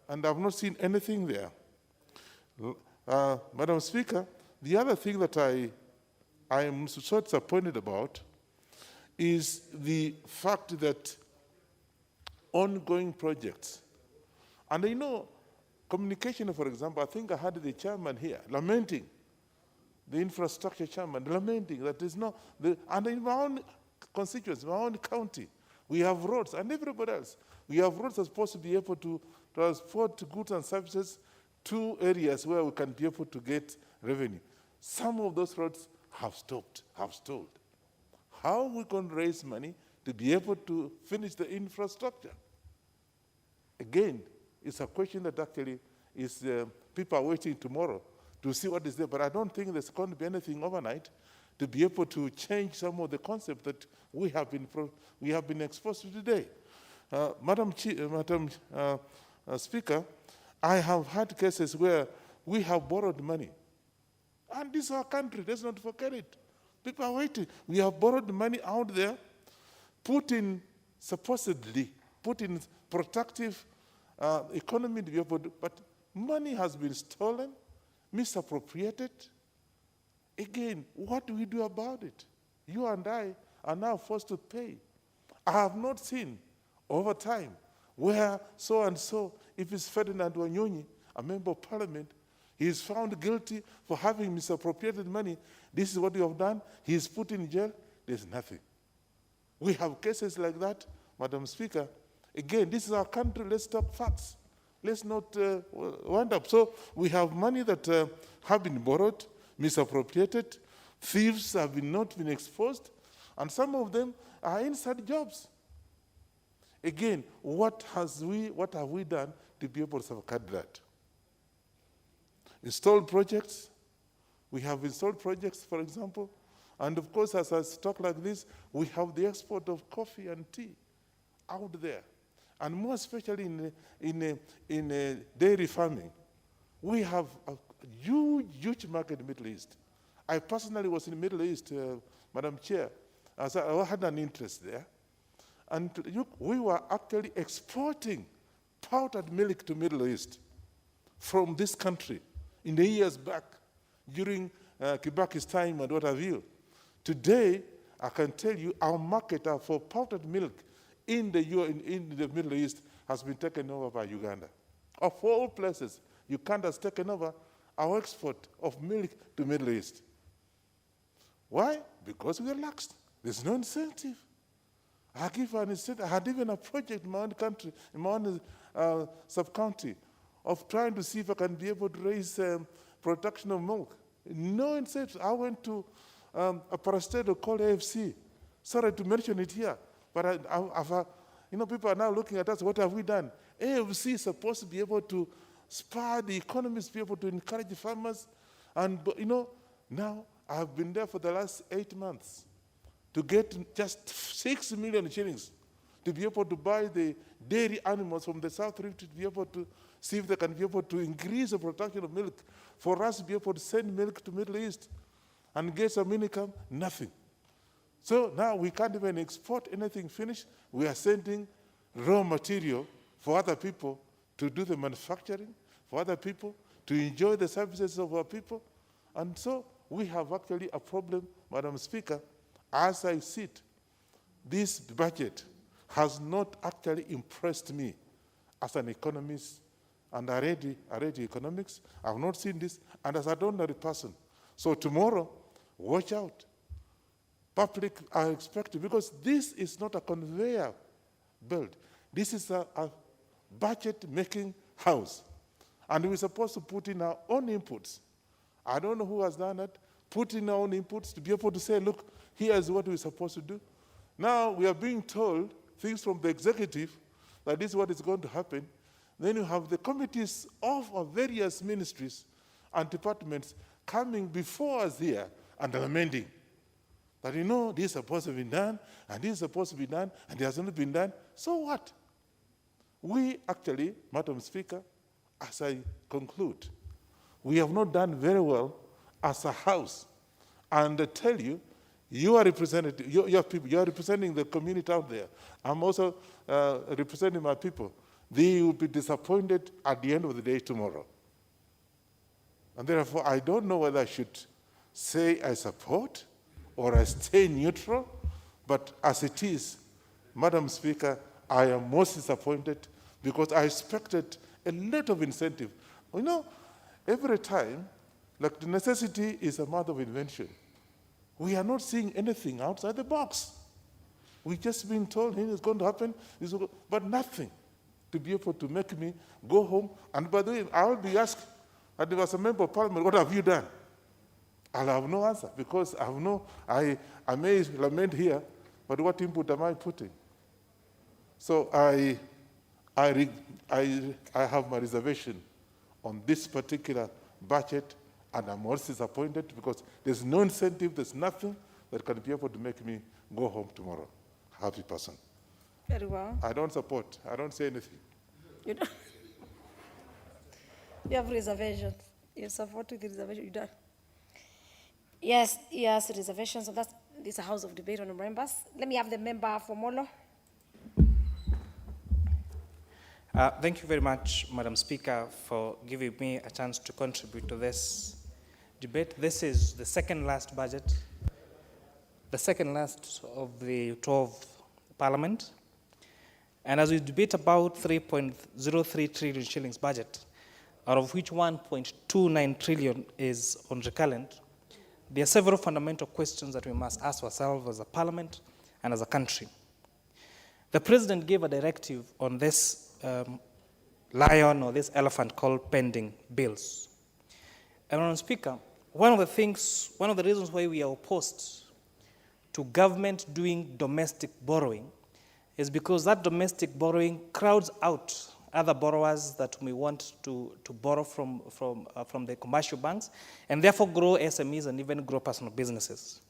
and I've not seen anything there. Madam Speaker, the other thing that I am so disappointed about is the fact that ongoing projects, and communication, for example, I think I had the chairman here lamenting, the infrastructure chairman lamenting that there's no, and in my own constituency, my own county, we have roads, and everybody else. We have roads that are supposed to be able to transport goods and services to areas where we can be able to get revenue. Some of those roads have stopped, have stalled. How are we going to raise money to be able to finish the infrastructure? Again, it's a question that actually is people are waiting tomorrow to see what is there. But I don't think there's going to be anything overnight to be able to change some of the concepts that we have been exposed to today. Madam Speaker, I have had cases where we have borrowed money. And this is our country, let's not forget it. People are waiting. We have borrowed money out there, supposedly put in productive economy to be able to, but money has been stolen, misappropriated. Again, what do we do about it? You and I are now forced to pay. I have not seen over time where so-and-so, if it's Ferdinand Wanyonyi, a member of parliament, he is found guilty for having misappropriated money. This is what you have done. He is put in jail. There's nothing. We have cases like that, Madam Speaker. Again, this is our country. Let's talk facts. Let's not wind up. So we have money that have been borrowed, misappropriated. Thieves have not been exposed. And some of them are inside jobs. Again, what have we done to be able to safeguard that? Installed projects. We have installed projects, for example. And of course, as I talk like this, we have the export of coffee and tea out there. And more especially in dairy farming. We have a huge market in the Middle East. I personally was in the Middle East, Madam Chair. As I had an interest there. And we were actually exporting powdered milk to Middle East from this country in the years back, during Kibaki's time and what have you. Today, I can tell you our market for powdered milk in the Middle East has been taken over by Uganda. Of all places, Uganda has taken over our export of milk to Middle East. Why? Because we are laxed. There's no incentive. I give an incentive. I had even a project in my own country, in my own sub-county, of trying to see if I can be able to raise production of milk. No incentive. I went to a parastatal called AFC. Sorry to mention it here, but people are now looking at us. What have we done? AFC is supposed to be able to spur the economies, be able to encourage the farmers, and now I have been there for the last 8 months to get just 6 million shillings to be able to buy the dairy animals from the South Rift to be able to see if they can be able to increase the production of milk for us to be able to send milk to Middle East and get some income. Nothing. So now we can't even export anything finished. We are sending raw material for other people to do the manufacturing, for other people to enjoy the services of our people. And so we have actually a problem, Madam Speaker. As I sit, this budget has not actually impressed me as an economist, and I read economics. I have not seen this, and as an ordinary person. So tomorrow, watch out. Public are expecting, because this is not a conveyor belt. This is a budget-making house, and we're supposed to put in our own inputs. I don't know who has done that. Put in our own inputs to be able to say, look, here's what we're supposed to do. Now we are being told things from the executive that this is what is going to happen. Then you have the committees of our various ministries and departments coming before us here and amending. That this is supposed to be done, and this is supposed to be done, and it has not been done. So what? We actually, Madam Speaker, as I conclude, we have not done very well as a house. And I tell you, you are representing your people. You are representing the community out there. I'm also representing my people. They will be disappointed at the end of the day tomorrow. And therefore, I don't know whether I should say I support or I stay neutral. But as it is, Madam Speaker, I am most disappointed because I expected a lot of incentive. Every time, like the necessity is a mother of invention. We are not seeing anything outside the box. We've just been told it's going to happen, but nothing to be able to make me go home. And by the way, I will be asked, and as a member of parliament, what have you done? I'll have no answer because I may lament here, but what input am I putting? So I have my reservation on this particular budget And I'm also disappointed because there's no incentive, there's nothing that can be able to make me go home tomorrow. Happy person. Very well. I don't support, I don't say anything. You don't. You have reservations. You support with the reservation. You don't. Yes, reservations. So this is a house of debate on the members. Let me have the member for Molo. Thank you very much, Madam Speaker, for giving me a chance to contribute to this debate. This is the second last budget, the second last of the 12th Parliament. And as we debate about 3.03 trillion shillings budget, out of which 1.29 trillion is on recurrent, there are several fundamental questions that we must ask ourselves as a Parliament and as a country. The President gave a directive on this lion or this elephant called pending bills. And Madam Speaker, one of the reasons why we are opposed to government doing domestic borrowing is because that domestic borrowing crowds out other borrowers that may want to borrow from the commercial banks and therefore grow SMEs and even grow personal businesses.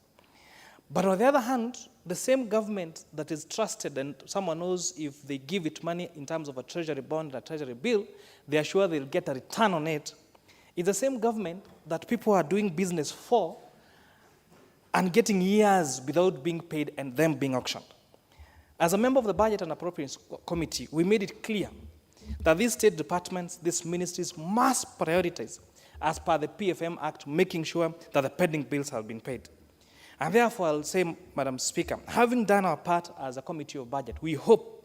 But on the other hand, the same government that is trusted and someone knows if they give it money in terms of a treasury bond, a treasury bill, they are sure they'll get a return on it, is the same government that people are doing business for and getting years without being paid and them being auctioned. As a member of the Budget and Appropriations Committee, we made it clear that these state departments, these ministries must prioritize as per the PFM Act, making sure that the pending bills have been paid. And therefore, I'll say, Madam Speaker, having done our part as a committee of budget, we hope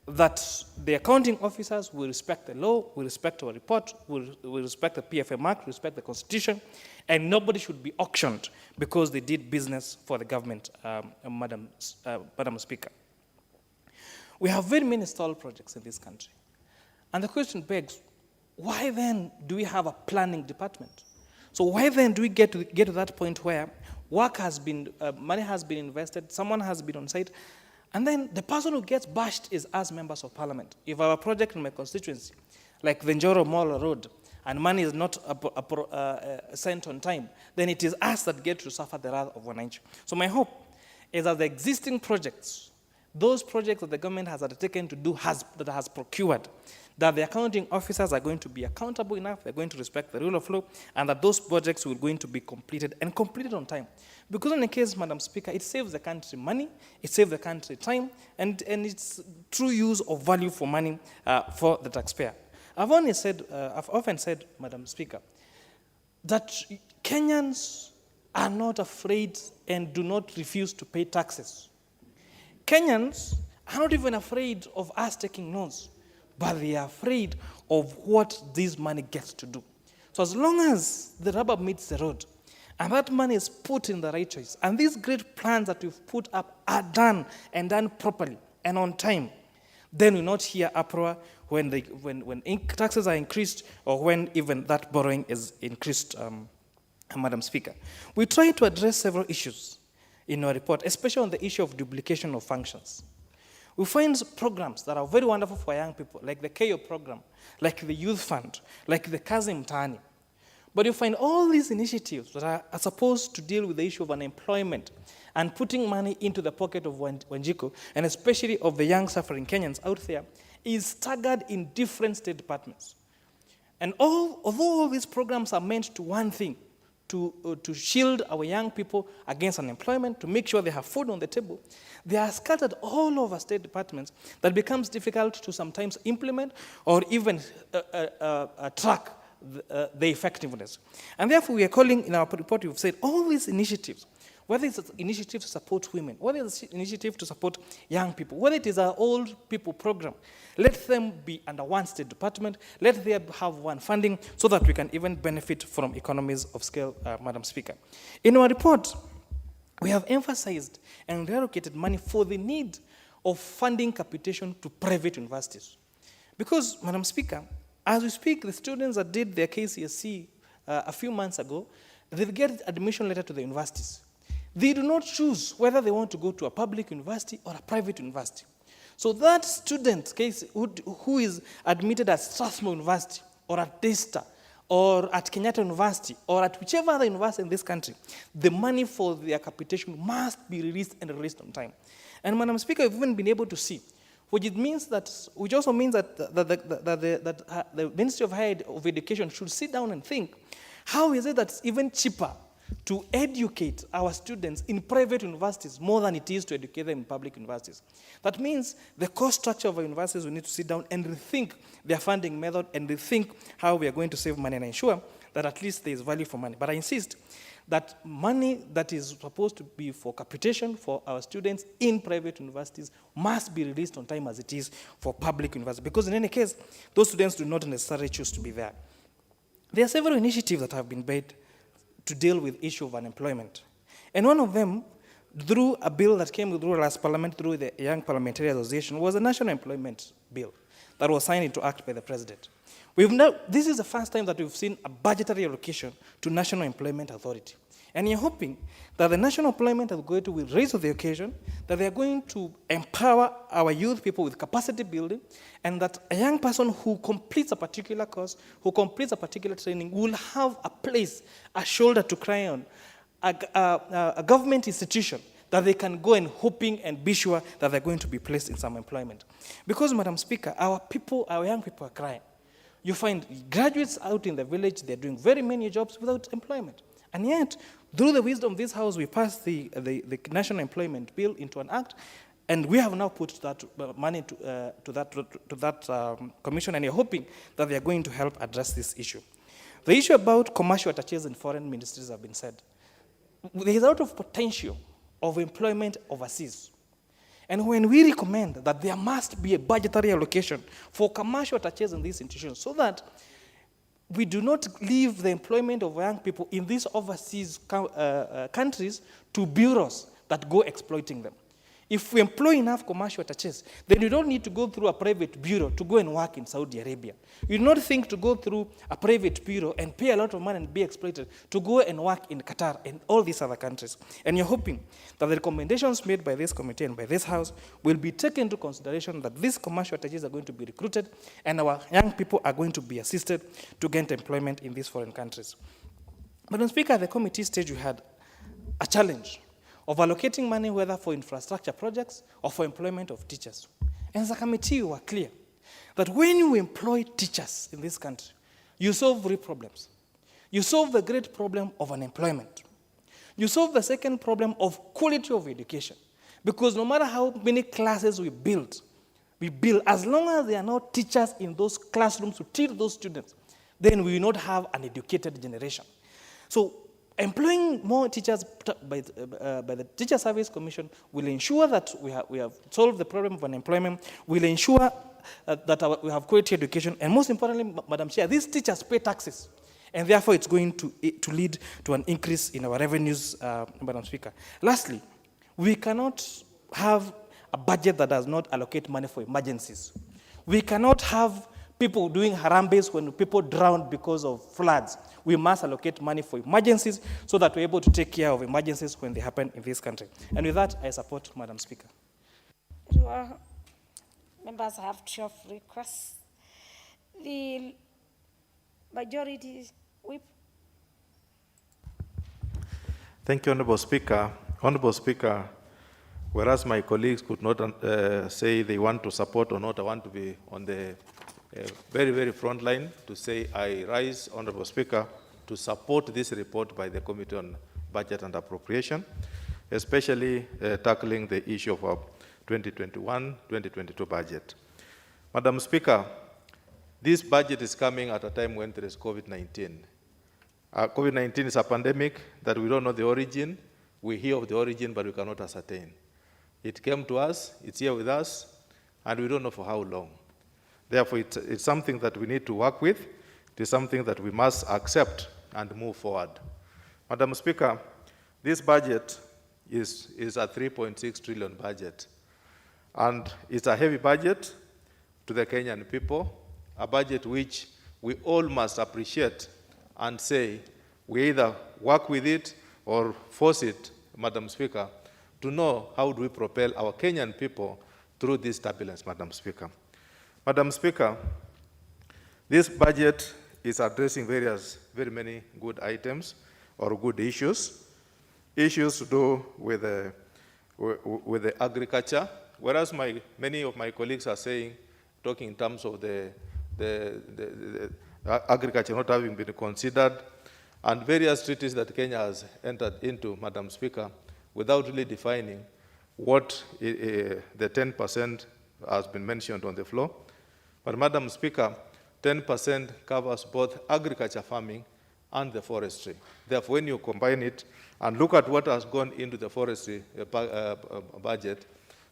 that the accounting officers will respect the law, will respect our report, will respect the PFM Act, respect the Constitution, and nobody should be auctioned because they did business for the government, Madam Speaker. We have very many stalled projects in this country. And the question begs, why then do we have a planning department? So why then do we get to that point where work has been, money has been invested, someone has been on site, and then the person who gets bashed is us members of Parliament. If I have a project in my constituency, like the Njoro Mall Road, and money is not sent on time, then it is us that get to suffer the wrath of Wananchi. So my hope is that the existing projects, those projects that the government has undertaken to do, that has procured, that the accounting officers are going to be accountable enough, they're going to respect the rule of law, and that those projects will going to be completed and completed on time. Because in the case, Madam Speaker, it saves the country money, it saves the country time, and it's true use of value for money for the taxpayer. I've often said, Madam Speaker, that Kenyans are not afraid and do not refuse to pay taxes. Kenyans are not even afraid of us taking loans, but they are afraid of what this money gets to do. So as long as the rubber meets the road, and that money is put in the right choice, and these great plans that we've put up are done and done properly and on time, then we'll not hear uproar when taxes are increased or when even that borrowing is increased, Madam Speaker. We try to address several issues in our report, especially on the issue of duplication of functions. We find programs that are very wonderful for young people, like the KO program, like the Youth Fund, like the Kazi Mtaani. But you find all these initiatives that are supposed to deal with the issue of unemployment and putting money into the pocket of Wanjiku, and especially of the young suffering Kenyans out there, is staggered in different state departments. And although all these programs are meant to one thing, to shield our young people against unemployment, to make sure they have food on the table, they are scattered all over state departments that becomes difficult to sometimes implement or even track the effectiveness. And therefore, we are calling in our report, we've said all these initiatives, whether it's an initiative to support women, whether it's an initiative to support young people, whether it is our old people program, let them be under one state department, let them have one funding so that we can even benefit from economies of scale, Madam Speaker. In our report, we have emphasized and reallocated money for the need of funding capitation to private universities. Because, Madam Speaker, as we speak, the students that did their KCSE a few months ago, they get admission letter to the universities. They do not choose whether they want to go to a public university or a private university. So that student case who is admitted at Strathmore University or at DESTA or at Kenyatta University, or at whichever other university in this country, the money for their capitation must be released and released on time. And Madam Speaker, we've even been able to see, which also means that the Ministry of Higher Education should sit down and think, how is it that it's even cheaper to educate our students in private universities more than it is to educate them in public universities? That means the cost structure of our universities, we need to sit down and rethink their funding method and rethink how we are going to save money and ensure that at least there is value for money. But I insist that money that is supposed to be for capitation for our students in private universities must be released on time as it is for public universities, because in any case, those students do not necessarily choose to be there. There are several initiatives that have been made to deal with the issue of unemployment. And one of them, through a bill that came through last parliament, through the Young Parliamentary Association, was a national employment bill that was signed into act by the president. This is the first time that we've seen a budgetary allocation to National Employment Authority. And you're hoping that the National Employment Authority will raise to the occasion, that they are going to empower our youth people with capacity building, and that a young person who completes a particular course, who completes a particular training, will have a place, a shoulder to cry on, a government institution that they can go and hoping and be sure that they're going to be placed in some employment. Because, Madam Speaker, our young people are crying. You find graduates out in the village, they're doing very many jobs without employment. And yet, through the wisdom of this House, we passed the National Employment Bill into an act, and we have now put that money to that commission, and you're hoping that they are going to help address this issue. The issue about commercial attaches in foreign ministries have been said. There is a lot of potential of employment overseas. And when we recommend that there must be a budgetary allocation for commercial attaches in these institutions so that we do not leave the employment of young people in these overseas countries to bureaus that go exploiting them. If we employ enough commercial attaches, then you don't need to go through a private bureau to go and work in Saudi Arabia. You do not think to go through a private bureau and pay a lot of money and be exploited to go and work in Qatar and all these other countries. And you're hoping that the recommendations made by this committee and by this House will be taken into consideration, that these commercial attaches are going to be recruited and our young people are going to be assisted to get employment in these foreign countries. Madam Speaker, at the committee stage, we had a challenge of allocating money whether for infrastructure projects or for employment of teachers. And as a committee, we were clear that when you employ teachers in this country, you solve three problems. You solve the great problem of unemployment. You solve the second problem of quality of education. Because no matter how many classes we build, as long as there are not teachers in those classrooms to teach those students, then we will not have an educated generation. So employing more teachers by the Teacher Service Commission will ensure that we have solved the problem of unemployment, will ensure that we have quality education, and most importantly, Madam Chair, these teachers pay taxes, and therefore it's going to lead to an increase in our revenues, Madam Speaker. Lastly, we cannot have a budget that does not allocate money for emergencies. We cannot have people doing harambes when people drown because of floods. We must allocate money for emergencies so that we're able to take care of emergencies when they happen in this country. And with that, I support Madam Speaker. Members have 12 requests. The majority whip. Thank you, Honorable Speaker. Honorable Speaker, whereas my colleagues could not say they want to support or not, I want to be on the very, very front line to say I rise, Honorable Speaker, to support this report by the Committee on Budget and Appropriation, especially tackling the issue of our 2021-2022 budget. Madam Speaker, this budget is coming at a time when there is COVID-19. COVID-19 is a pandemic that we don't know the origin. We hear of the origin, but we cannot ascertain. It came to us, it's here with us, and we don't know for how long. Therefore, it's something that we need to work with. It is something that we must accept and move forward. Madam Speaker, this budget is a 3.6 trillion budget. And it's a heavy budget to the Kenyan people, a budget which we all must appreciate and say we either work with it or force it, Madam Speaker, to know how do we propel our Kenyan people through this turbulence, Madam Speaker. Madam Speaker, this budget is addressing very many good items or good issues. Issues to do with the agriculture, whereas many of my colleagues are saying, talking in terms of the agriculture not having been considered, and various treaties that Kenya has entered into, Madam Speaker, without really defining what the 10% has been mentioned on the floor. But Madam Speaker, 10% covers both agriculture farming and the forestry. Therefore, when you combine it and look at what has gone into the forestry budget,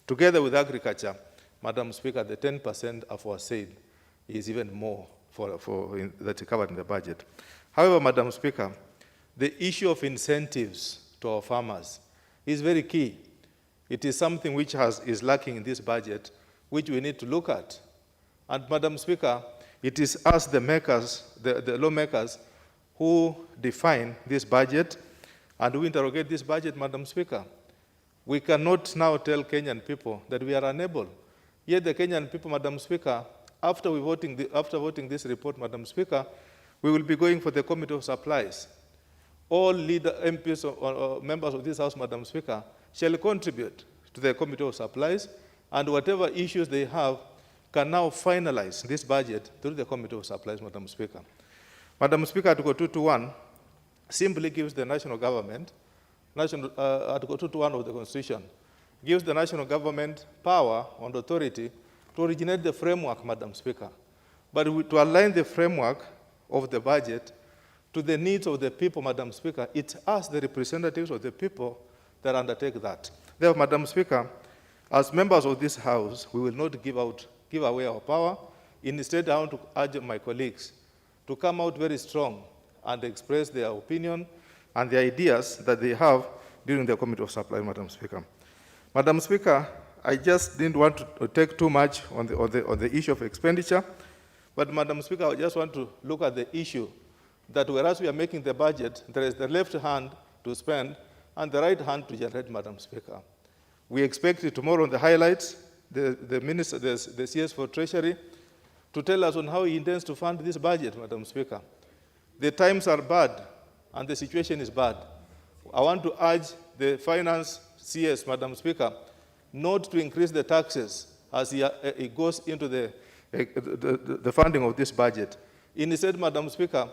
together with agriculture, Madam Speaker, the 10% of our said is even more that's covered in the budget. However, Madam Speaker, the issue of incentives to our farmers is very key. It is something which is lacking in this budget, which we need to look at. And Madam Speaker, it is us, the makers, the lawmakers, who define this budget and who interrogate this budget, Madam Speaker. We cannot now tell Kenyan people that we are unable. Yet the Kenyan people, Madam Speaker, after voting this report, Madam Speaker, we will be going for the Committee of Supplies. All MPs or members of this House, Madam Speaker, shall contribute to the Committee of Supplies, and whatever issues they have can now finalize this budget through the Committee of Supplies, Madam Speaker. Madam Speaker, Article 221 simply gives the national government, Article 221 of the Constitution, gives the national government power and authority to originate the framework, Madam Speaker. But to align the framework of the budget to the needs of the people, Madam Speaker, it's us, the representatives of the people, that undertake that. Therefore, Madam Speaker, as members of this House, we will not give away our power. Instead, I want to urge my colleagues to come out very strong and express their opinion and the ideas that they have during the Committee of Supply, Madam Speaker. Madam Speaker, I just didn't want to take too much on the issue of expenditure, but Madam Speaker, I just want to look at the issue that whereas we are making the budget, there is the left hand to spend and the right hand to generate, Madam Speaker. We expect tomorrow on the highlights, the Minister, the CS for Treasury, to tell us on how he intends to fund this budget, Madam Speaker. The times are bad and the situation is bad. I want to urge the Finance CS, Madam Speaker, not to increase the taxes as he goes into the funding of this budget. Instead, Madam Speaker,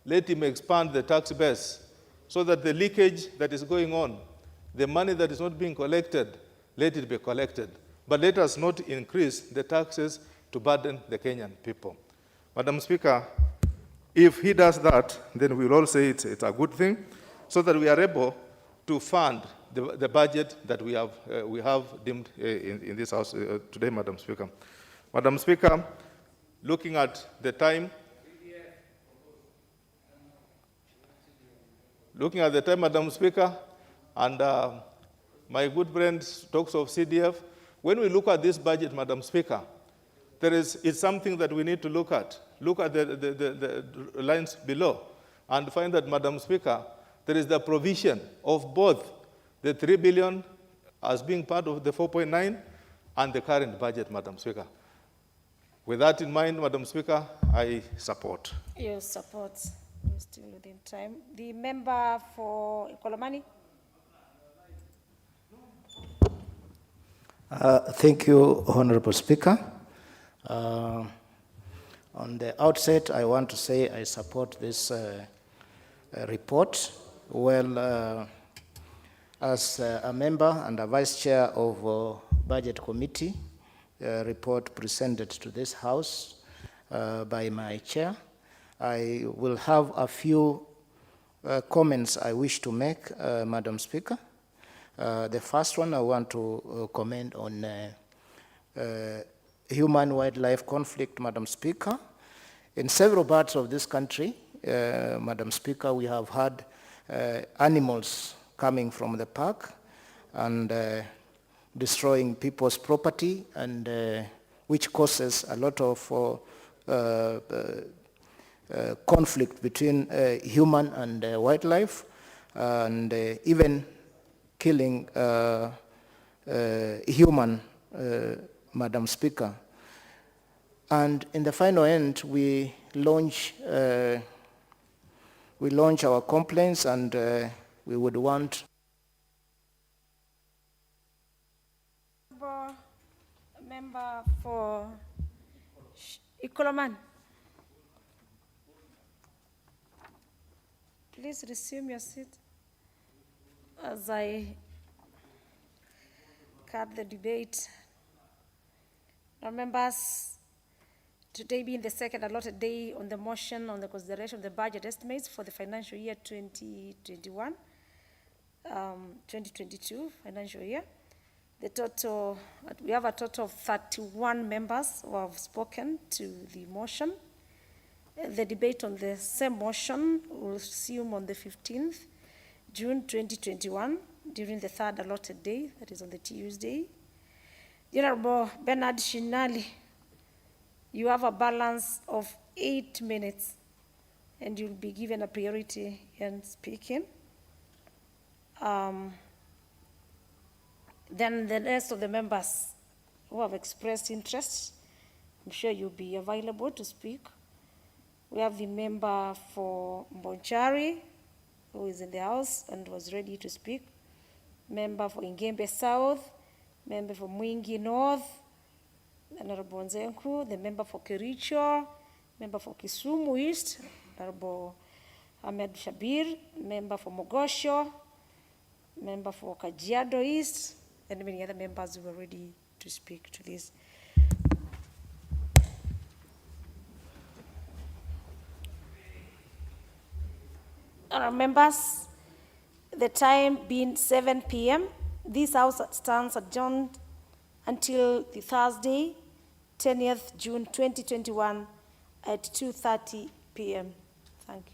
let him expand the tax base so that the leakage that is going on, the money that is not being collected, let it be collected. But let us not increase the taxes to burden the Kenyan people. Madam Speaker, if he does that, then we will all say it's a good thing, so that we are able to fund the budget that we have deemed in this House today, Madam Speaker. Madam Speaker, looking at the time, Madam Speaker, and my good friend talks of CDF, when we look at this budget, Madam Speaker, it's something that we need to look at. Look at the lines below and find that, Madam Speaker, there is the provision of both the 3 billion as being part of the 4.9 and the current budget, Madam Speaker. With that in mind, Madam Speaker, I support. Your support. We're still within time. The member for Ikolomani. Thank you, Honorable Speaker. On the outset, I want to say I support this report. Well, as a member and a vice chair of Budget Committee, report presented to this House by my chair, I will have a few comments I wish to make, Madam Speaker. The first one, I want to comment on human-wildlife conflict, Madam Speaker. In several parts of this country, Madam Speaker, we have had animals coming from the park and destroying people's property, and which causes a lot of conflict between human and wildlife, and even killing human, Madam Speaker. And in the final end, we launch our complaints, and we would want member for Ikoloman. Please resume your seat as I cut the debate. Now, members, today being the second allotted day on the motion on the consideration of the budget estimates for the financial year 2021, 2022 financial year. We have a total of 31 members who have spoken to the motion. The debate on the same motion will resume on the 15th June 2021 during the third allotted day, that is on the Tuesday. The Honorable Bernard Shinali, you have a balance of 8 minutes and you'll be given a priority in speaking. Then the rest of the members who have expressed interest, I'm sure you'll be available to speak. We have the member for Mbonchari, who is in the house and was ready to speak. Member for Ingembe South, member for Mwingi North, Honorable Nzenku, the member for Kericho, member for Kisumu East, Honorable Ahmed Shabir, member for Mogosho, member for Kajiado East, and many other members who are ready to speak to this. Our members, the time being 7 p.m., this House stands adjourned until the Thursday, 10th June 2021 at 2:30 p.m. Thank you.